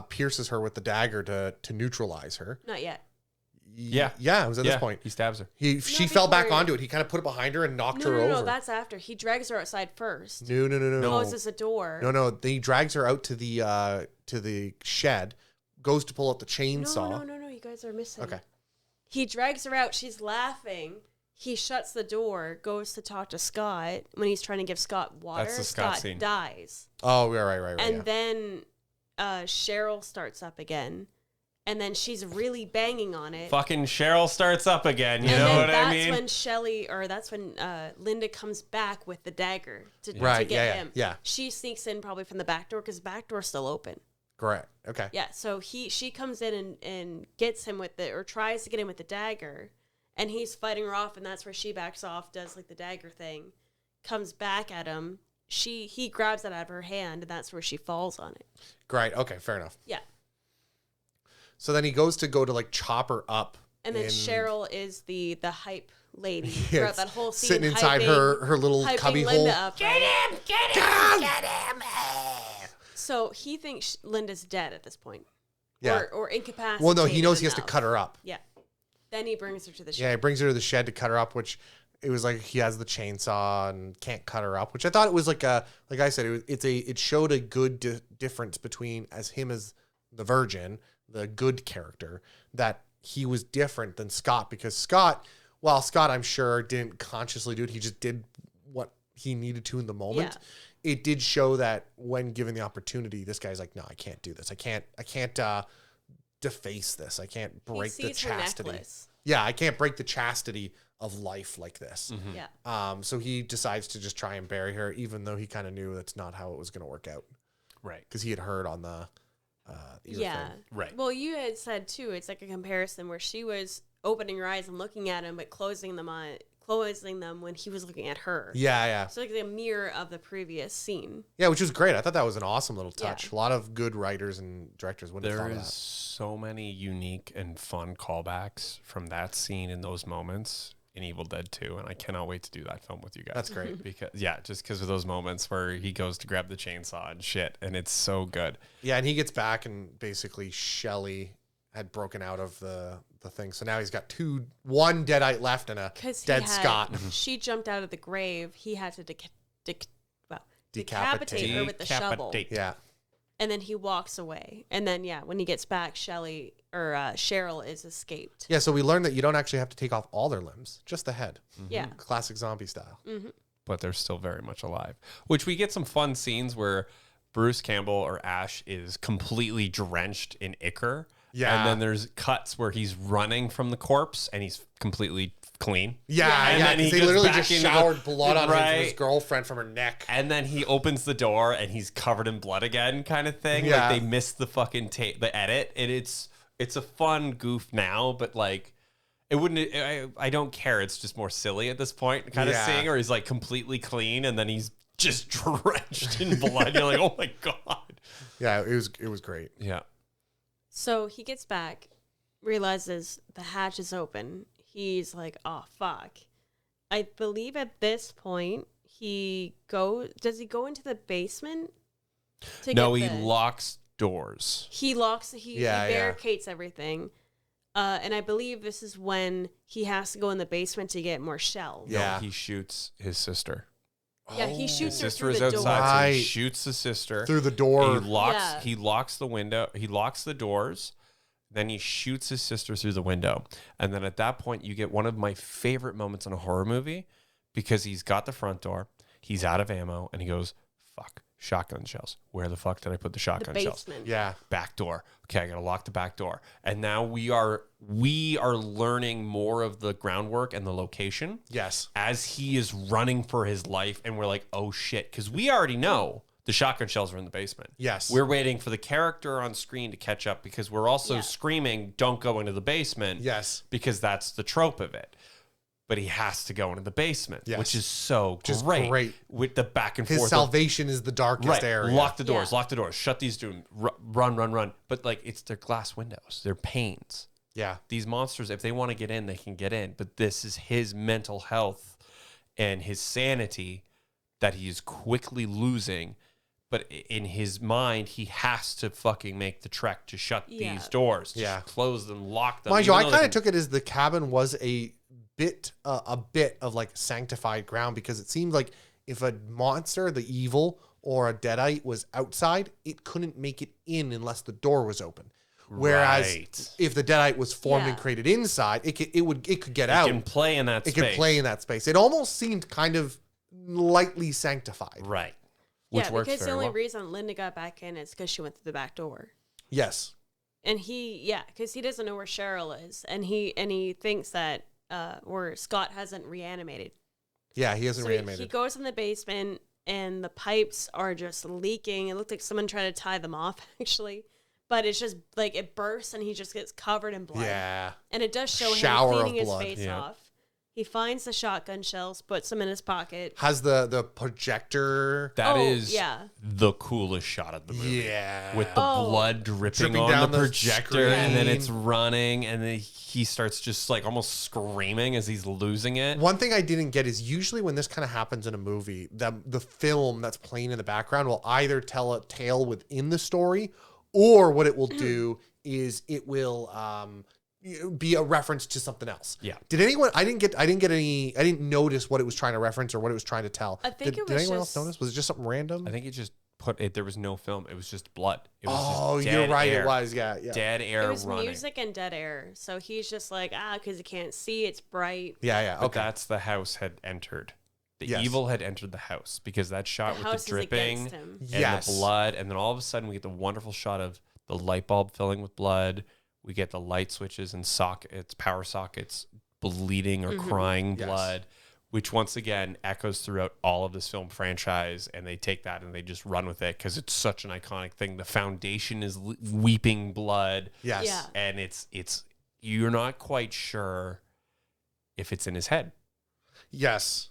S2: pierces her with the dagger to neutralize her.
S3: Not yet.
S1: Yeah.
S2: Yeah, it was at this point.
S1: He stabs her.
S2: She fell back
S3: before-
S2: onto it. He kind of put it behind her and knocked
S3: No,
S2: her
S3: no,
S2: over.
S3: no, that's after. He drags her outside first.
S2: No.
S3: Closes the door.
S2: No. He drags her out to the shed, goes to pull out the chainsaw.
S3: No. You guys are missing.
S2: Okay.
S3: He drags her out. She's laughing. He shuts the door, goes to talk to Scott. When he's trying to give Scott water,
S1: That's the Scott scene.
S3: dies.
S2: Oh, yeah, right.
S3: And
S2: Yeah.
S3: then Cheryl starts up again. And then she's really banging on it.
S1: Fucking Cheryl starts up again. You
S3: and
S1: know
S3: then
S1: what I
S3: that's
S1: mean?
S3: that's when Linda comes back with the dagger to
S2: Right,
S3: get
S2: yeah,
S3: him.
S2: yeah.
S3: She sneaks in probably from the back door because the back door's still open.
S2: Correct. Okay.
S3: Yeah, so she comes in and gets him or tries to get him with the dagger, and he's fighting her off, and that's where she backs off, does like the dagger thing, comes back at him. He grabs it out of her hand, and that's where she falls on it.
S2: Great. Okay, fair enough.
S3: Yeah.
S2: So then he goes to like chop her up.
S3: And then
S2: in-
S3: Cheryl is the hype lady
S2: Yeah,
S3: throughout that whole scene.
S2: sitting inside
S3: hyping-
S2: her little
S3: hyping
S2: cubby
S3: Linda
S2: hole.
S3: up. Get him! So he thinks Linda's dead at this point.
S2: Yeah.
S3: Or incapacitated.
S2: Well, no, he knows he has to
S3: enough.
S2: cut her up.
S3: Yeah. Then he brings her to the
S2: Yeah,
S3: shed.
S2: he brings her to the shed to cut her up, which it was like he has the chainsaw and can't cut her up, which I thought it was like I said, it showed a good difference between as the virgin, the good character, that he was different than Scott, because Scott, I'm sure didn't consciously do it. He just did what he needed to in the moment.
S3: Yeah.
S2: It did show that when given the opportunity, this guy's like, no, I can't do this. I can't deface this. I can't break the
S3: He sees her
S2: chastity.
S3: necklace.
S2: Yeah, I can't break the chastity of life like this.
S3: Yeah.
S2: So he decides to just try and bury her, even though he kind of knew that's not how it was going to work out,
S1: Right.
S2: because he had heard on the ear
S3: Yeah.
S2: thing.
S1: Right.
S3: Well, you had said too, it's like a comparison where she was opening her eyes and looking at him, but closing them when he was looking at her.
S2: Yeah.
S3: So like a mirror of the previous scene.
S2: Yeah, which was great. I thought that was an awesome little touch.
S3: Yeah.
S2: A lot of good writers and directors wouldn't have
S1: There
S2: thought of
S1: is
S2: that.
S1: so many unique and fun callbacks from that scene in those moments in Evil Dead 2, and I cannot wait to do that film with you guys.
S2: That's great.
S1: Just because of those moments where he goes to grab the chainsaw and shit, and it's so good.
S2: Yeah, and he gets back, and basically Shelley had broken out of the thing. So now he's got one deadite left and a dead Scott.
S3: She jumped out of the grave. He had to decapitate her with the shovel.
S2: Yeah.
S3: And then he walks away. And then, when he gets back, Cheryl is escaped.
S2: Yeah, so we learned that you don't actually have to take off all their limbs, just the head.
S3: Yeah.
S2: Classic zombie style.
S3: Mm-hmm.
S1: But they're still very much alive. Which we get some fun scenes where Bruce Campbell or Ash is completely drenched in ichor.
S2: Yeah.
S1: And then there's cuts where he's running from the corpse and he's completely clean.
S2: Yeah,
S1: And
S2: because they literally just showered blood on his girlfriend from her neck.
S1: And then he opens the door and he's covered in blood again, kind of thing.
S2: Yeah.
S1: Like they missed the fucking the edit. And it's a fun goof now, but like it wouldn't. I don't care. It's just more silly at this point, kind of seeing, or he's like completely clean and then he's just drenched in blood. You're like, oh my god.
S2: Yeah, it was great.
S1: Yeah.
S3: So he gets back, realizes the hatch is open. He's like, oh, fuck. I believe at this point, does he go into the basement?
S1: No, he locks doors.
S3: He barricades everything. And I believe this is when he has to go in the basement to get more shells.
S2: Yeah.
S1: No, he shoots his sister.
S3: Yeah, he shoots her
S1: His sister
S3: through
S1: is
S3: the
S1: outside,
S3: door.
S1: so he shoots the sister
S2: through the door.
S1: He locks the window. He locks the doors. Then he shoots his sister through the window. And then at that point, you get one of my favorite moments in a horror movie because he's got the front door. He's out of ammo, and he goes, fuck, shotgun shells. Where the fuck did I put the shotgun shells?
S2: Yeah.
S1: Back door. Okay, I got to lock the back door. And now we are learning more of the groundwork and the location.
S2: Yes.
S1: As he is running for his life, and we're like, oh shit, because we already know the shotgun shells are in the basement.
S2: Yes.
S1: We're waiting for the character on screen to catch up because we're also screaming, don't go into the basement.
S2: Yes.
S1: Because that's the trope of it. But he has to go into the basement,
S2: Yes.
S1: which is so
S2: Just
S1: great.
S2: great.
S1: With the back and forth.
S2: His salvation is the darkest area.
S1: Lock the doors, shut these doors, run. But like, it's their glass windows, they're panes.
S2: Yeah.
S1: These monsters, if they want to get in, they can get in. But this is his mental health and his sanity that he is quickly losing. But in his mind, he has to fucking make the trek to shut these doors, to close them, lock them.
S2: Mind you, I kind of took it as the cabin was a bit of like sanctified ground, because it seemed like if a monster, the evil or a deadite was outside, it couldn't make it in unless the door was open. Whereas if the deadite was formed and created inside, it could get out.
S1: It can play in that space.
S2: It can play in that space. It almost seemed kind of lightly sanctified.
S1: Right.
S3: Which works because the only reason Linda got back in is because she went through the back door.
S2: Yes.
S3: And because he doesn't know where Cheryl is, and he thinks that or Scott hasn't reanimated.
S2: Yeah, he hasn't reanimated.
S3: He goes in the basement, and the pipes are just leaking. It looked like someone tried to tie them off, actually. But it's just like it bursts, and he just gets covered in blood.
S2: Yeah.
S3: And it does show
S2: Shower
S3: him cleaning
S2: of
S3: his
S2: blood.
S3: face off. He finds the shotgun shells, puts them in his pocket.
S2: Has the projector.
S1: That is the coolest shot of the movie.
S2: Yeah.
S1: With the blood dripping on
S2: down
S1: the projector,
S2: screen.
S1: and then it's running, and then he starts just like almost screaming as he's losing it.
S2: One thing I didn't get is usually when this kind of happens in a movie, the film that's playing in the background will either tell a tale within the story, or what it will do is it will be a reference to something else.
S1: Yeah.
S2: Did anyone? I didn't notice what it was trying to reference or what it was trying to tell.
S3: I think
S2: did anyone else notice? Was it just something random?
S1: I think it just put it. There was no film. It was just blood. It was
S2: oh,
S1: just
S2: you're
S1: dead
S2: right.
S1: air.
S2: It was. Yeah.
S1: Dead air
S3: It was
S1: running.
S3: music and dead air. So he's just like, because he can't see, it's bright.
S2: Yeah.
S1: But
S2: Okay.
S1: that's the house had entered. The
S2: Yes.
S1: evil had entered the house because that shot
S3: The
S1: with
S3: house
S1: the
S3: is
S1: dripping
S3: against him.
S1: and
S2: Yes.
S1: the blood, and then all of a sudden we get the wonderful shot of the light bulb filling with blood. We get the light switches and power sockets bleeding or crying
S2: Yes.
S1: blood, which once again echoes throughout all of this film franchise. And they take that and they just run with it because it's such an iconic thing. The foundation is weeping blood.
S2: Yes.
S3: Yeah.
S1: And it's you're not quite sure if it's in his head.
S2: Yes.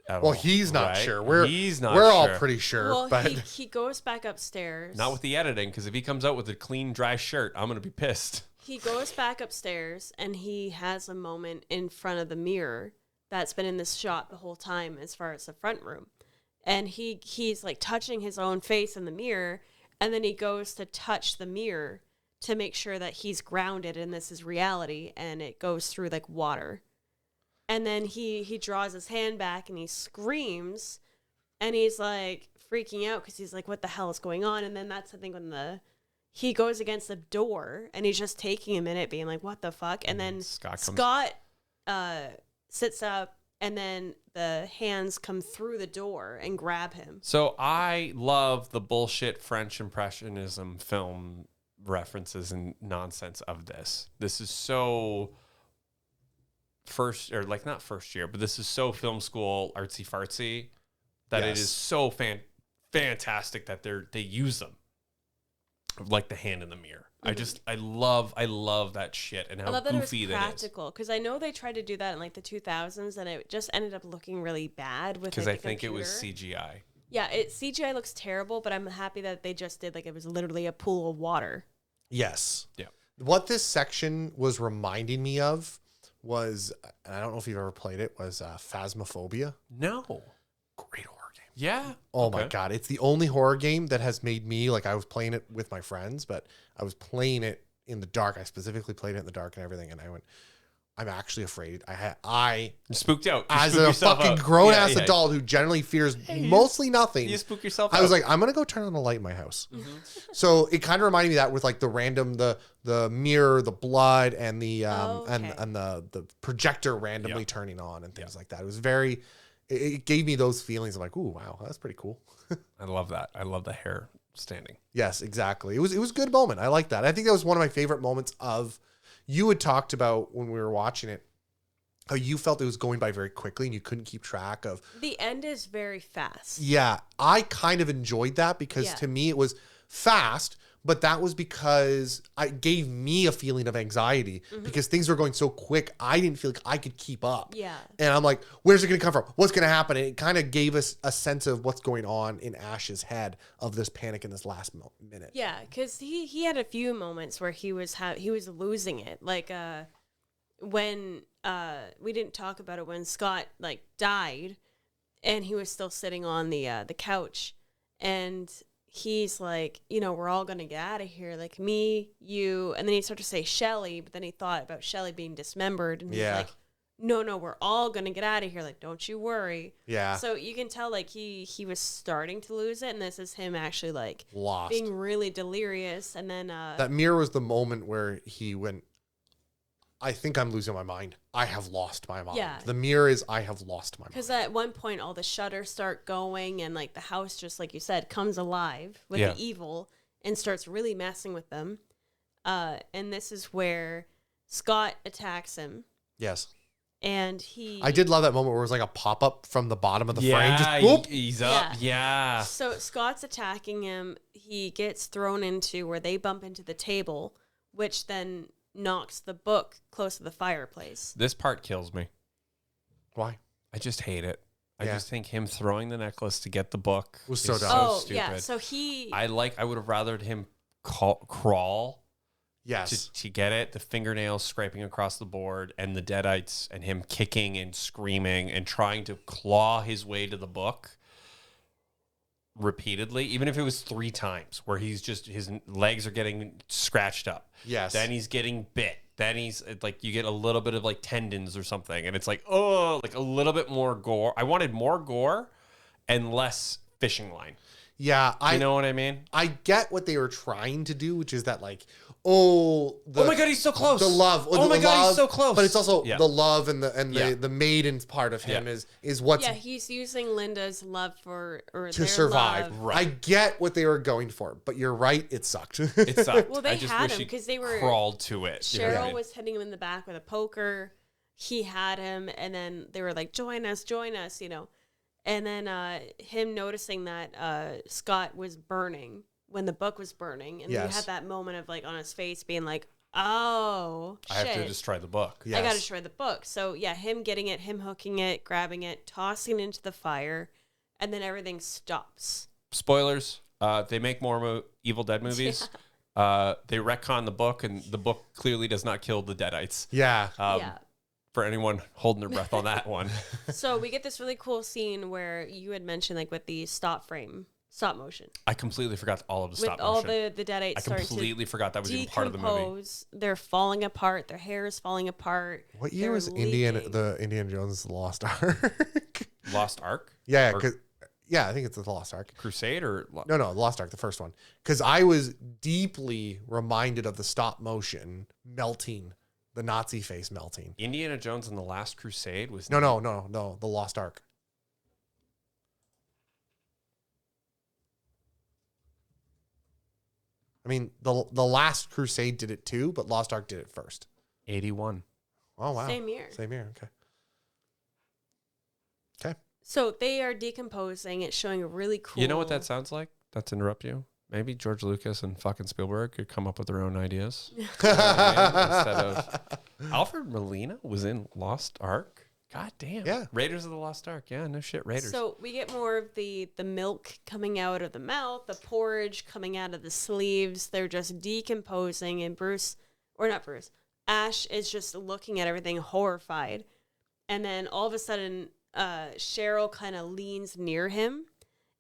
S1: at
S2: Well,
S1: all,
S2: he's not
S1: right?
S2: sure.
S1: He's not
S2: We're all
S1: sure.
S2: pretty sure.
S3: Well,
S2: but
S3: he goes back upstairs.
S1: Not with the editing, because if he comes out with a clean, dry shirt, I'm going to be pissed.
S3: He goes back upstairs, and he has a moment in front of the mirror that's been in this shot the whole time as far as the front room. And he's like touching his own face in the mirror, and then he goes to touch the mirror to make sure that he's grounded and this is reality, and it goes through like water. And then he draws his hand back and he screams, and he's like freaking out because he's like, what the hell is going on? And then that's the thing when he goes against the door and he's just taking a minute being like, what the fuck? And then Scott sits up, and then the hands come through the door and grab him.
S1: So I love the bullshit French Impressionism film references and nonsense of this. This is so not first year, but this is so film school artsy fartsy that it is so fantastic that they use them, like the hand in the mirror. I love that shit and how goofy that is.
S3: Practical, because I know they tried to do that in like the 2000s, and it just ended up looking really bad with.
S1: Because
S3: like,
S1: I think it was CGI.
S3: Yeah, CGI looks terrible, but I'm happy that they just did like it was literally a pool of water.
S2: Yes.
S1: Yeah.
S2: What this section was reminding me of was, and I don't know if you've ever played it, was Phasmophobia.
S1: No.
S2: Great horror game.
S1: Yeah.
S2: Oh my God. It's the only horror game that has made me, like, I was playing it with my friends, but I was playing it in the dark. I specifically played it in the dark and everything. And I went, I'm actually afraid. You're
S1: spooked out. You
S2: as a fucking grown ass adult who generally fears mostly nothing.
S1: You spook yourself out.
S2: I was like, I'm going to go turn on the light in my house. Mm-hmm. So it kind of reminded me of that with like the random, the mirror, the blood, and the, and the projector randomly turning on and things like that. It was it gave me those feelings of like, ooh, wow, that's pretty cool.
S1: I love that. I love the hair standing.
S2: Yes, exactly. It was a good moment. I like that. I think that was one of my favorite moments of, you had talked about when we were watching it, how you felt it was going by very quickly and you couldn't keep track of.
S3: The end is very fast.
S2: Yeah, I kind of enjoyed that because to me it was fast, but that was because it gave me a feeling of anxiety because things were going so quick. I didn't feel like I could keep up.
S3: Yeah.
S2: And I'm like, where's it going to come from? What's going to happen? And it kind of gave us a sense of what's going on in Ash's head of this panic in this last minute.
S3: Yeah, because he had a few moments where he was losing it. Like when we didn't talk about it when Scott like died, and he was still sitting on the couch, and he's like, we're all going to get out of here. Like me, you. And then he started to say Shelly, but then he thought about Shelly being dismembered. And he's like, no, we're all going to get out of here. Like, don't you worry.
S2: Yeah.
S3: So you can tell like he was starting to lose it. And this is him actually like
S2: lost,
S3: being really delirious. And then
S2: that mirror was the moment where he went, I think I'm losing my mind. I have lost my mind.
S3: Yeah.
S2: The mirror is, I have lost my mind.
S3: Because at one point, all the shutters start going, and like the house, just like you said, comes alive with the evil and starts really messing with them. And this is where Scott attacks him.
S2: Yes.
S3: And I
S2: did love that moment where it was like a pop up from the bottom of the frame. Just whoop.
S1: He's up. Yeah.
S3: So Scott's attacking him. He gets thrown into where they bump into the table, which then knocks the book close to the fireplace.
S1: This part kills me.
S2: Why?
S1: I just hate it. I just think him throwing the necklace to get the book
S2: was so dumb.
S3: Oh,
S1: stupid.
S3: yeah. So
S1: I would have rathered him crawl.
S2: Yes.
S1: To get it, the fingernails scraping across the board and the deadites and him kicking and screaming and trying to claw his way to the book repeatedly, even if it was 3 times where his legs are getting scratched up.
S2: Yes.
S1: Then he's getting bit. Then he's like, you get a little bit of like tendons or something. And it's like, oh, like a little bit more gore. I wanted more gore and less fishing line.
S2: Yeah.
S1: You know what I mean?
S2: I get what they were trying to do, which is that like, oh
S1: my God, he's so close.
S2: The love.
S1: Oh my God, he's so close.
S2: But it's also the love and the maiden part of him is what's
S3: he's using Linda's love to
S2: their survive.
S3: Love.
S1: Right.
S2: I get what they were going for, but you're right, it sucked.
S1: It sucked.
S3: Well, they
S1: I just
S3: had
S1: wish
S3: him
S1: he
S3: because they were
S1: crawled to it.
S3: Cheryl
S1: You know what I mean?
S3: was hitting him in the back with a poker. He had him, and then they were like, join us, and then him noticing that Scott was burning when the book was burning, and he had that moment of like on his face being like, oh shit,
S1: I have to destroy the book.
S3: I gotta destroy the book. So him getting it, him hooking it, grabbing it, tossing it into the fire, and then everything stops.
S1: Spoilers, they make more Evil Dead movies. They retcon the book, and the book clearly does not kill the Deadites. For anyone holding their breath on that one.
S3: So we get this really cool scene where you had mentioned like with the stop frame stop motion.
S1: I completely forgot all of the
S3: With
S1: stop
S3: all
S1: motion.
S3: the deadites
S1: I
S3: starting
S1: completely
S3: to
S1: forgot that was even part of the movie.
S3: decompose. They're falling apart. Their hair is falling apart.
S2: What year
S3: They're
S2: was
S3: leaking.
S2: Indiana Jones' Lost Ark?
S1: Lost Ark?
S2: Yeah,
S1: Or
S2: I think it's the Lost Ark.
S1: Crusade or
S2: No, the Lost Ark, the first one. Because I was deeply reminded of the stop motion melting, the Nazi face melting.
S1: Indiana Jones and the Last Crusade was
S2: No, the Lost Ark. I mean, the Last Crusade did it too, but Lost Ark did it first.
S1: 81.
S2: Oh, wow.
S3: Same year.
S2: Same year, okay. Okay.
S3: So they are decomposing. It's showing a really cool.
S1: You know what that sounds like? Not to interrupt you. Maybe George Lucas and fucking Spielberg could come up with their own ideas. You know what I mean? Instead of Alfred Molina was in Lost Ark. God damn.
S2: Yeah.
S1: Raiders of the Lost Ark. Yeah, no shit. Raiders.
S3: So we get more of the milk coming out of the mouth, the porridge coming out of the sleeves. They're just decomposing, and Ash is just looking at everything horrified. And then all of a sudden, Cheryl kind of leans near him,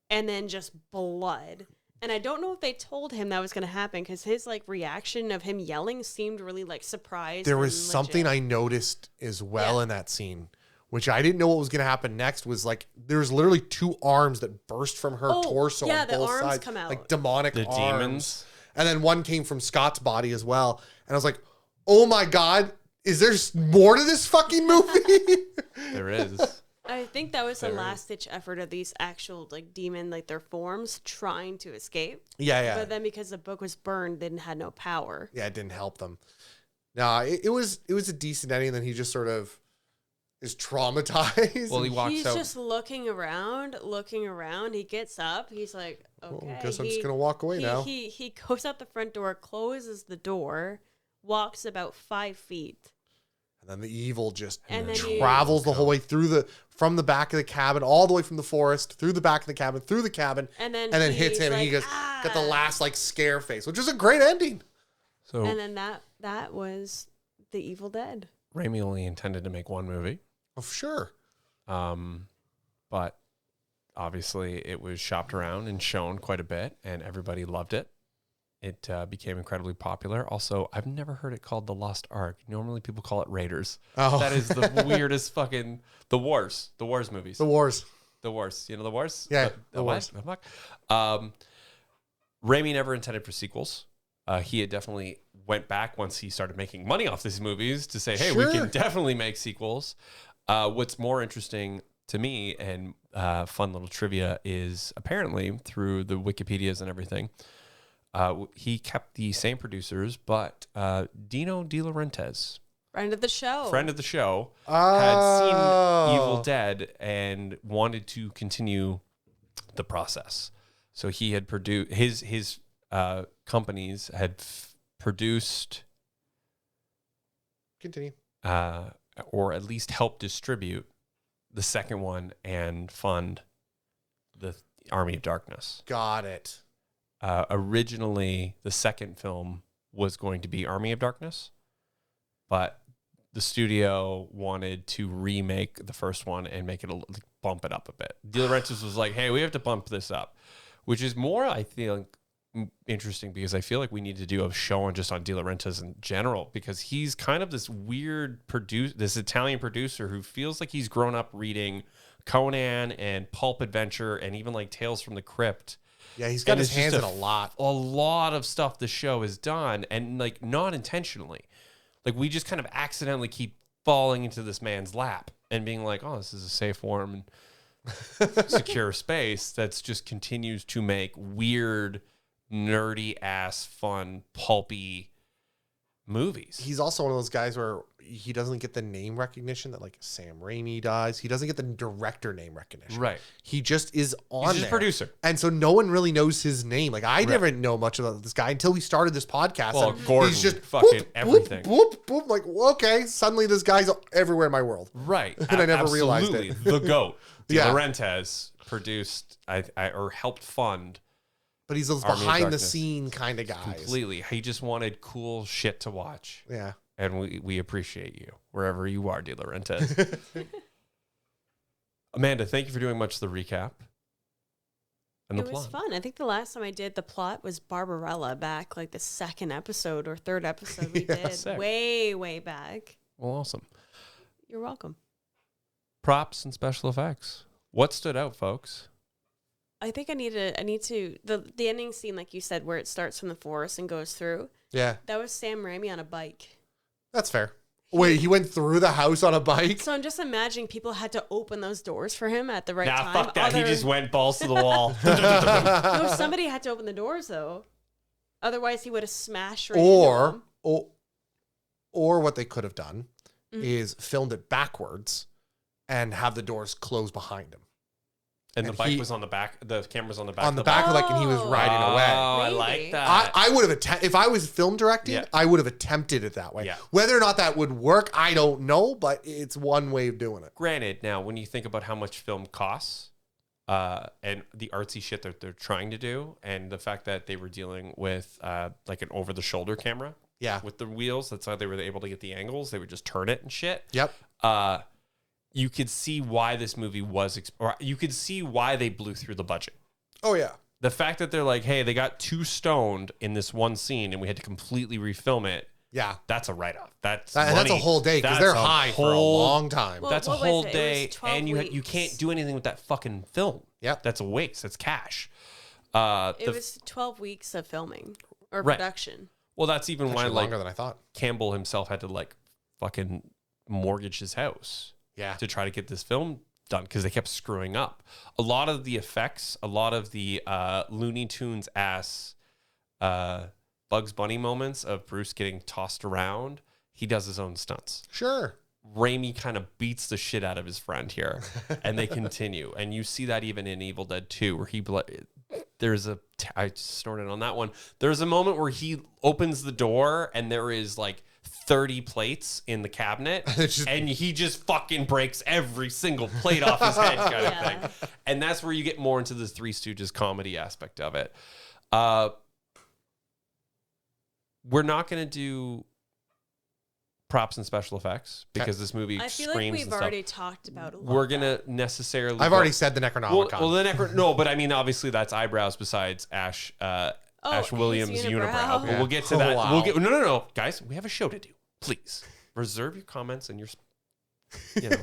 S3: and then just blood. And I don't know if they told him that was going to happen, because his like reaction of him yelling seemed really like surprised.
S2: There was something I noticed as well in that scene, which I didn't know what was going to happen next, was like there's literally two arms that burst from her torso.
S3: Yeah,
S2: on
S3: the
S2: both
S3: arms
S2: sides,
S3: come out.
S2: like demonic
S1: the
S2: arms.
S1: demons.
S2: And then one came from Scott's body as well. And I was like, oh my God, is there more to this fucking movie?
S1: There is.
S3: I think that was the last ditch effort of these actual like demon, like their forms trying to escape.
S2: Yeah.
S3: But then because the book was burned, they had no power.
S2: Yeah, it didn't help them. No, it was a decent ending. And then he just sort of is traumatized.
S1: Well, he walks
S3: He's
S1: out.
S3: just looking around. He gets up. He's like, okay.
S2: Well, I guess I'm just going to walk away now.
S3: He goes out the front door, closes the door, walks about 5 feet.
S2: And then the evil just
S3: And then
S2: travels the whole way from the back of the cabin, all the way from the forest, through the back of the cabin, through the cabin,
S3: and then
S2: hits him,
S3: like,
S2: and he goes,
S3: ah!
S2: got the last like scare face, which is a great ending.
S1: So
S3: And then that was The Evil Dead.
S1: Raimi only intended to make one movie.
S2: Oh, sure.
S1: But obviously it was shopped around and shown quite a bit, and everybody loved it. It became incredibly popular. Also, I've never heard it called The Lost Ark. Normally people call it Raiders.
S2: Oh.
S1: That is the weirdest fucking... The Wars movies.
S2: The Wars.
S1: The Wars. You know The Wars?
S2: Yeah,
S1: The
S2: The Wars.
S1: what? Raimi never intended for sequels. He had definitely went back once he started making money off these movies to say, hey, we can definitely make sequels. What's more interesting to me and fun little trivia is apparently through the Wikipedias and everything, he kept the same producers, but Dino De Laurentiis,
S3: Friend of the show,
S1: had seen Evil Dead and wanted to continue the process. So he had produced his companies had produced,
S2: Continue.
S1: or at least helped distribute the second one and fund the Army of Darkness.
S2: Got it.
S1: Originally, the second film was going to be Army of Darkness, but the studio wanted to remake the first one and make it bump it up a bit. De Laurentiis was like, "Hey, we have to bump this up," which is more, I think, interesting because I feel like we need to do a show on just on De Laurentiis in general, because he's kind of this weird this Italian producer who feels like he's grown up reading Conan and pulp adventure and even like Tales from the Crypt.
S2: Yeah, he's got
S1: And
S2: his
S1: it's just
S2: hands in a lot.
S1: A lot of stuff the show has done, and like not intentionally. Like we just kind of accidentally keep falling into this man's lap and being like, oh, this is a safe, warm, and secure space that's just continues to make weird, nerdy ass, fun, pulpy movies.
S2: He's also one of those guys where he doesn't get the name recognition that like Sam Raimi does. He doesn't get the director name recognition.
S1: Right.
S2: He just is on
S1: He's just
S2: there.
S1: a producer.
S2: And so no one really knows his name. Like I never know much about this guy until we started this podcast.
S1: Well,
S2: and
S1: Gordon,
S2: he's just
S1: fucking
S2: whoop,
S1: everything.
S2: Whoop, whoop, whoop. Like, well, okay, suddenly this guy's everywhere in my world.
S1: Right.
S2: And I never realized it.
S1: The GOAT. De
S2: Yeah.
S1: Laurentiis produced or helped fund
S2: But he's those
S1: Army of
S2: behind the
S1: Darkness.
S2: scene kind of guys.
S1: completely. He just wanted cool shit to watch.
S2: Yeah.
S1: And we appreciate you wherever you are, De Laurentiis. Amanda, thank you for doing much of the recap. and the
S3: It was
S1: plot.
S3: fun. I think the last time I did the plot was Barbarella back like the second episode or third episode we did.
S1: Sick.
S3: Way back.
S1: Well, awesome.
S3: You're welcome.
S1: Props and special effects. What stood out, folks?
S3: I think I need to the ending scene, like you said, where it starts from the forest and goes through.
S2: Yeah,
S3: That was Sam Raimi on a bike.
S2: that's fair. Wait, he went through the house on a bike?
S3: So I'm just imagining people had to open those doors for him at the right
S1: Nah,
S3: time.
S1: fuck that. He just went balls to the wall.
S3: No, somebody had to open the doors though. Otherwise, he would have smashed right into them.
S2: Or what they could have done is filmed it backwards and have the doors close behind him.
S1: And the bike was on the back. The camera's on the back.
S2: On the back of the bike, and he was riding away.
S1: Oh, I
S3: Maybe.
S1: like that.
S2: I would have if I was film directing,
S1: Yeah.
S2: I would have attempted it that way.
S1: Yeah.
S2: Whether or not that would work, I don't know, but it's one way of doing it.
S1: Granted, now when you think about how much film costs, and the artsy shit that they're trying to do, and the fact that they were dealing with like an over-the-shoulder camera
S2: Yeah.
S1: with the wheels, that's how they were able to get the angles. They would just turn it and shit.
S2: Yep.
S1: You could see why this movie was, or you could see why they blew through the budget.
S2: Oh yeah.
S1: The fact that they're like, hey, they got too stoned in this one scene and we had to completely refilm it.
S2: Yeah.
S1: That's a write-off. That's
S2: And that's a
S1: money.
S2: whole day because
S1: That's
S2: they're
S1: a
S2: high for a
S1: whole-
S2: long time.
S3: Well,
S1: That's a
S3: what was
S1: whole
S3: it? It was
S1: day,
S3: 12
S1: and you
S3: weeks.
S1: can't do anything with that fucking film.
S2: Yep.
S1: That's a waste. That's cash.
S3: It was 12 weeks of filming or
S1: Right.
S3: production.
S1: Well, that's even why
S2: Actually
S1: like
S2: longer than I thought.
S1: Campbell himself had to like fucking mortgage his house
S2: Yeah.
S1: to try to get this film done because they kept screwing up. A lot of the effects, a lot of the Looney Tunes ass Bugs Bunny moments of Bruce getting tossed around, he does his own stunts.
S2: Sure.
S1: Raimi kind of beats the shit out of his friend here, and they continue. And you see that even in Evil Dead 2, where I snorted on that one. There's a moment where he opens the door, and there is like 30 plates in the cabinet, and he just fucking breaks every single plate off his head, kind
S3: Yeah.
S1: of thing. And that's where you get more into the Three Stooges comedy aspect of it. We're not going to do props and special effects because this movie
S3: I feel
S1: screams
S3: like
S1: and
S3: we've
S1: stuff.
S3: already talked about a lot.
S1: We're gonna necessarily.
S2: I've already said the Necronomicon.
S1: Well, no, but I mean, obviously that's eyebrows besides Ash
S3: his
S1: Williams'
S3: unibrow.
S1: unibrow. But
S2: Yeah.
S1: we'll get to
S2: Oh,
S1: that.
S2: wow.
S1: We'll get no, guys. We have a show to do. Please reserve your comments and your, you know,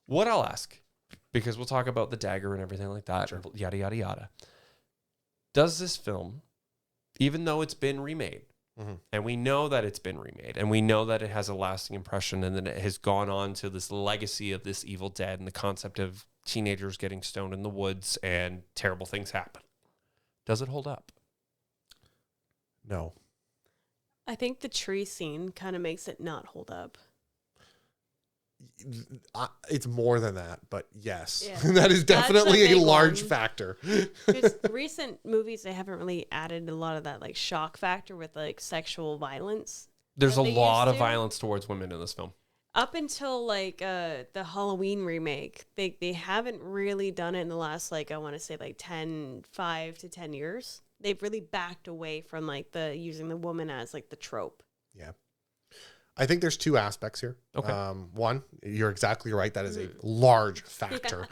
S1: what I'll ask, because we'll talk about the dagger and everything like that.
S2: Sure.
S1: Yada yada yada. Does this film, even though it's been remade? And we know that it's been remade, and we know that it has a lasting impression, and then it has gone on to this legacy of this Evil Dead and the concept of teenagers getting stoned in the woods and terrible things happen. Does it hold up?
S2: No.
S3: I think the tree scene kind of makes it not hold up.
S2: It's more than that, but yes.
S3: Yeah.
S2: That is
S3: That's a
S2: definitely a
S3: big
S2: large
S3: one.
S2: factor.
S3: Because recent movies, they haven't really added a lot of that like shock factor with like sexual violence.
S1: There's a
S3: That they
S1: lot
S3: used
S1: of
S3: to?
S1: violence towards women in this film.
S3: Up until like the Halloween remake, they haven't really done it in the last like I want to say like 5 to 10 years. They've really backed away from like the using the woman as like the trope.
S2: Yeah. I think there's two aspects here.
S1: Okay.
S2: One, you're exactly right. That is a large factor,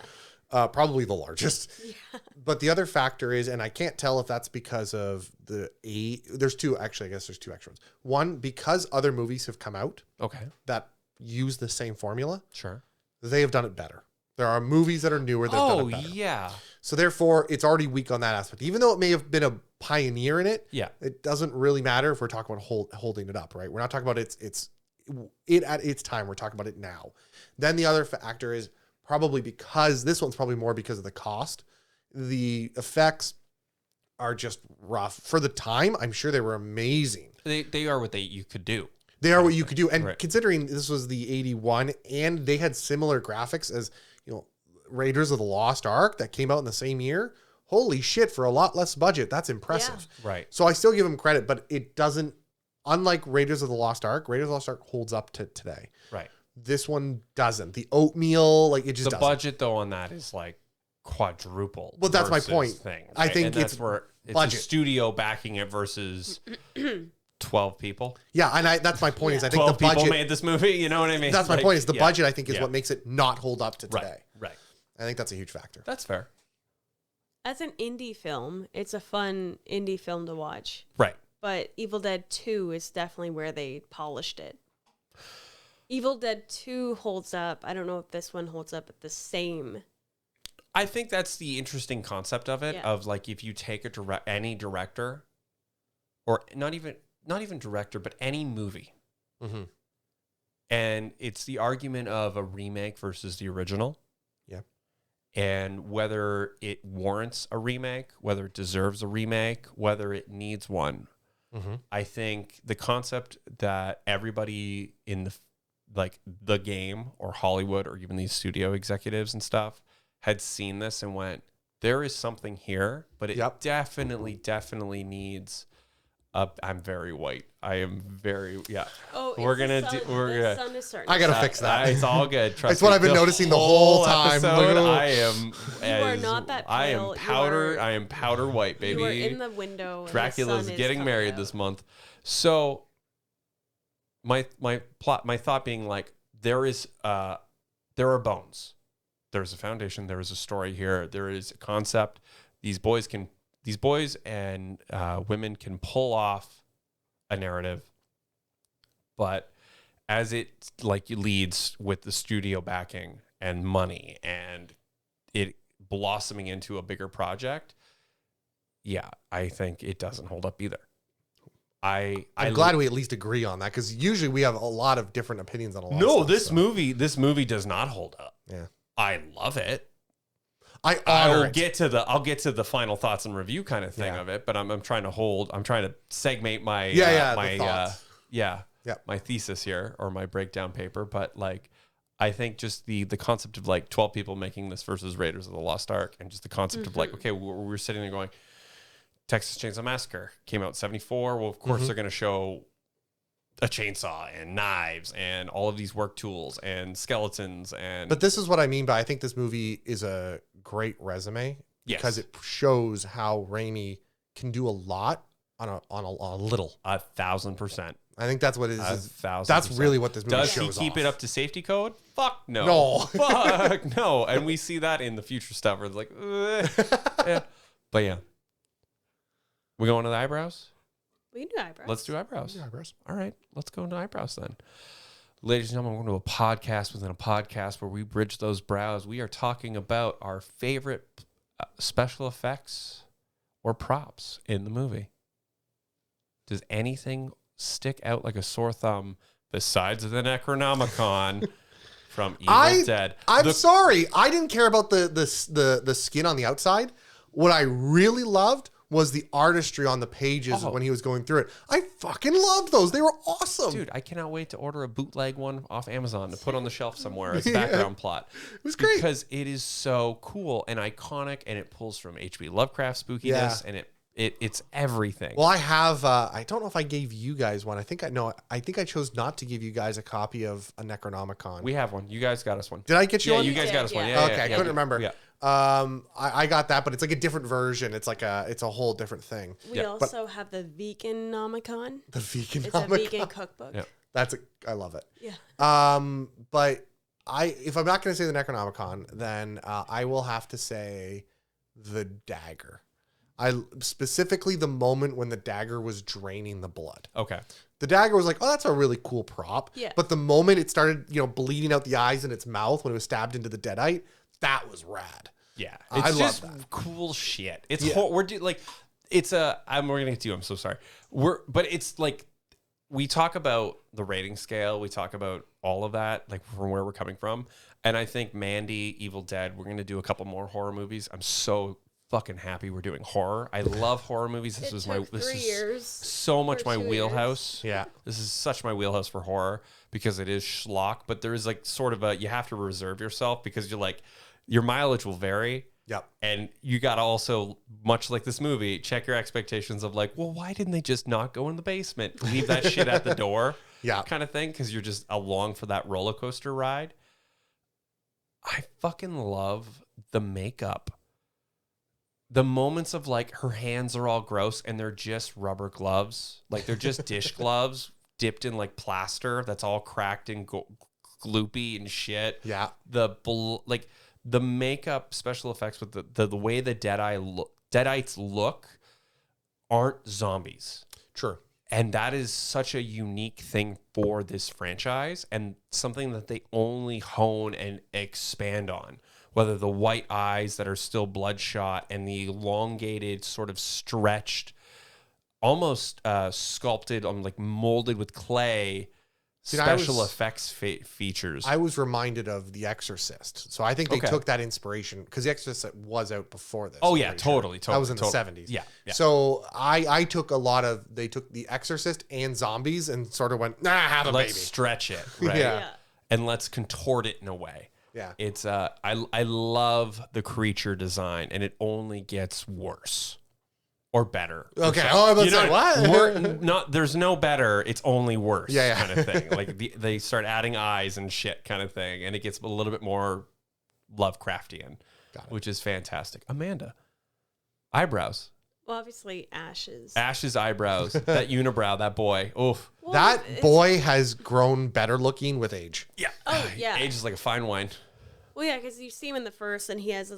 S2: probably the largest.
S3: Yeah.
S2: But the other factor is, and I can't tell if that's because of there's two, actually, I guess there's two extra ones. One, because other movies have come out
S1: Okay,
S2: that use the same formula,
S1: sure.
S2: they have done it better. There are movies that are newer that have done
S1: Oh
S2: it better.
S1: yeah,
S2: So therefore, it's already weak on that aspect. Even though it may have been a pioneer in it,
S1: yeah.
S2: it doesn't really matter if we're talking about holding it up, right? We're not talking about it at its time. We're talking about it now. Then the other factor is probably because this one's probably more because of the cost. The effects are just rough for the time. I'm sure they were amazing.
S1: They are what you could do.
S2: They are what you could do. And
S1: Right.
S2: considering this was the 81 and they had similar graphics as, Raiders of the Lost Ark that came out in the same year. Holy shit, for a lot less budget. That's impressive.
S1: Right.
S2: So I still give them credit, but it doesn't, unlike Raiders of the Lost Ark holds up to today.
S1: Right.
S2: This one doesn't. The oatmeal, like it just
S1: The
S2: doesn't.
S1: budget though on that is like quadruple.
S2: Well, that's my
S1: versus
S2: point.
S1: Thing,
S2: I
S1: right?
S2: think
S1: and that's
S2: it's
S1: where it's
S2: budget.
S1: a studio backing it versus 12 people.
S2: Yeah, and that's my point is I think
S1: 12
S2: the budget,
S1: people made this movie. You know what I mean?
S2: that's my
S1: Like,
S2: point is the
S1: yeah.
S2: budget I think is
S1: Yeah.
S2: what makes it not hold up to today.
S1: Right.
S2: I think that's a huge factor.
S1: That's fair.
S3: As an indie film, it's a fun indie film to watch.
S1: Right.
S3: But Evil Dead 2 is definitely where they polished it. Evil Dead 2 holds up. I don't know if this one holds up at the same.
S1: I think that's the interesting concept of it,
S3: Yeah.
S1: of like if you take any director, or not even director, but any movie,
S2: Mm-hmm.
S1: and it's the argument of a remake versus the original.
S2: Yeah.
S1: And whether it warrants a remake, whether it deserves a remake, whether it needs one.
S2: Mm-hmm.
S1: I think the concept that everybody in the game or Hollywood or even these studio executives and stuff had seen this and went, there is something here, but it definitely needs I'm very white. I am very, yeah.
S3: Oh,
S1: We're going to
S3: the sun is starting.
S2: I got to fix that.
S1: It's all good. Trust
S2: That's what
S1: me.
S2: I've been noticing the whole time.
S1: Episode,
S2: Like,
S1: I am.
S3: You are not that
S1: I am
S3: pale.
S1: powder. I am powder white, baby.
S3: You are in the window. And
S1: Dracula's
S3: the sun is
S1: getting
S3: coming
S1: married
S3: out.
S1: this month. So my thought being like, there are bones. There's a foundation. There is a story here. There is a concept. These boys and women can pull off a narrative, but as it leads with the studio backing and money and it blossoming into a bigger project, yeah, I think it doesn't hold up either. I'm
S2: glad we at least agree on that, because usually we have a lot of different opinions on a lot of
S1: No,
S2: stuff.
S1: this movie does not hold up.
S2: Yeah.
S1: I love it.
S2: I'll
S1: I'll get to the final thoughts and review kind of thing
S2: Yeah.
S1: of it, but I'm trying to segment my
S2: the thoughts.
S1: my thesis here, or my breakdown paper. But like, I think just the concept of like 12 people making this versus Raiders of the Lost Ark, and just the concept of like, okay, we're sitting there going, Texas Chainsaw Massacre came out in 1974. Well, of course they're going to show a chainsaw and knives and all of these work tools and skeletons and.
S2: But this is what I mean by I think this movie is a great resume, because it shows how Raimi can do a lot on a little.
S1: 1,000%.
S2: I think that's what it is.
S1: 1,000%.
S2: That's really what this movie
S1: Does
S2: shows
S1: he keep
S2: off.
S1: it up to safety code? Fuck no.
S2: No.
S1: Fuck no. And we see that in the future stuff where it's like, yeah. But yeah. We going to the eyebrows?
S3: We can do eyebrows.
S1: Let's do eyebrows.
S2: Yeah, Bruce.
S1: All right. Let's go into eyebrows then. Ladies and gentlemen, we're going to a podcast within a podcast where we bridge those brows. We are talking about our favorite special effects or props in the movie. Does anything stick out like a sore thumb besides the Necronomicon from Evil Dead?
S2: I'm sorry. I didn't care about the skin on the outside. What I really loved was the artistry on the pages when he was going through it. I fucking loved those. They were awesome.
S1: Dude, I cannot wait to order a bootleg one off Amazon to put on the shelf somewhere as a background plot.
S2: It was great.
S1: Because it is so cool and iconic, and it pulls from H.P. Lovecraft spookiness, and it's everything.
S2: Well, I have. I don't know if I gave you guys one. I think I chose not to give you guys a copy of a Necronomicon.
S1: We have one. You guys got us one.
S2: Did I get you
S1: Yeah,
S2: one?
S1: you guys got us one.
S3: Yeah.
S1: Yeah,
S2: Okay, I couldn't remember.
S1: Yeah.
S2: I got that, but it's like a different version. It's like it's a whole different thing.
S3: We also have the Veganomicon.
S2: The vegan.
S3: It's a vegan cookbook.
S1: Yeah.
S2: I love it.
S3: Yeah.
S2: But if I'm not going to say the Necronomicon, then I will have to say the dagger. Specifically the moment when the dagger was draining the blood.
S1: Okay.
S2: The dagger was like, oh, that's a really cool prop.
S3: Yeah.
S2: But the moment it started, bleeding out the eyes in its mouth when it was stabbed into the deadite, that was rad.
S1: Yeah.
S2: I
S1: It's
S2: love
S1: just
S2: that.
S1: cool shit. It's
S2: Yeah.
S1: we're going to get to you. I'm so sorry. But it's like, we talk about the rating scale. We talk about all of that, like from where we're coming from. And I think Mandy, Evil Dead, we're going to do a couple more horror movies. I'm so fucking happy we're doing horror. I love horror movies. This is
S3: 3 years.
S1: so much
S3: for
S1: my
S3: 2 years.
S1: wheelhouse.
S2: Yeah.
S1: This is such my wheelhouse for horror, because it is schlock, but there is like sort of you have to reserve yourself, because you're like, your mileage will vary.
S2: Yep.
S1: And you got to also, much like this movie, check your expectations of like, well, why didn't they just not go in the basement? Leave that shit at the door.
S2: Yeah.
S1: Kind of thing. Because you're just along for that roller coaster ride. I fucking love the makeup. The moments of like her hands are all gross and they're just rubber gloves. Like they're just dish gloves dipped in like plaster that's all cracked and gloopy and shit.
S2: Yeah.
S1: the makeup, special effects with the way the Deadites look aren't zombies.
S2: True.
S1: And that is such a unique thing for this franchise and something that they only hone and expand on. Whether the white eyes that are still bloodshot and the elongated, sort of stretched, almost sculpted, like molded with clay, special effects features.
S2: I was reminded of The Exorcist. So I think they took that inspiration because The Exorcist was out before this.
S1: Oh, yeah, totally.
S2: That was in the 70s.
S1: Yeah.
S2: So I took they took The Exorcist and zombies and sort of went, have a
S1: Let's
S2: baby.
S1: stretch it, right?
S2: Yeah.
S1: And let's contort it in a way.
S2: Yeah.
S1: It's I love the creature design, and it only gets worse. Or better.
S2: Okay. Oh, I'm about
S1: what? Not there's no better. It's only worse.
S2: Yeah.
S1: Kind of thing. Like they start adding eyes and shit, kind of thing, and it gets a little bit more Lovecraftian, which is fantastic. Amanda, eyebrows.
S3: Well, obviously Ash's.
S1: Ash's eyebrows. That unibrow. That boy. Oof.
S3: Well,
S2: that boy has grown better looking with age.
S1: Yeah.
S3: Oh, yeah.
S1: Age is like a fine wine.
S3: Well, yeah, because you see him in the first, and he has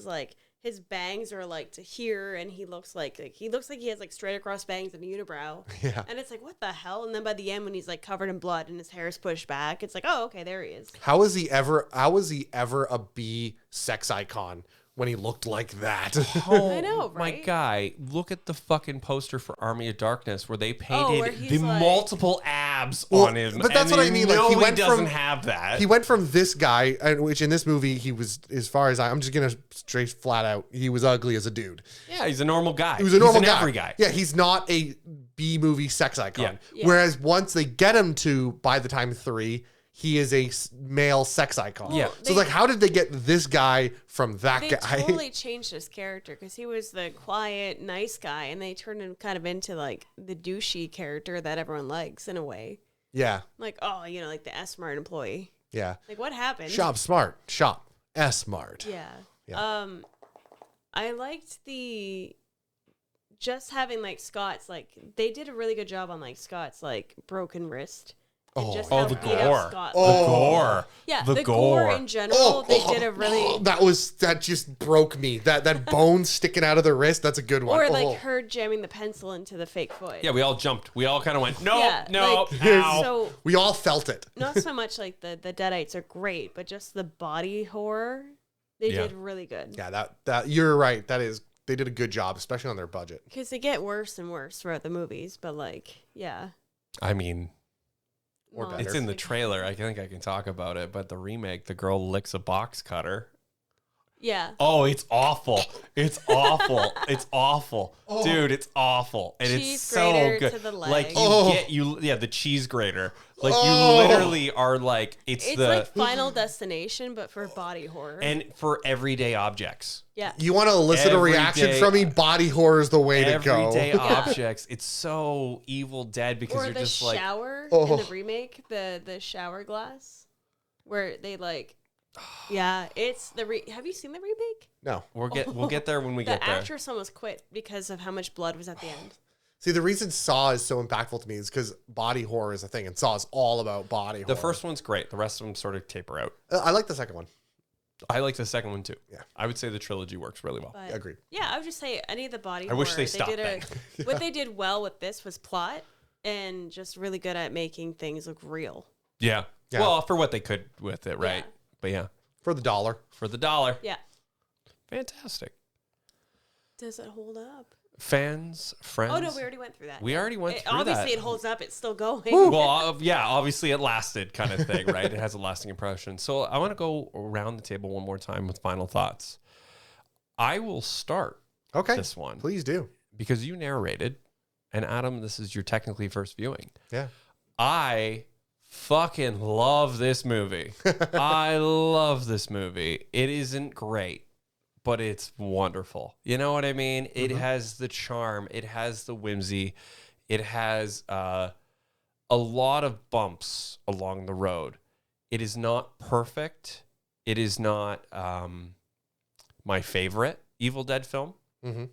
S3: his bangs are like to here, and he looks like he has like straight across bangs and a unibrow.
S2: Yeah.
S3: And it's like, what the hell? And then by the end, when he's like covered in blood and his hair is pushed back, it's like, oh, okay, there he is.
S2: How was he ever a B sex icon when he looked like that?
S1: Oh,
S3: I know,
S1: my
S3: right?
S1: guy, look at the fucking poster for Army of Darkness where they painted
S3: where he's
S1: the
S3: like-
S1: multiple abs on him.
S2: but that's
S1: and
S2: what I mean, like,
S1: no,
S2: he went
S1: doesn't
S2: from-
S1: have that.
S2: He went from this guy, which in this movie he was, as far as I'm just gonna straight flat out, he was ugly as a dude.
S1: Yeah, he's a normal guy.
S2: He was a normal
S1: he's an
S2: guy.
S1: every guy.
S2: Yeah, he's not a B movie sex icon.
S3: Yeah.
S2: Whereas once they get him to, by the time 3, he is a male sex icon.
S1: Yeah.
S2: So it's like, how did they get this guy from that
S3: They
S2: guy?
S3: totally changed his character because he was the quiet, nice guy, and they turned him kind of into like the douchey character that everyone likes in a way.
S2: Yeah.
S3: Like, oh, like the S-smart employee.
S2: Yeah.
S3: Like, what happened?
S2: Shop smart. Shop S-smart.
S3: Yeah.
S2: Yeah.
S3: I liked just having like Scott's, like they did a really good job on like Scott's like broken wrist. And just how
S1: the
S3: beat up
S1: gore.
S3: Scott
S1: The
S3: looked.
S1: gore.
S3: Yeah,
S1: The
S3: the
S1: gore.
S3: gore in general, they did a really
S2: that just broke me. That bone sticking out of the wrist, that's a good one.
S3: or like her jamming the pencil into the fake foot.
S1: Yeah, we all jumped. We all kind of went, no,
S3: Yeah,
S1: no,
S3: like,
S1: ow.
S3: so
S2: We all felt it.
S3: not so much like the Deadites are great, but just the body horror, they
S1: Yeah.
S3: did really good.
S2: Yeah, that you're right. They did a good job, especially on their budget.
S3: Because they get worse and worse throughout the movies, but like, yeah.
S1: I mean,
S2: Or
S3: Well,
S2: better.
S1: it's in the trailer. I think I can talk about it, but the remake, the girl licks a box cutter.
S3: Yeah.
S1: Oh, it's awful. It's awful. It's awful. Dude, it's awful. And
S3: Cheese
S1: it's so
S3: grater
S1: good.
S3: to the
S1: Like
S3: leg.
S1: the cheese grater. Like you literally are like it's the
S3: like Final Destination, but for body horror.
S1: and for everyday objects.
S3: yeah.
S2: You want to elicit a reaction
S1: Everyday-
S2: from me? Body horror is the way to go.
S1: Everyday objects. It's so Evil Dead because
S3: Or
S1: you're
S3: the
S1: just like
S3: shower
S2: Oh.
S3: in the remake, the shower glass, where they like, yeah, it's have you seen the remake?
S2: No.
S1: we'll get there when we
S3: The
S1: get there.
S3: actress almost quit because of how much blood was at the end.
S2: See, the reason Saw is so impactful to me is because body horror is a thing, and Saw is all about body horror.
S1: The first one's great. The rest of them sort of taper out.
S2: I like the second one.
S1: I like the second one too.
S2: Yeah.
S1: I would say the trilogy works really well.
S3: But
S2: Agreed.
S3: yeah, I would just say any of the body
S1: I wish
S3: horror,
S1: they stopped
S3: did
S1: then.
S3: what they did well with this was plot and just really good at making things look real.
S1: Yeah.
S2: Yeah.
S1: Well, for what they could with it, right?
S3: Yeah.
S1: But yeah,
S2: For the dollar.
S1: for the dollar.
S3: Yeah.
S1: Fantastic.
S3: Does it hold up?
S1: Fans, friends.
S3: Oh no, we already went through that.
S1: We already went through
S3: Obviously,
S1: that.
S3: it holds up. It's still going.
S1: Well, yeah, obviously it lasted kind of thing, right? It has a lasting impression. So I want to go around the table one more time with final thoughts. I will start
S2: Okay.
S1: this one
S2: Please do.
S1: because you narrated, and Adam, this is your technically first viewing.
S2: Yeah.
S1: I fucking love this movie. I love this movie. It isn't great, but it's wonderful. You know what I mean? It has the charm. It has the whimsy. It has a lot of bumps along the road. It is not perfect. It is not my favorite Evil Dead film.
S2: Mm-hmm.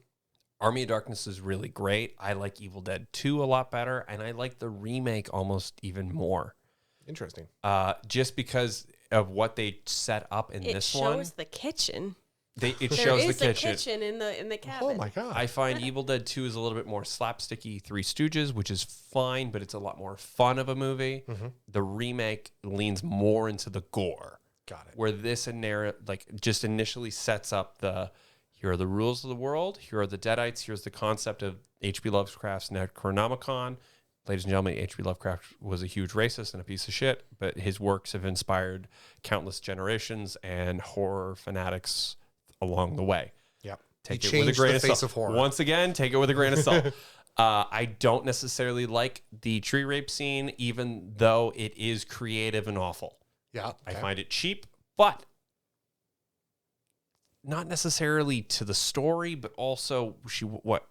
S1: Army of Darkness is really great. I like Evil Dead 2 a lot better, and I like the remake almost even more.
S2: Interesting.
S1: Just because of what they set up in
S3: It
S1: this
S3: shows
S1: one,
S3: the kitchen.
S1: it
S3: There
S1: shows
S3: is
S1: the
S3: a
S1: kitchen.
S3: kitchen in the cabin.
S2: Oh my god.
S1: I find Evil Dead 2 is a little bit more slapsticky Three Stooges, which is fine, but it's a lot more fun of a movie. The remake leans more into the gore.
S2: Got it.
S1: Where this just initially sets up here are the rules of the world, here are the Deadites, here's the concept of H.P. Lovecraft's Necronomicon. Ladies and gentlemen, H.P. Lovecraft was a huge racist and a piece of shit, but his works have inspired countless generations and horror fanatics along the way.
S2: Yep.
S1: Take
S2: He
S1: it with a
S2: changed
S1: grain
S2: the
S1: of
S2: face
S1: salt.
S2: of horror.
S1: Once again, take it with a grain of salt. I don't necessarily like the tree rape scene, even though it is creative and awful.
S2: Yeah.
S1: I find it cheap, but not necessarily to the story, but also what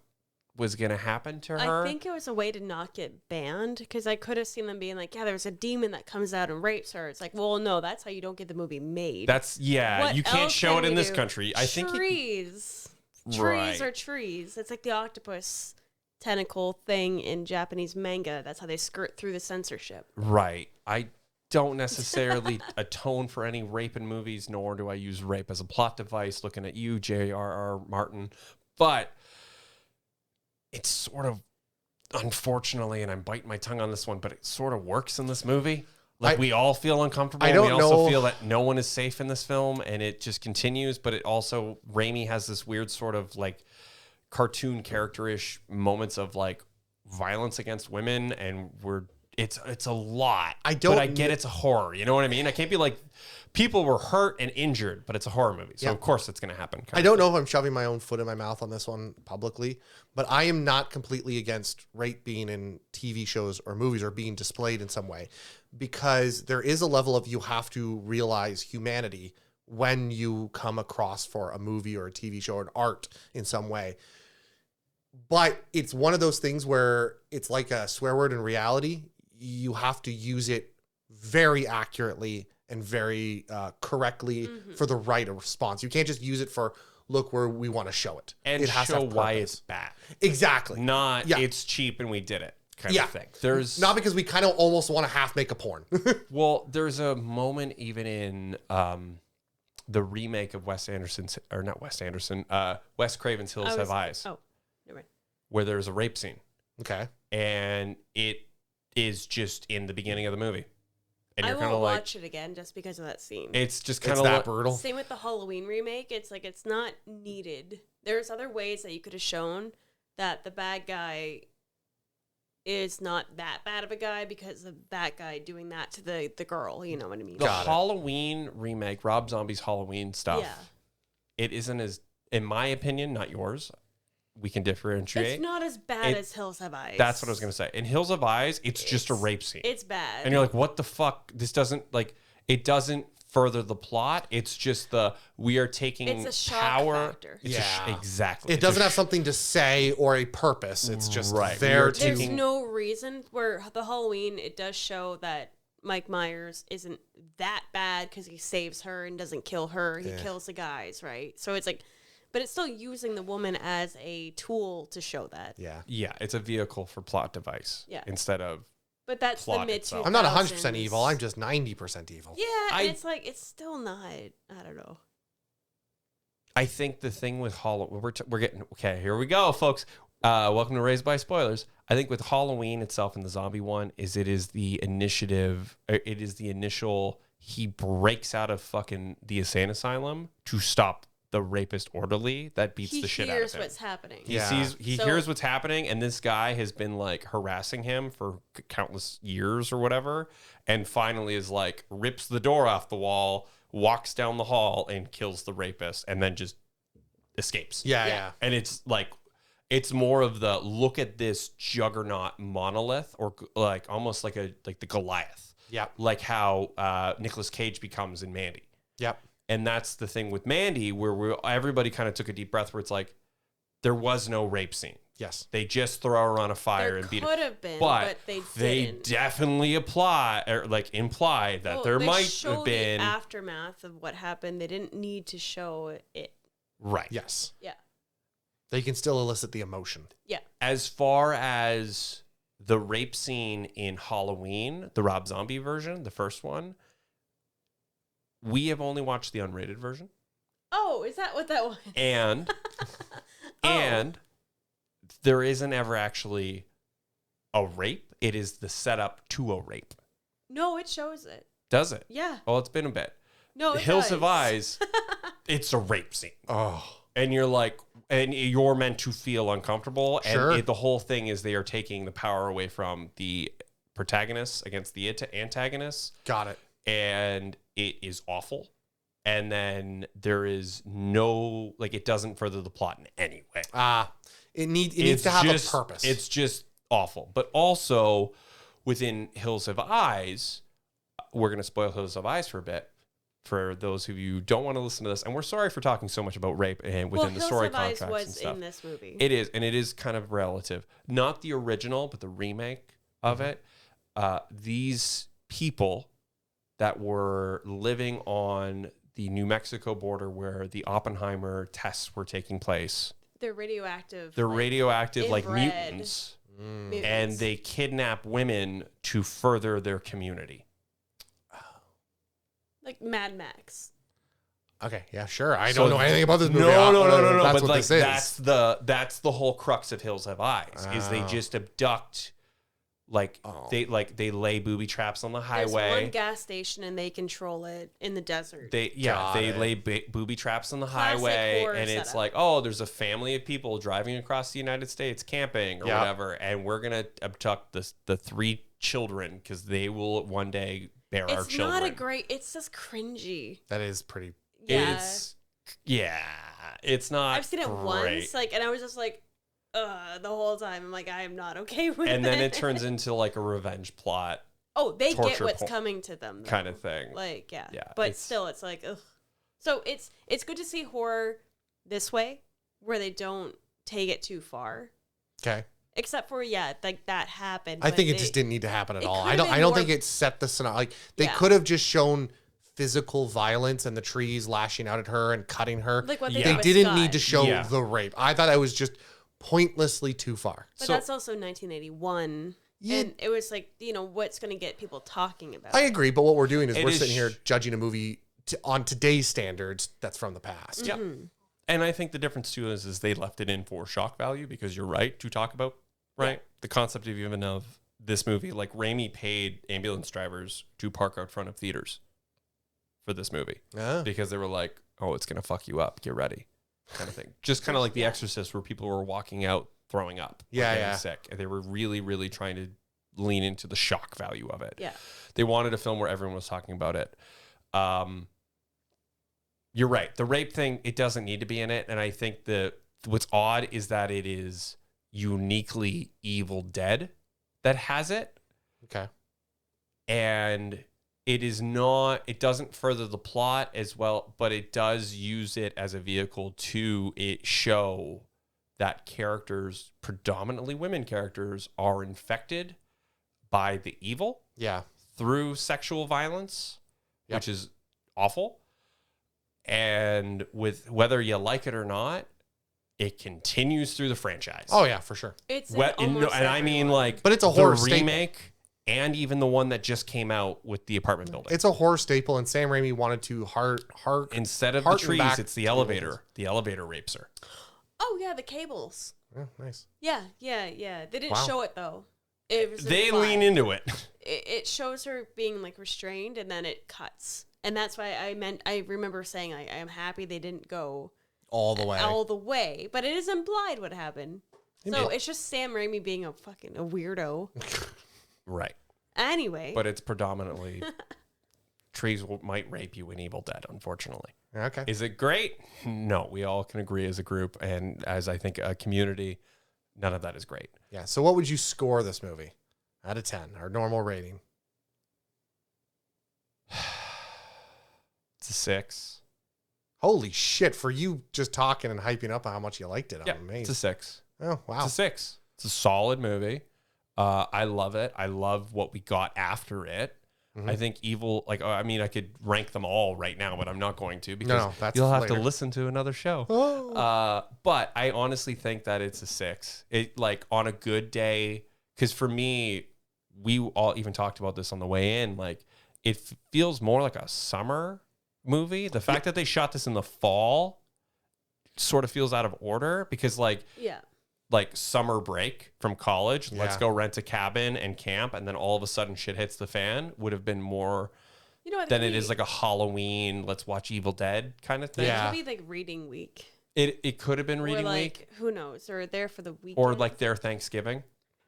S1: was going to happen to her.
S3: I think it was a way to not get banned, because I could have seen them being like, yeah, there's a demon that comes out and rapes her. It's like, well, no, that's how you don't get the movie made. What
S1: you can't
S3: else
S1: show
S3: can
S1: it in
S3: we
S1: this
S3: do?
S1: country. I think
S3: trees
S1: Right.
S3: are trees. It's like the octopus tentacle thing in Japanese manga. That's how they skirt through the censorship.
S1: Right. I don't necessarily atone for any rape in movies, nor do I use rape as a plot device, looking at you, J.R.R. Martin. But it's sort of, unfortunately, and I'm biting my tongue on this one, but it sort of works in this movie. Like, we all feel uncomfortable.
S2: I don't
S1: we also
S2: know.
S1: feel that no one is safe in this film, and it just continues. But it also, Raimi has this weird sort of like cartoon character-ish moments of like violence against women, and it's a lot. But I get it's a horror. You know what I mean? I can't be like, people were hurt and injured, but it's a horror movie, so of course it's going to happen.
S2: I don't know if I'm shoving my own foot in my mouth on this one publicly, but I am not completely against rape being in TV shows or movies or being displayed in some way, because there is a level of, you have to realize humanity when you come across for a movie or a TV show or an art in some way. But it's one of those things where it's like a swear word in reality. You have to use it very accurately and very correctly for the right response. You can't just use it for, look where we want to show it.
S1: And
S2: it has
S1: show
S2: to have
S1: why
S2: purpose.
S1: it's bad.
S2: Exactly.
S1: Not it's cheap and we did it kind of thing. There's
S2: not because we kind of almost want to half make a porn.
S1: well, there's a moment even in the remake of Wes Craven's Hills Have Eyes.
S3: Oh, never mind.
S1: Where there's a rape scene.
S2: Okay.
S1: And it is just in the beginning of the movie. And
S3: I
S1: you're kind
S3: won't
S1: of like,
S3: watch it again just because of that scene.
S1: it's just kind
S2: It's
S1: of
S2: that brutal.
S3: Same with the Halloween remake. It's like, it's not needed. There's other ways that you could have shown that the bad guy is not that bad of a guy because of that guy doing that to the girl. You know what I mean?
S1: the Halloween remake, Rob Zombie's Halloween stuff.
S3: Yeah.
S1: It isn't as, in my opinion, not yours. We can differentiate.
S3: It's not as bad as Hills Have Eyes.
S1: That's what I was going to say. In Hills Have Eyes, it's just a rape scene.
S3: It's bad.
S1: And you're like, what the fuck? This doesn't, like, it doesn't further the plot. It's just we are taking
S3: It's a shock
S1: power.
S3: factor.
S1: It's exactly.
S2: It doesn't have something to say or a purpose. It's just
S1: Right.
S2: there to...
S3: There's no reason where the Halloween, it does show that Mike Myers isn't that bad because he saves her and doesn't kill her. He kills the guys, right? So it's like, but it's still using the woman as a tool to show that.
S2: Yeah.
S1: Yeah, it's a vehicle for plot device.
S3: Yeah.
S1: Instead of.
S3: But that's the
S1: Plot
S3: mid
S1: itself.
S3: 2000s.
S2: I'm not 100% evil. I'm just 90% evil.
S3: Yeah, and it's like, it's still not, I don't know.
S1: I think the thing with Halloween, we're getting, okay, here we go, folks. Welcome to Raised by Spoilers. I think with Halloween itself and the zombie one is it is the initiative, it is the initial, he breaks out of fucking the insane asylum to stop the rapist orderly that beats the shit out of him.
S3: He hears what's happening.
S1: He hears what's happening, and this guy has been like harassing him for countless years or whatever, and finally is like rips the door off the wall, walks down the hall, and kills the rapist, and then just escapes.
S2: Yeah.
S1: And it's like, it's more of the look at this juggernaut monolith, or like almost like the Goliath.
S2: Yep.
S1: Like how Nicolas Cage becomes in Mandy.
S2: Yep.
S1: And that's the thing with Mandy, where everybody kind of took a deep breath, where it's like, there was no rape scene.
S2: Yes.
S1: They just throw her on a fire and beat her.
S3: Could have been, but they didn't.
S1: Definitely imply that there
S3: they
S1: might
S3: show
S1: have been
S3: the aftermath of what happened. They didn't need to show it.
S1: right.
S2: Yes.
S3: Yeah.
S2: They can still elicit the emotion.
S3: Yeah.
S1: As far as the rape scene in Halloween, the Rob Zombie version, the first one, we have only watched the unrated version.
S3: Oh, is that what that was?
S1: And and there isn't ever actually a rape. It is the setup to a rape.
S3: No, it shows it.
S1: Does it?
S3: Yeah.
S1: Oh, it's been a bit.
S3: No, it
S1: Hills
S3: does.
S1: Have Eyes, it's a rape scene.
S2: Oh.
S1: And you're like, and you're meant to feel uncomfortable.
S2: Sure.
S1: And the whole thing is they are taking the power away from the protagonists against the antagonists.
S2: Got it.
S1: And it is awful. And then there is no, like, it doesn't further the plot in any way.
S2: It needs to have a purpose.
S1: It's just awful. But also within Hills Have Eyes, we're going to spoil Hills Have Eyes for a bit. For those of you who don't want to listen to this, and we're sorry for talking so much about rape and within the story contracts and
S3: was
S1: stuff.
S3: in this movie.
S1: It is, and it is kind of relative. Not the original, but the remake of it. These people that were living on the New Mexico border where the Oppenheimer tests were taking place.
S3: They're radioactive.
S1: They're radioactive like
S3: inbred
S1: mutants.
S3: mutants.
S1: And they kidnap women to further their community.
S3: Like Mad Max.
S2: Okay, yeah, sure. I
S1: So
S2: don't know anything about this movie.
S1: No.
S2: That's
S1: But
S2: what
S1: like
S2: this is.
S1: that's the whole crux of Hills Have Eyes. Is they just abduct, they lay booby traps on the
S3: There's
S1: highway.
S3: one gas station and they control it in the desert.
S1: They lay booby traps on the
S3: Classic
S1: highway,
S3: horror
S1: and it's
S3: setup.
S1: like, oh, there's a family of people driving across the United States camping or whatever, and we're gonna abduct the 3 children because they will one day bear our
S3: it's
S1: children.
S3: not a great. It's just cringy.
S2: That is pretty.
S3: Yeah.
S1: It's not.
S3: I've seen it
S1: great.
S3: once, and I was just like, the whole time. I'm like, I am not okay with it.
S1: And then it turns into like a revenge plot
S3: oh, they get
S1: torture
S3: what's
S1: porn
S3: coming to them, though.
S1: kind of thing.
S3: Like, yeah.
S1: Yeah,
S3: But
S1: it's-
S3: still, it's like, ugh. So it's good to see horror this way, where they don't take it too far.
S2: Okay.
S3: Except for like that happened.
S2: I
S3: but
S2: think it just didn't need to happen at
S3: it
S2: all.
S3: could've
S2: I don't.
S3: been
S2: I don't
S3: more-
S2: think it set the scenario. Like they
S3: Yeah.
S2: could have just shown physical violence and the trees lashing out at her and cutting her.
S3: Like what they
S1: Yeah.
S3: did
S2: They
S3: with
S2: didn't
S3: Scott.
S2: need to show
S1: Yeah.
S2: the rape. I thought it was just pointlessly too far.
S3: But
S1: So-
S3: that's also 1981.
S2: Yeah.
S3: And it was like, what's going to get people talking about
S2: I
S3: it.
S2: agree, but what we're doing is
S1: It
S2: we're
S1: is
S2: sitting here judging a movie on today's standards that's from the past.
S1: Yep. And I think the difference too is they left it in for shock value because you're right to talk about, right? The concept of even of this movie, like Raimi paid ambulance drivers to park out front of theaters for this movie
S2: Yeah.
S1: because they were like, oh, it's going to fuck you up. Get ready. Kind of thing. Just kind of like The Exorcist where people were walking out throwing up. or
S2: Yeah,
S1: getting
S2: yeah.
S1: sick. And they were really, really trying to lean into the shock value of it.
S3: Yeah.
S1: They wanted a film where everyone was talking about it. You're right. The rape thing, it doesn't need to be in it. And I think what's odd is that it is uniquely Evil Dead that has it.
S2: Okay.
S1: And it doesn't further the plot as well, but it does use it as a vehicle to show that characters, predominantly women characters, are infected by the evil
S2: Yeah.
S1: through sexual violence,
S2: Yep.
S1: which is awful. And with whether you like it or not, it continues through the franchise.
S2: Oh yeah, for sure.
S3: It's in
S1: and
S3: almost
S1: I mean,
S3: everyone.
S1: like,
S2: But it's a
S1: the
S2: horror staple.
S1: remake and even the one that just came out with the apartment building.
S2: It's a horror staple, and Sam Raimi wanted to
S1: Instead of the
S2: harken
S1: trees,
S2: back
S1: it's the
S2: to
S1: elevator. The elevator rapes her.
S3: Oh, yeah, the cables.
S2: Yeah, nice.
S3: Yeah. They didn't
S2: Wow.
S3: show it, though. It was
S1: They
S3: implied.
S1: lean into it.
S3: It shows her being, like, restrained, and then it cuts. And that's why I remember saying, I am happy they didn't go
S2: All the way.
S3: all the way. But it is implied what happened. So
S2: Maybe.
S3: it's just Sam Raimi being a weirdo.
S1: Right.
S3: Anyway.
S1: But it's predominantly trees might rape you in Evil Dead, unfortunately.
S2: Okay.
S1: Is it great? No, we all can agree as a group and as I think a community, none of that is great.
S2: Yeah. So what would you score this movie out of 10? Our normal rating.
S1: It's a 6.
S2: Holy shit! For you just talking and hyping up how much you liked it,
S1: Yeah,
S2: I'm amazed.
S1: it's a 6.
S2: Oh wow.
S1: It's a 6. It's a solid movie. I love it. I love what we got after it.
S2: Mhm.
S1: I think I could rank them all right now, but I'm not going to because
S2: No, that's
S1: you'll have
S2: later.
S1: to listen to another show.
S2: Oh.
S1: But I honestly think that it's a 6. It like on a good day, because for me, we all even talked about this on the way in. Like it feels more like a summer movie. The fact that they shot this in the fall sort of feels out of order because like summer break from college, let's go rent a cabin and camp, and then all of a sudden shit hits the fan would have been more than it is like a Halloween, let's watch Evil Dead kind of thing.
S3: Yeah. It could be like reading week.
S1: It could have been reading week.
S3: Who knows? Or there for the weekend.
S1: Or like their Thanksgiving,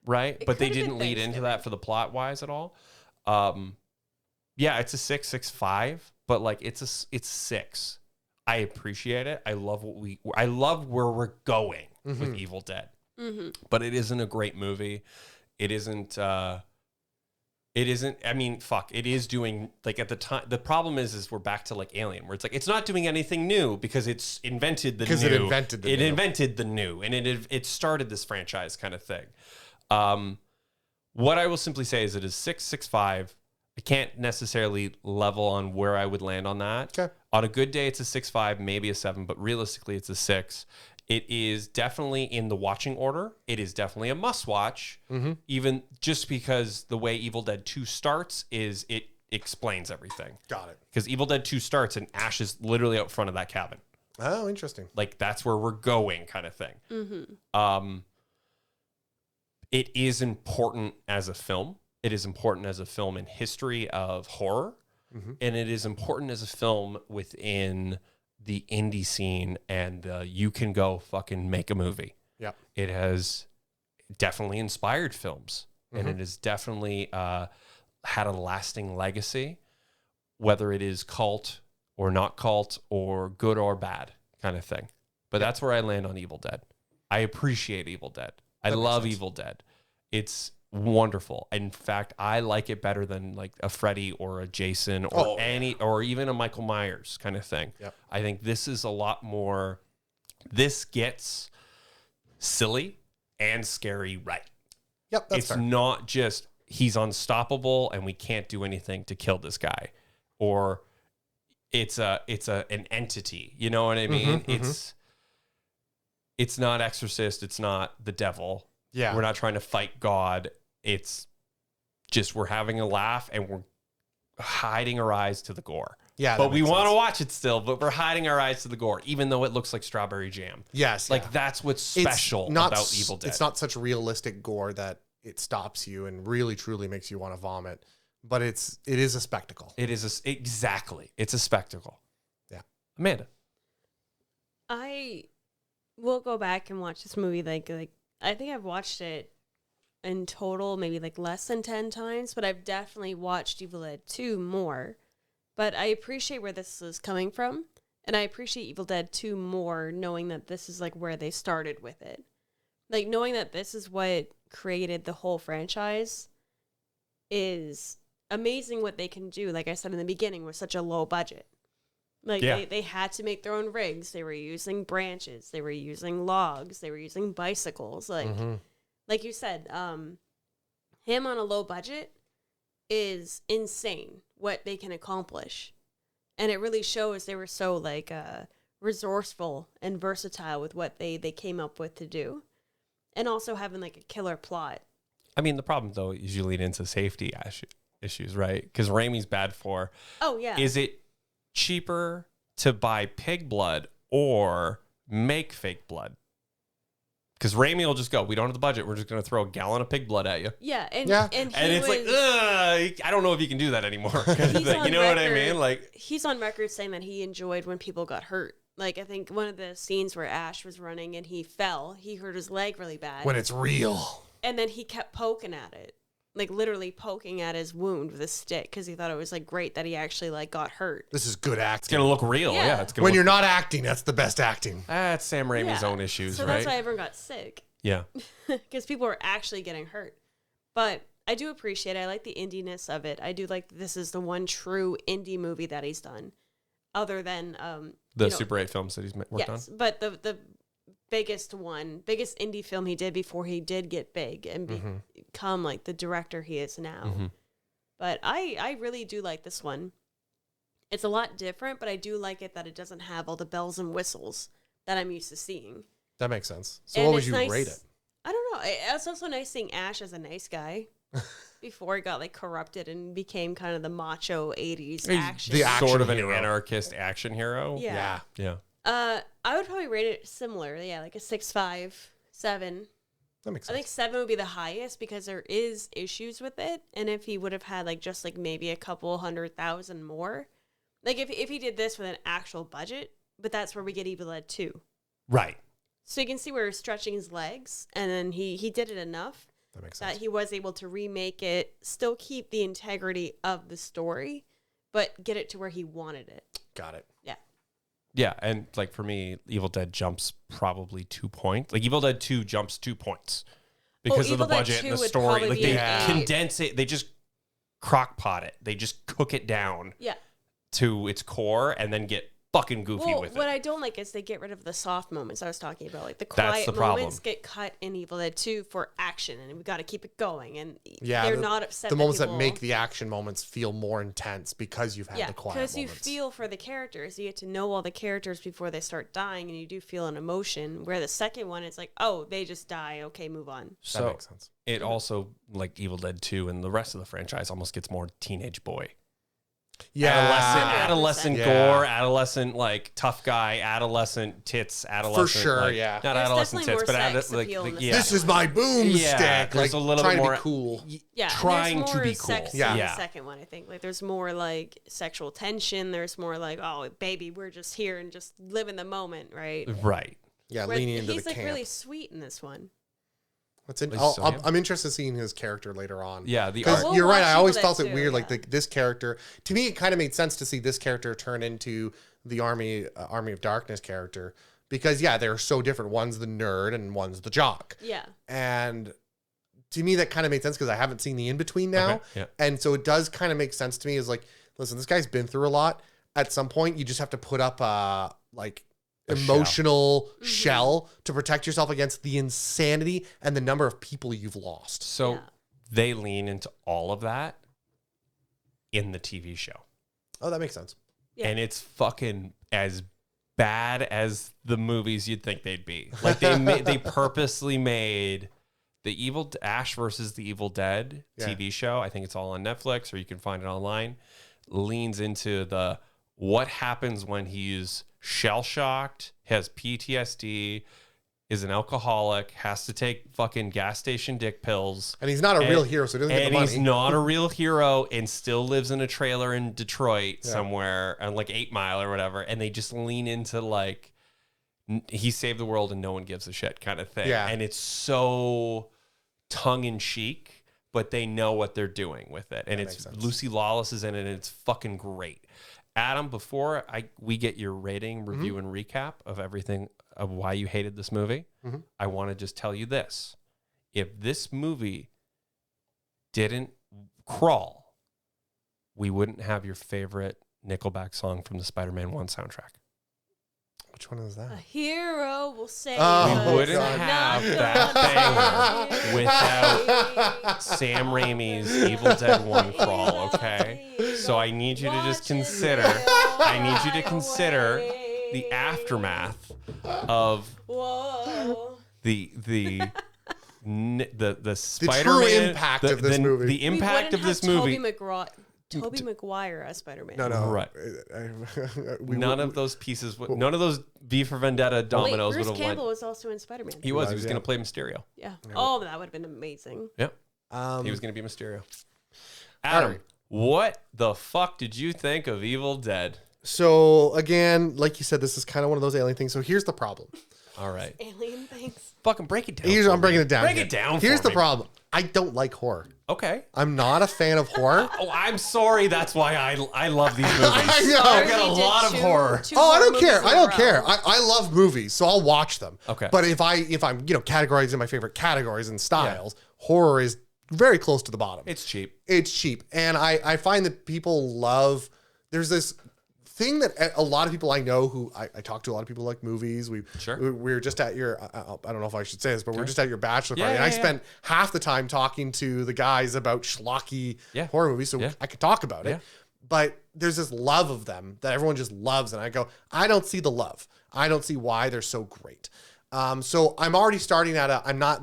S1: right? But they didn't lead into that for the plot wise at all. Yeah, it's a 6.65, but like it's 6. I appreciate it. I love where we're going with Evil Dead. But it isn't a great movie. It isn't I mean, fuck, it is doing like at the time. The problem is we're back to like Alien, where it's like it's not doing anything new because it's invented the new.
S2: Because it invented the new.
S1: It invented the new, and it started this franchise kind of thing. What I will simply say is it is 6.65. I can't necessarily level on where I would land on that.
S2: Okay.
S1: On a good day, it's a 6.5, maybe a 7, but realistically, it's a 6. It is definitely in the watching order. It is definitely a must-watch, even just because the way Evil Dead 2 starts is it explains everything.
S2: Got it.
S1: Because Evil Dead 2 starts and Ash is literally out front of that cabin.
S2: Oh, interesting.
S1: Like, that's where we're going kind of thing. It is important as a film. It is important as a film in history of horror. And it is important as a film within the indie scene and you can go fucking make a movie.
S2: Yeah.
S1: It has definitely inspired films and it has definitely had a lasting legacy, whether it is cult or not cult or good or bad kind of thing. But that's where I land on Evil Dead. I appreciate Evil Dead. I love Evil Dead. It's wonderful. In fact, I like it better than like a Freddy or a Jason or or even a Michael Myers kind of thing.
S2: Yep.
S1: I think this is a lot more. This gets silly and scary, right?
S2: Yep, that's
S1: it's
S2: fair.
S1: not just he's unstoppable and we can't do anything to kill this guy, or it's an entity. You know what I mean? It's not Exorcist. It's not the devil.
S2: Yeah.
S1: We're not trying to fight God. It's just we're having a laugh and we're hiding our eyes to the gore.
S2: Yeah.
S1: But we want to watch it still, but we're hiding our eyes to the gore, even though it looks like strawberry jam.
S2: Yes.
S1: Like that's what's special about Evil Dead.
S2: It's not such realistic gore that it stops you and really truly makes you want to vomit, but it is a spectacle.
S1: It is exactly. It's a spectacle.
S2: Yeah.
S1: Amanda.
S3: I will go back and watch this movie like I think I've watched it in total maybe like less than 10 times, but I've definitely watched Evil Dead 2 more. But I appreciate where this is coming from, and I appreciate Evil Dead 2 more knowing that this is like where they started with it. Like knowing that this is what created the whole franchise is amazing what they can do. Like I said in the beginning, with such a low budget. Like they had to make their own rigs. They were using branches. They were using logs. They were using bicycles. Like you said, him on a low budget is insane what they can accomplish. And it really shows they were so like resourceful and versatile with what they came up with to do. And also having like a killer plot.
S1: I mean, the problem though is you lead into safety issues, right? Because Raimi's bad for.
S3: Oh yeah.
S1: Is it cheaper to buy pig blood or make fake blood? Because Raimi will just go, we don't have the budget. We're just going to throw a gallon of pig blood at you.
S3: Yeah. And
S1: it's like, ugh, I don't know if you can do that anymore. You know what I mean? Like
S3: he's on record saying that he enjoyed when people got hurt. Like I think one of the scenes where Ash was running and he fell, he hurt his leg really bad.
S2: When it's real.
S3: And then he kept poking at it. Like literally poking at his wound with a stick because he thought it was like great that he actually like got hurt.
S2: This is good acting.
S1: It's gonna look real. Yeah, it's gonna
S2: when you're not acting, that's the best acting.
S1: That's Sam Raimi's own issues,
S3: so
S1: right?
S3: That's why everyone got sick.
S1: Yeah,
S3: because people were actually getting hurt. But I do appreciate it. I like the indie-ness of it. I do like this is the one true indie movie that he's done, other than
S1: the Super 8 films that he's worked on.
S3: Yes, but the biggest indie film he did before he did get big and become like the director he is now. But I really do like this one. It's a lot different, but I do like it that it doesn't have all the bells and whistles that I'm used to seeing.
S2: That makes sense. So what would you rate it?
S3: I don't know. It's also nice seeing Ash as a nice guy. before he got like corrupted and became kind of the macho 80s action.
S2: the action
S1: sort of an
S2: hero.
S1: anarchist action hero.
S3: Yeah.
S1: Yeah.
S3: I would probably rate it similar. Yeah, like a 6.5, 7.
S2: That makes
S3: I
S2: sense.
S3: think 7 would be the highest because there is issues with it. And if he would have had like just like maybe a couple 100,000 more, like if he did this with an actual budget, but that's where we get Evil Dead 2.
S1: Right.
S3: So you can see where he's stretching his legs, and then he did it enough
S2: That makes
S3: that
S2: sense.
S3: he was able to remake it, still keep the integrity of the story, but get it to where he wanted it.
S2: Got it.
S3: Yeah.
S1: Yeah, and like for me, Evil Dead jumps probably 2 points. Like Evil Dead 2 jumps 2 points because of
S3: Evil
S1: the
S3: Dead
S1: budget
S3: 2
S1: and the
S3: would
S1: story.
S3: probably
S1: Like
S3: be
S1: they
S3: an
S1: condense it. They just crock pot it. They just cook it down
S3: Yeah.
S1: to its core and then get fucking goofy
S3: Well,
S1: with
S3: what
S1: it.
S3: I don't like is they get rid of the soft moments I was talking about. Like the
S1: That's
S3: quiet
S1: the problem.
S3: moments get cut in Evil Dead 2 for action, and we got to keep it going. And
S2: Yeah,
S3: they're
S2: the-
S3: not upset.
S2: The moments that
S3: people,
S2: make the action moments feel more intense because you've had
S3: yeah,
S2: the quiet
S3: because you
S2: moments.
S3: feel for the characters. You get to know all the characters before they start dying, and you do feel an emotion. Where the second one, it's like, oh, they just die. Okay, move on.
S2: That
S1: So
S2: makes sense.
S1: it also, like Evil Dead 2 and the rest of the franchise, almost gets more teenage boy.
S2: Yeah.
S1: Adolescent
S2: Yeah.
S1: gore, adolescent like tough guy, adolescent tits, adolescent
S2: sure,
S1: like,
S2: yeah.
S1: not
S3: There's
S1: adolescent
S3: definitely
S1: tits,
S3: more
S1: but
S3: sex appeal in the
S1: yeah,
S2: This is my boomstick.
S1: Yeah,
S2: like
S1: there's a little
S2: trying
S1: bit more
S2: to be cool.
S3: Yeah,
S1: trying
S3: and
S1: to
S3: there's
S1: be
S3: more
S1: cool.
S3: sex
S2: Yeah.
S3: in
S1: Yeah.
S3: the second one, I think. Like, there's more like sexual tension. There's more like, oh, baby, we're just here and just live in the moment, right?
S1: right.
S2: Yeah,
S3: Where
S2: leaning into
S3: he's
S2: the
S3: like
S2: camp.
S3: really sweet in this one.
S2: That's it.
S1: So, yeah.
S2: I'm interested in seeing his character later on.
S1: Yeah, the
S2: Because
S1: art.
S3: We'll
S2: you're right.
S3: watch
S2: I always
S3: Evil
S2: felt
S3: Dead
S2: it
S3: 2,
S2: weird. Like
S3: yeah.
S2: this character, to me, it kind of made sense to see this character turn into the Army of Darkness character. Because yeah, they're so different. One's the nerd and one's the jock.
S3: Yeah.
S2: And to me, that kind of made sense because I haven't seen the in between now.
S1: Okay, yeah.
S2: And so it does kind of make sense to me. Is like, listen, this guy's been through a lot. At some point, you just have to put up like
S1: A
S2: emotional shell to protect yourself against the insanity and the number of people you've lost.
S1: So
S3: Yeah.
S1: they lean into all of that in the TV show.
S2: Oh, that makes sense.
S3: Yeah.
S1: And it's fucking as bad as the movies you'd think they'd be. Like they purposely made the Ash versus the Evil Dead
S2: Yeah.
S1: TV show. I think it's all on Netflix or you can find it online. Leans into the what happens when he's shell shocked, has PTSD, is an alcoholic, has to take fucking gas station dick pills.
S2: And he's not a real hero, so he doesn't get the
S1: And
S2: money.
S1: he's not a real hero and still lives in a trailer in Detroit somewhere on like 8 Mile or whatever. And they just lean into like, he saved the world and no one gives a shit kind of thing.
S2: Yeah.
S1: And it's so tongue in cheek, but they know what they're doing with it. And
S2: That
S1: it's
S2: makes sense.
S1: Lucy Lawless is in it and it's fucking great. Adam, before we get your rating, review, and recap of everything of why you hated this movie, I want to just tell you this. If this movie didn't crawl, we wouldn't have your favorite Nickelback song from the Spider-Man 1 soundtrack.
S2: Which one is that?
S3: A hero will save
S2: Oh,
S3: us.
S1: We wouldn't
S2: God.
S1: have
S3: Not
S1: that
S3: gonna
S1: banger
S3: save
S1: without Sam Raimi's Evil Dead 1 crawl, okay? So I need you to just consider, the aftermath of
S3: Whoa.
S1: the Spider-Man,
S2: true impact of this movie.
S1: the impact of this movie.
S3: Toby Maguire as Spider-Man.
S2: No.
S1: Right.
S2: None
S1: Of those pieces, none of those V for Vendetta
S3: Wait,
S1: dominoes
S3: Bruce
S1: would have
S3: Campbell
S1: went.
S3: was also in Spider-Man.
S1: He was
S2: was,
S1: going
S2: yeah.
S1: to play Mysterio.
S3: Yeah. Oh, that would have been amazing.
S1: Yep.
S2: of.
S1: He was going to be Mysterio. Adam,
S2: right.
S1: what the fuck did you think of Evil Dead?
S2: So again, like you said, this is kind of one of those alien things. So here's the problem.
S1: All right.
S3: Alien things.
S1: Fucking break it down.
S2: I'm breaking it down.
S1: Break
S2: here.
S1: it down.
S2: Here's
S1: for
S2: the
S1: me.
S2: problem. I don't like horror.
S1: Okay.
S2: I'm not a fan of horror.
S1: Oh, I'm sorry. That's why I love these movies.
S2: I know.
S1: I've got
S3: He
S1: a
S3: did
S1: lot of horror.
S3: two
S2: Oh, I
S3: horror
S2: don't care.
S3: movies
S2: I
S3: in a
S2: don't
S3: row.
S2: care. I love movies, so I'll watch them.
S1: Okay.
S2: But if I'm categorizing my favorite categories and styles, horror is very close to the bottom.
S1: It's cheap.
S2: It's cheap, and I find that people love. There's this thing that a lot of people I know who I talk to a lot of people who like movies. We were just at your I don't know if I should say this, but we were just at your bachelor party, and I spent half the time talking to the guys about schlocky horror movies, so I could talk about it. But there's this love of them that everyone just loves, and I go, I don't see the love. I don't see why they're so great. So I'm already starting at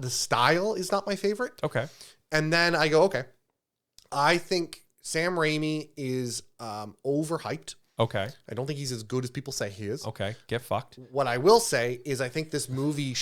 S2: the style is not my favorite.
S1: Okay.
S2: And then I go, okay, I think Sam Raimi is overhyped.
S1: Okay.
S2: I don't think he's as good as people say he is.
S1: Okay. Get fucked.
S2: What I will say is I think this movie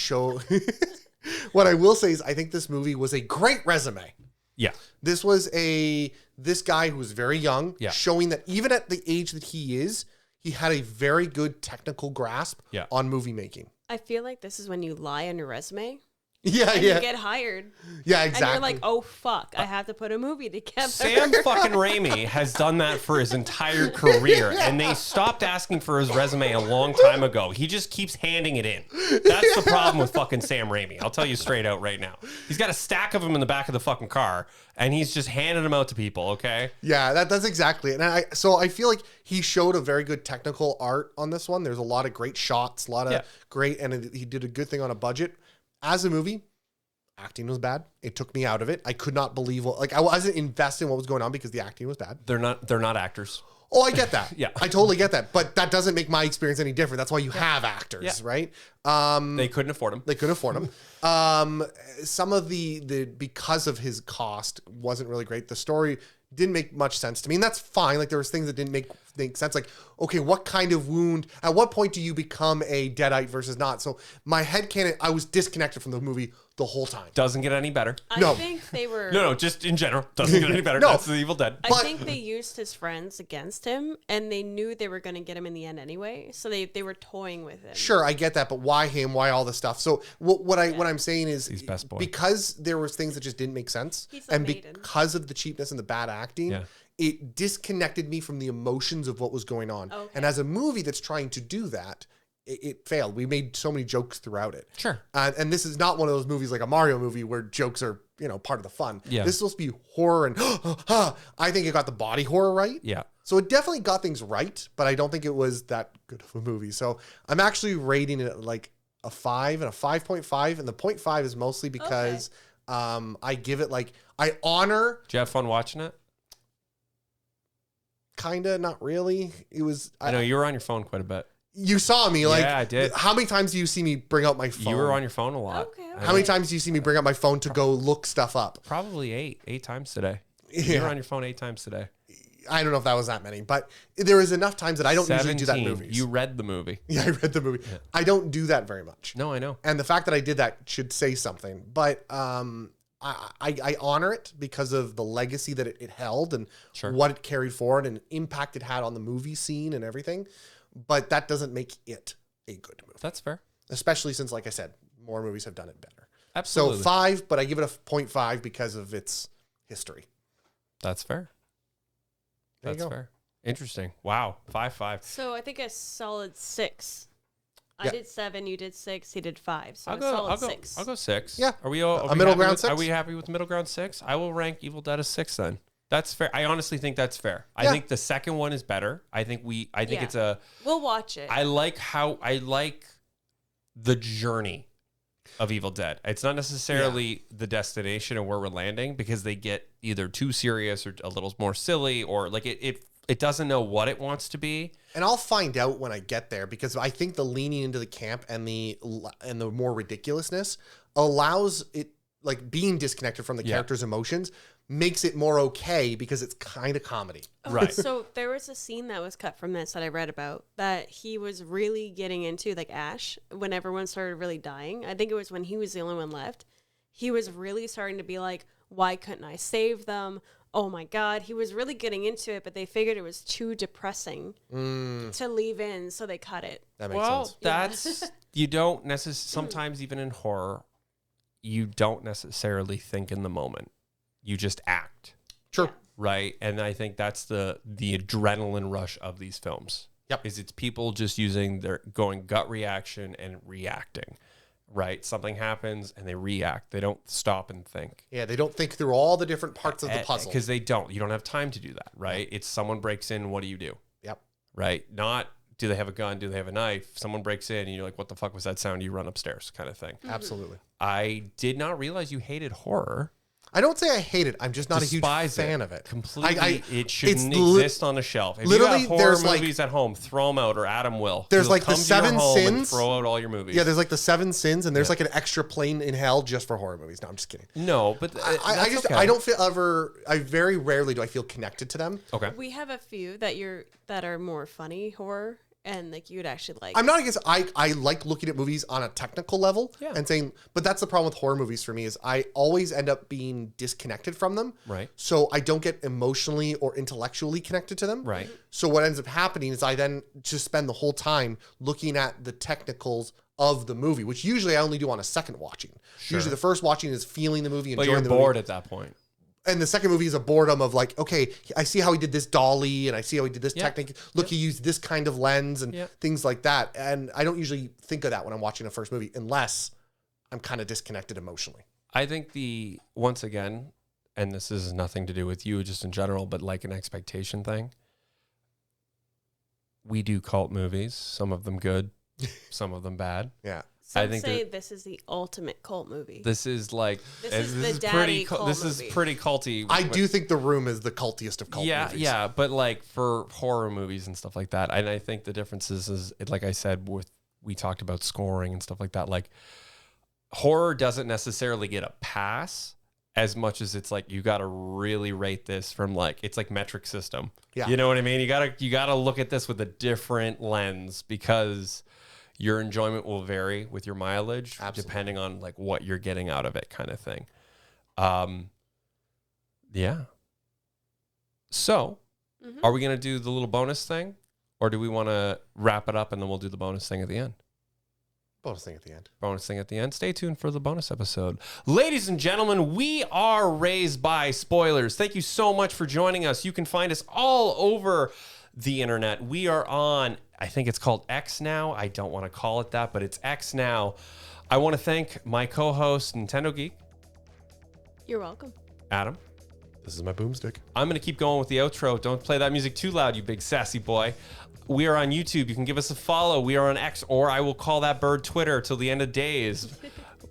S2: what I will say is I think this movie was a great resume.
S1: Yeah.
S2: This was this guy who was very young,
S1: Yeah.
S2: showing that even at the age that he is, he had a very good technical grasp on movie making.
S3: I feel like this is when you lie on your resume.
S2: Yeah,
S3: And
S2: yeah.
S3: you get hired.
S2: Yeah, exactly.
S3: And you're like, oh, fuck, I have to put a movie together.
S1: Sam fucking Raimi has done that for his entire career, and they stopped asking for his resume a long time ago. He just keeps handing it in. That's the problem with fucking Sam Raimi. I'll tell you straight out right now. He's got a stack of them in the back of the fucking car, and he's just handing them out to people, okay?
S2: Yeah, that's exactly it. And so I feel like he showed a very good technical art on this one. There's a lot of great shots, a lot of great, and he did a good thing on a budget. As a movie, acting was bad. It took me out of it. I could not believe I wasn't invested in what was going on because the acting was bad.
S1: They're not actors.
S2: Oh, I get that.
S1: Yeah.
S2: I totally get that. But that doesn't make my experience any different. That's why you have actors, right?
S1: They couldn't afford them.
S2: They couldn't afford them. Some of the because of his cost wasn't really great. The story didn't make much sense to me, and that's fine. Like there was things that didn't make sense. Like, okay, what kind of wound? At what point do you become a deadite versus not? So my headcanon, I was disconnected from the movie the whole time.
S1: Doesn't get any better.
S3: I think they were...
S1: No, just in general. Doesn't get any better.
S2: No.
S1: That's the Evil Dead.
S3: I think they used his friends against him, and they knew they were going to get him in the end anyway. So they were toying with him.
S2: Sure, I get that, but why him? Why all this stuff? So what I'm saying is,
S1: He's best boy.
S2: because there was things that just didn't make sense,
S3: He's
S2: and
S3: Maiden.
S2: because of the cheapness and the bad acting, it disconnected me from the emotions of what was going on.
S3: Okay.
S2: And as a movie that's trying to do that, it failed. We made so many jokes throughout it.
S1: Sure.
S2: And this is not one of those movies like a Mario movie where jokes are, part of the fun.
S1: Yeah.
S2: This is supposed to be horror and I think it got the body horror right.
S1: Yeah.
S2: So it definitely got things right, but I don't think it was that good of a movie. So I'm actually rating it like a 5 and a 5.5. And the 0.5 is mostly because I give it I honor.
S1: Did you have fun watching it?
S2: Kinda, not really. It was.
S1: I know you were on your phone quite a bit.
S2: You saw me,
S1: Yeah, I did.
S2: How many times do you see me bring out my phone?
S1: You were on your phone a lot.
S3: Okay.
S2: How many times do you see me bring out my phone to go look stuff up?
S1: Probably 8 times today. You
S2: Yeah.
S1: were on your phone 8 times today.
S2: I don't know if that was that many, but there is enough times that I don't usually do that in movies.
S1: You read the movie.
S2: Yeah, I read the movie. Yeah. I don't do that very much.
S1: No, I know.
S2: And the fact that I did that should say something. But I honor it because of the legacy that it held and what it carried forward and impact it had on the movie scene and everything. But that doesn't make it a good movie.
S1: That's fair.
S2: Especially since, like I said, more movies have done it better.
S1: Absolutely.
S2: So 5, but I give it a 0.5 because of its history.
S1: That's fair.
S2: There you
S1: That's
S2: go.
S1: fair. Interesting. Wow. 5.5.
S3: So I think a solid 6. I
S2: Yeah.
S3: did 7, you did 6, he did 5. So
S1: I'll
S3: a solid
S1: go
S3: 6.
S1: I'll go 6.
S2: Yeah.
S1: Are we all
S2: A middle ground
S1: with,
S2: 6?
S1: Are we happy with middle ground 6? I will rank Evil Dead as 6 then. That's fair. I honestly think that's fair. I
S2: Yeah.
S1: think the second one is better. I think
S3: Yeah.
S1: it's a
S3: We'll watch it.
S1: I like the journey of Evil Dead. It's not necessarily the destination and where we're landing because they get either too serious or a little more silly or like it doesn't know what it wants to be.
S2: And I'll find out when I get there because I think the leaning into the camp and the more ridiculousness allows it, like being disconnected from the character's emotions, makes it more okay because it's kind of comedy.
S1: Right.
S3: So there was a scene that was cut from this that I read about that he was really getting into, like Ash, when everyone started really dying. I think it was when he was the only one left. He was really starting to be like, why couldn't I save them? Oh my God. He was really getting into it, but they figured it was too depressing to leave in, so they cut it.
S2: That makes sense.
S1: That's you don't necessarily sometimes even in horror, you don't necessarily think in the moment. You just act.
S2: True.
S3: Yeah.
S1: Right. And I think that's the adrenaline rush of these films.
S2: Yep.
S1: Is it's people just using their going gut reaction and reacting. Right. Something happens and they react. They don't stop and think.
S2: Yeah, they don't think through all the different parts of the puzzle.
S1: Because they don't. You don't have time to do that. Right. It's someone breaks in. What do you do?
S2: Yep.
S1: Right. Not do they have a gun? Do they have a knife? Someone breaks in and you're like, what the fuck was that sound? You run upstairs kind of thing.
S2: Absolutely.
S1: I did not realize you hated horror.
S2: I don't say I hate it. I'm just not a huge
S1: Despise
S2: fan
S1: it.
S2: of it.
S1: Completely, it
S2: it's
S1: shouldn't exist on the shelf. If
S2: literally,
S1: you have horror movies at home, throw them out, or Adam will.
S2: There's
S1: He'll
S2: like the
S1: come to your
S2: 7
S1: home and
S2: sins.
S1: throw out all your movies.
S2: Yeah, there's like the 7 sins, and there's like an extra plane in hell just for horror movies. No, I'm just kidding.
S1: No, but
S2: I just
S1: okay.
S2: I don't feel I very rarely do I feel connected to them.
S1: Okay.
S3: We have a few that are more funny horror, and like you would actually like.
S2: I'm not against. I like looking at movies on a technical level and saying, but that's the problem with horror movies for me is I always end up being disconnected from them.
S1: Right.
S2: So I don't get emotionally or intellectually connected to them.
S1: Right.
S2: So what ends up happening is I then just spend the whole time looking at the technicals of the movie, which usually I only do on a second watching.
S1: Sure.
S2: Usually the first watching is feeling the movie,
S1: But
S2: enjoying
S1: you're
S2: the
S1: bored
S2: movie.
S1: at that point.
S2: And the second movie is a boredom of like, okay, I see how he did this dolly and I see how he did this technique. Look, he used this kind of lens and things like that. And I don't usually think of that when I'm watching a first movie unless I'm kind of disconnected emotionally.
S1: I think once again, and this is nothing to do with you, just in general, but like an expectation thing. We do cult movies, some of them good, some of them bad.
S2: Yeah.
S3: Some
S1: I think
S3: say this is the ultimate cult movie.
S1: This is like
S3: This is the daddy cult
S1: This
S3: movie.
S1: is pretty culty.
S2: I do think The Room is the cultiest of cult movies.
S1: Yeah, but like for horror movies and stuff like that, and I think the difference is like I said, we talked about scoring and stuff like that. Like horror doesn't necessarily get a pass as much as it's like you got to really rate this from like it's like metric system.
S2: Yeah.
S1: You know what I mean? You got to look at this with a different lens because your enjoyment will vary with your mileage depending on like what you're getting out of it kind of thing. Yeah. So, are we going to do the little bonus thing or do we want to wrap it up and then we'll do the bonus thing at the end?
S2: Bonus thing at the end.
S1: Bonus thing at the end. Stay tuned for the bonus episode. Ladies and gentlemen, we are Raised by Spoilers. Thank you so much for joining us. You can find us all over the internet. We are on, I think it's called X now. I don't want to call it that, but it's X now. I want to thank my co-host, Nintendo Geek.
S3: You're welcome.
S1: Adam.
S2: This is my boomstick.
S1: I'm going to keep going with the outro. Don't play that music too loud, you big sassy boy. We are on YouTube. You can give us a follow. We are on X, or I will call that bird Twitter till the end of days.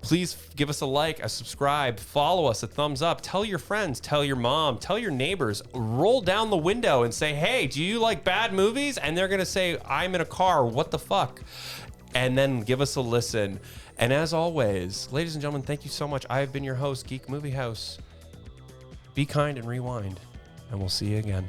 S1: Please give us a like, a subscribe, follow us, a thumbs up. Tell your friends, tell your mom, tell your neighbors. Roll down the window and say, hey, do you like bad movies? And they're going to say, I'm in a car. What the fuck? And then give us a listen. And as always, ladies and gentlemen, thank you so much. I have been your host, Geek Movie House. Be kind and rewind. And we'll see you again.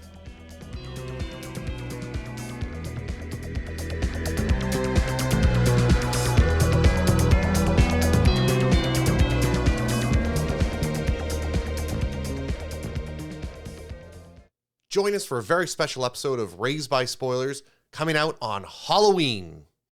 S2: Join us for a very special episode of Raised by Spoilers coming out on Halloween.